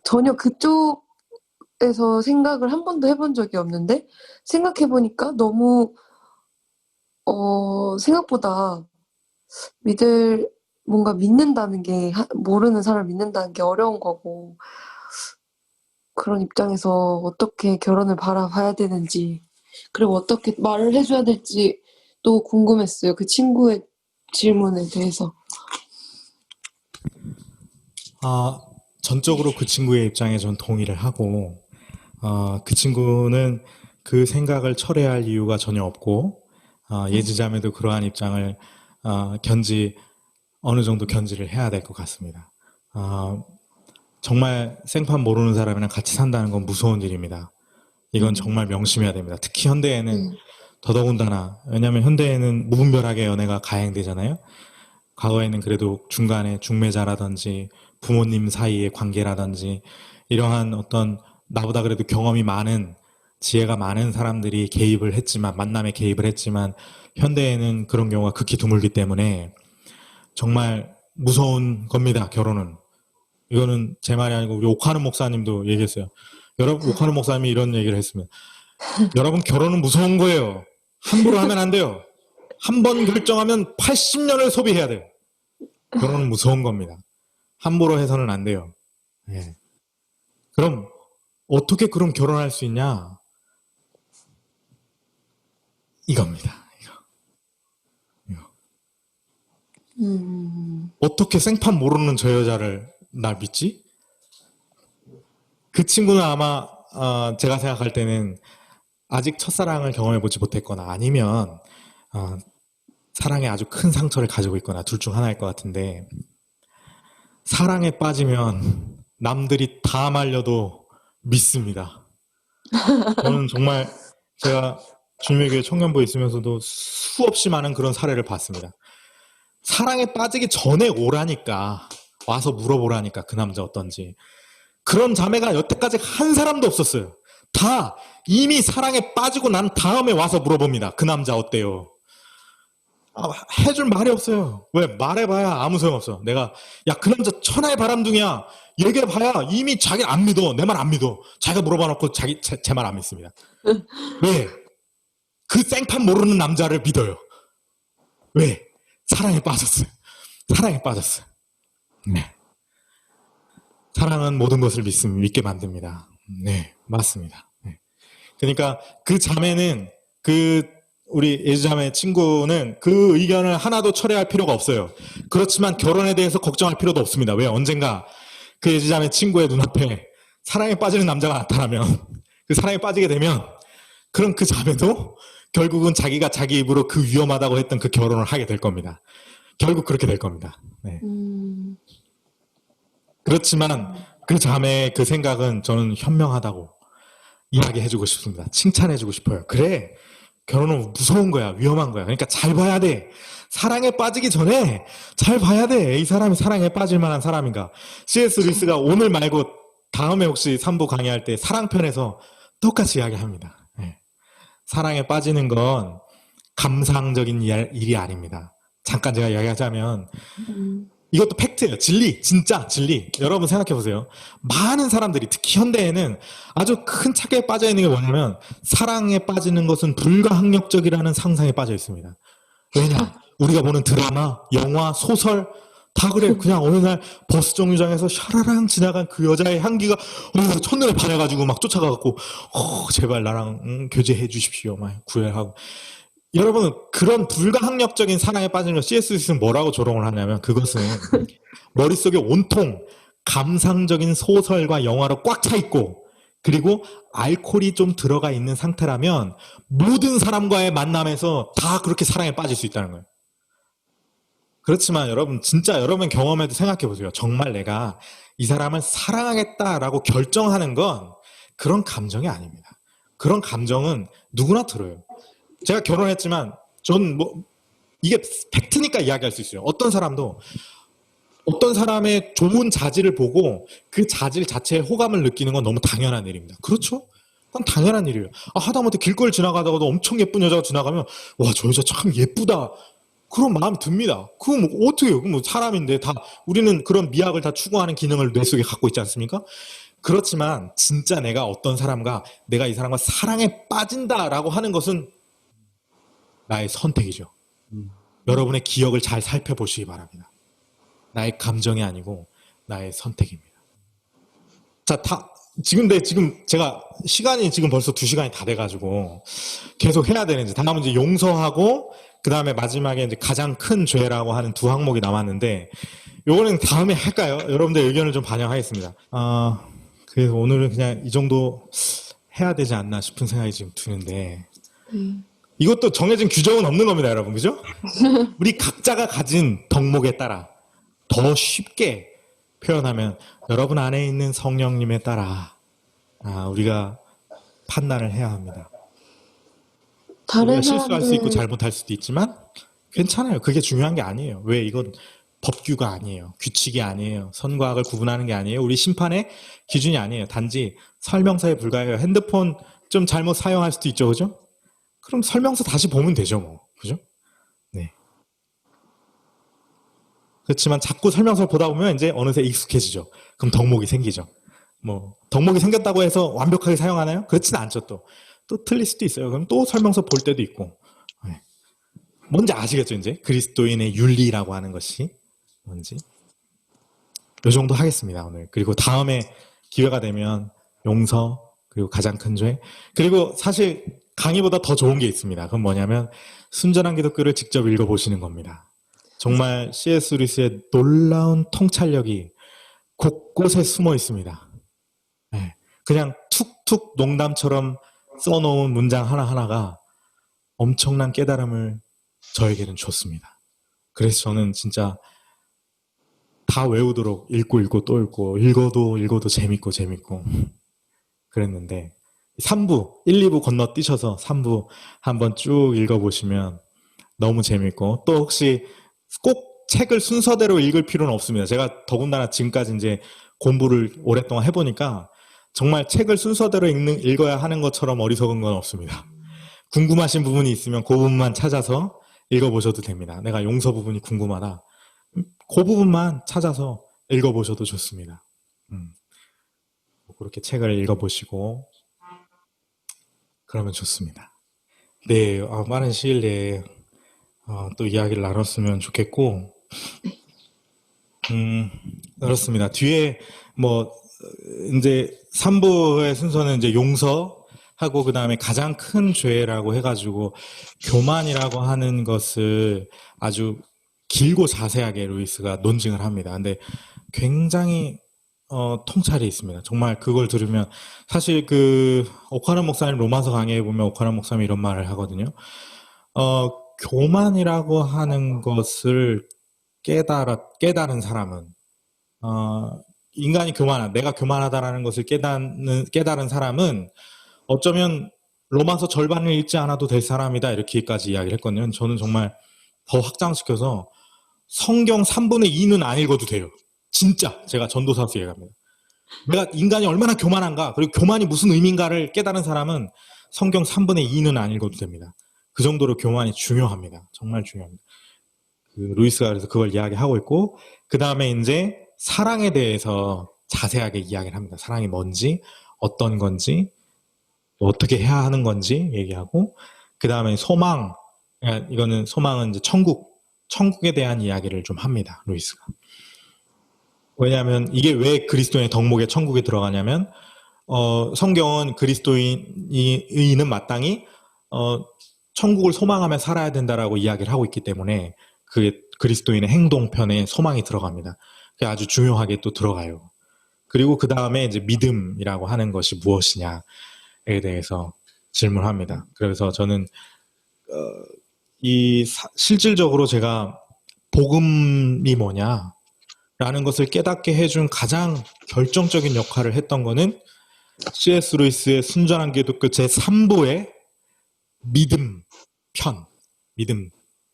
전혀 그쪽에서 생각을 한 번도 해본 적이 없는데 생각해보니까 너무 생각보다 뭔가 믿는다는 게 모르는 사람을 믿는다는 게 어려운 거고 그런 입장에서 어떻게 결혼을 바라봐야 되는지 그리고 어떻게 말을 해줘야 될지 또 궁금했어요. 그 친구의 질문에 대해서. 전적으로 그 친구의 입장에 전 동의를 하고 그 친구는 그 생각을 철회할 이유가 전혀 없고 예지자매도 그러한 입장을 어느 정도 견지를 해야 될 것 같습니다. 정말 생판 모르는 사람이랑 같이 산다는 건 무서운 일입니다. 이건 정말 명심해야 됩니다. 특히 현대에는 더더군다나 왜냐하면 현대에는 무분별하게 연애가 가행되잖아요. 과거에는 그래도 중간에 중매자라든지 부모님 사이의 관계라든지 이러한 어떤 나보다 그래도 경험이 많은 지혜가 많은 사람들이 만남에 개입을 했지만 현대에는 그런 경우가 극히 드물기 때문에 정말 무서운 겁니다. 결혼은. 이거는 제 말이 아니고 우리 옥하는 목사님도 얘기했어요. 여러분, 옥하는 목사님이 이런 얘기를 했습니다. 여러분, 결혼은 무서운 거예요. 함부로 하면 안 돼요. 한 번 결정하면 80년을 소비해야 돼요. 결혼은 무서운 겁니다. 함부로 해서는 안 돼요. 네. 그럼 어떻게 그럼 결혼할 수 있냐? 이겁니다. 이거. 어떻게 생판 모르는 저 여자를 날 믿지? 그 친구는 아마 제가 생각할 때는 아직 첫사랑을 경험해보지 못했거나 아니면 사랑에 아주 큰 상처를 가지고 있거나 둘 중 하나일 것 같은데 사랑에 빠지면 남들이 다 말려도 믿습니다. 저는 정말 제가 주님의 교회 청년부에 있으면서도 수없이 많은 그런 사례를 봤습니다. 사랑에 빠지기 전에 오라니까 와서 물어보라니까 그 남자 어떤지. 그런 자매가 여태까지 한 사람도 없었어요. 다 이미 사랑에 빠지고 난 다음에 와서 물어봅니다. 그 남자 어때요? 해줄 말이 없어요. 왜? 말해봐야 아무 소용없어. 내가 그 남자 천하의 바람둥이야. 얘기해봐야 이미 자기 안 믿어. 내 말 안 믿어. 자기가 물어봐놓고 제 말 안 믿습니다. 왜? 그 생판 모르는 남자를 믿어요. 왜? 사랑에 빠졌어요. 사랑에 빠졌어요. 네. 사랑은 모든 것을 믿게 만듭니다. 네, 맞습니다. 네. 그러니까 그 자매는 그 우리 예지자매 친구는 그 의견을 하나도 철회할 필요가 없어요. 그렇지만 결혼에 대해서 걱정할 필요도 없습니다. 왜? 언젠가 그 예지자매 친구의 눈앞에 사랑에 빠지는 남자가 나타나면 그 사랑에 빠지게 되면 그럼 그 자매도 결국은 자기가 자기 입으로 그 위험하다고 했던 그 결혼을 하게 될 겁니다. 결국 그렇게 될 겁니다. 네. 그렇지만 그 자매의 그 생각은 저는 현명하다고 이야기해주고 싶습니다. 칭찬해주고 싶어요. 그래, 결혼은 무서운 거야, 위험한 거야. 그러니까 잘 봐야 돼. 사랑에 빠지기 전에 잘 봐야 돼. 이 사람이 사랑에 빠질 만한 사람인가. C.S. 루이스가 오늘 말고 다음에 혹시 3부 강의할 때 사랑편에서 똑같이 이야기합니다. 네. 사랑에 빠지는 건 감상적인 일이 아닙니다. 잠깐 제가 이야기하자면 이것도 팩트예요. 진리, 진짜 진리. 여러분 생각해 보세요. 많은 사람들이 특히 현대에는 아주 큰 착각에 빠져 있는 게 뭐냐면 사랑에 빠지는 것은 불가항력적이라는 상상에 빠져 있습니다. 왜냐? 우리가 보는 드라마, 영화, 소설 다 그래요. 그냥 어느 날 버스 정류장에서 샤라랑 지나간 그 여자의 향기가 첫눈에 반해가지고 막 쫓아가갖고 제발 나랑 교제해 주십시오. 막 구애하고. 여러분 그런 불가항력적인 사랑에 빠지는 거 C.S. 루이스는 뭐라고 조롱을 하냐면 그것은 머릿속에 온통 감상적인 소설과 영화로 꽉 차 있고 그리고 알코올이 좀 들어가 있는 상태라면 모든 사람과의 만남에서 다 그렇게 사랑에 빠질 수 있다는 거예요. 그렇지만 여러분 진짜 여러분 경험해도 생각해 보세요. 정말 내가 이 사람을 사랑하겠다라고 결정하는 건 그런 감정이 아닙니다. 그런 감정은 누구나 들어요. 제가 결혼했지만 전 뭐 이게 팩트니까 이야기할 수 있어요. 어떤 사람도 어떤 사람의 좋은 자질을 보고 그 자질 자체에 호감을 느끼는 건 너무 당연한 일입니다. 그렇죠? 그건 당연한 일이에요. 하다못해 길거리 지나가다가도 엄청 예쁜 여자가 지나가면 와, 저 여자 참 예쁘다. 그런 마음이 듭니다. 그거 뭐 어떻게 해요? 뭐 사람인데 다 우리는 그런 미학을 다 추구하는 기능을 뇌 속에 갖고 있지 않습니까? 그렇지만 진짜 내가 어떤 사람과 내가 이 사람과 사랑에 빠진다라고 하는 것은 나의 선택이죠. 여러분의 기억을 잘 살펴보시기 바랍니다. 나의 감정이 아니고 나의 선택입니다. 자, 지금 제가 시간이 지금 벌써 2시간이 다 돼가지고 계속 해야 되는지 다음은 이제 용서하고 그 다음에 마지막에 이제 가장 큰 죄라고 하는 2 항목이 남았는데 요거는 다음에 할까요? 여러분들 의견을 좀 반영하겠습니다. 그래서 오늘은 그냥 이 정도 해야 되지 않나 싶은 생각이 지금 드는데 이것도 정해진 규정은 없는 겁니다, 여러분. 그죠? 우리 각자가 가진 덕목에 따라 더 쉽게 표현하면 여러분 안에 있는 성령님에 따라 우리가 판단을 해야 합니다. 우리가 실수할 수 있고 잘못할 수도 있지만 괜찮아요. 그게 중요한 게 아니에요. 왜? 이건 법규가 아니에요. 규칙이 아니에요. 선과 악을 구분하는 게 아니에요. 우리 심판의 기준이 아니에요. 단지 설명서에 불과해요. 핸드폰 좀 잘못 사용할 수도 있죠. 그죠? 그럼 설명서 다시 보면 되죠. 뭐. 그죠? 네. 그렇지만 자꾸 설명서를 보다 보면 이제 어느새 익숙해지죠. 그럼 덕목이 생기죠. 뭐 덕목이 생겼다고 해서 완벽하게 사용하나요? 그렇지는 않죠. 또 틀릴 수도 있어요. 그럼 또 설명서 볼 때도 있고. 네. 뭔지 아시겠죠? 이제 그리스도인의 윤리라고 하는 것이 뭔지. 이 정도 하겠습니다. 오늘. 그리고 다음에 기회가 되면 용서 그리고 가장 큰 죄 그리고 사실 강의보다 더 좋은 게 있습니다. 그건 뭐냐면 순전한 기독교를 직접 읽어보시는 겁니다. 정말 C.S. 루이스의 놀라운 통찰력이 곳곳에 숨어 있습니다. 네. 그냥 툭툭 농담처럼 써놓은 문장 하나하나가 엄청난 깨달음을 저에게는 줬습니다. 그래서 저는 진짜 다 외우도록 읽고 또 읽고 읽어도 재밌고 그랬는데 3부, 1, 2부 건너뛰셔서 3부 한번 쭉 읽어보시면 너무 재밌고 또 혹시 꼭 책을 순서대로 읽을 필요는 없습니다. 제가 더군다나 지금까지 이제 공부를 오랫동안 해보니까 정말 책을 순서대로 읽어야 하는 것처럼 어리석은 건 없습니다. 궁금하신 부분이 있으면 그 부분만 찾아서 읽어보셔도 됩니다. 내가 용서 부분이 궁금하다. 그 부분만 찾아서 읽어보셔도 좋습니다. 그렇게 책을 읽어보시고 그러면 좋습니다. 네, 빠른 시일 내에 또 이야기를 나눴으면 좋겠고 그렇습니다. 뒤에 뭐 이제 3부의 순서는 이제 용서 하고 그다음에 가장 큰 죄라고 해가지고 교만이라고 하는 것을 아주 길고 자세하게 루이스가 논증을 합니다. 근데 굉장히 통찰이 있습니다. 정말 그걸 들으면 사실 그 오카는 목사님 로마서 강의에 보면 오카는 목사님이 이런 말을 하거든요. 교만이라고 하는 것을 깨달은 사람은 인간이 내가 교만하다라는 것을 깨달은 사람은 어쩌면 로마서 절반을 읽지 않아도 될 사람이다 이렇게까지 이야기를 했거든요. 저는 정말 더 확장시켜서 성경 3분의 2는 안 읽어도 돼요. 진짜 제가 전도사서 얘기합니다. 내가 인간이 얼마나 교만한가 그리고 교만이 무슨 의미인가를 깨달은 사람은 성경 3분의 2는 안 읽어도 됩니다. 그 정도로 교만이 중요합니다. 정말 중요합니다. 루이스가 그래서 그걸 이야기하고 있고 그 다음에 이제 사랑에 대해서 자세하게 이야기를 합니다. 사랑이 뭔지 어떤 건지 어떻게 해야 하는 건지 얘기하고 그 다음에 이거는 소망은 이제 천국에 대한 이야기를 좀 합니다. 루이스가. 왜냐하면 이게 왜 그리스도인의 덕목에 천국에 들어가냐면 성경은 그리스도인은 마땅히 천국을 소망하며 살아야 된다라고 이야기를 하고 있기 때문에 그게 그리스도인의 행동편에 소망이 들어갑니다. 그게 아주 중요하게 또 들어가요. 그리고 그 다음에 이제 믿음이라고 하는 것이 무엇이냐에 대해서 질문합니다. 그래서 저는 실질적으로 제가 복음이 뭐냐라는 것을 깨닫게 해준 가장 결정적인 역할을 했던 거는 C.S. 루이스의 순전한 기독교 제3부의 믿음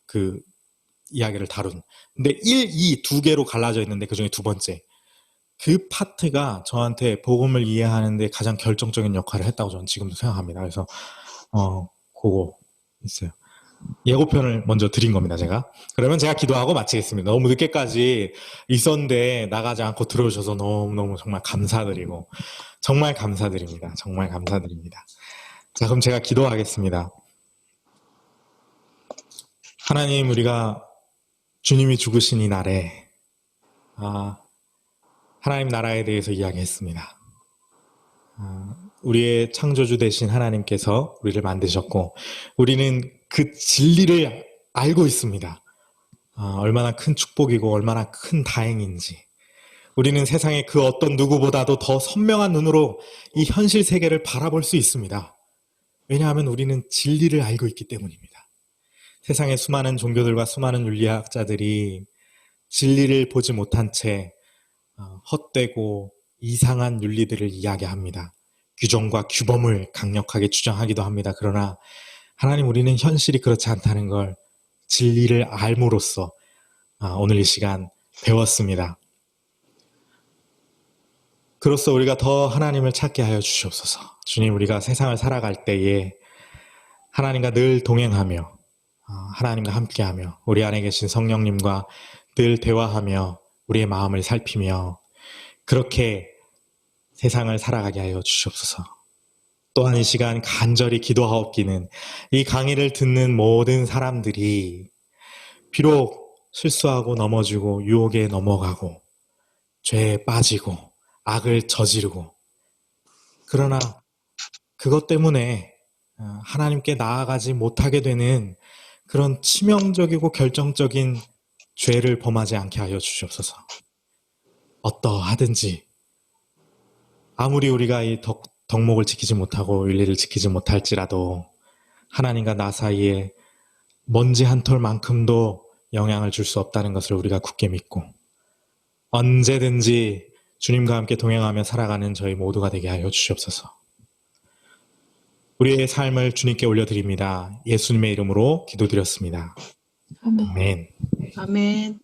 그 이야기를 다룬. 근데 1, 2 두 개로 갈라져 있는데 그 중에 두 번째. 그 파트가 저한테 복음을 이해하는데 가장 결정적인 역할을 했다고 저는 지금도 생각합니다. 그래서 그거 있어요. 예고편을 먼저 드린 겁니다, 제가. 그러면 제가 기도하고 마치겠습니다. 너무 늦게까지 있었는데 나가지 않고 들어오셔서 너무너무 정말 감사드리고 정말 감사드립니다. 정말 감사드립니다. 자, 그럼 제가 기도하겠습니다. 하나님, 우리가 주님이 죽으신 이 날에 하나님 나라에 대해서 이야기했습니다. 우리의 창조주 되신 하나님께서 우리를 만드셨고 우리는 그 진리를 알고 있습니다. 얼마나 큰 축복이고 얼마나 큰 다행인지. 우리는 세상의 그 어떤 누구보다도 더 선명한 눈으로 이 현실 세계를 바라볼 수 있습니다. 왜냐하면 우리는 진리를 알고 있기 때문입니다. 세상의 수많은 종교들과 수많은 윤리학자들이 진리를 보지 못한 채 헛되고 이상한 윤리들을 이야기합니다. 규정과 규범을 강력하게 주장하기도 합니다. 그러나 하나님, 우리는 현실이 그렇지 않다는 걸 진리를 알므로써 오늘 이 시간 배웠습니다. 그로써 우리가 더 하나님을 찾게 하여 주시옵소서. 주님, 우리가 세상을 살아갈 때에 하나님과 늘 동행하며 하나님과 함께하며 우리 안에 계신 성령님과 늘 대화하며 우리의 마음을 살피며 그렇게 세상을 살아가게 하여 주시옵소서. 또한 이 시간 간절히 기도하옵기는 이 강의를 듣는 모든 사람들이 비록 실수하고 넘어지고 유혹에 넘어가고 죄에 빠지고 악을 저지르고 그러나 그것 때문에 하나님께 나아가지 못하게 되는 그런 치명적이고 결정적인 죄를 범하지 않게 하여 주시옵소서. 어떠하든지 아무리 우리가 이 덕목을 지키지 못하고 윤리를 지키지 못할지라도 하나님과 나 사이에 먼지 한 톨만큼도 영향을 줄 수 없다는 것을 우리가 굳게 믿고 언제든지 주님과 함께 동행하며 살아가는 저희 모두가 되게 하여 주시옵소서. 우리의 삶을 주님께 올려드립니다. 예수님의 이름으로 기도드렸습니다. 아멘. 아멘.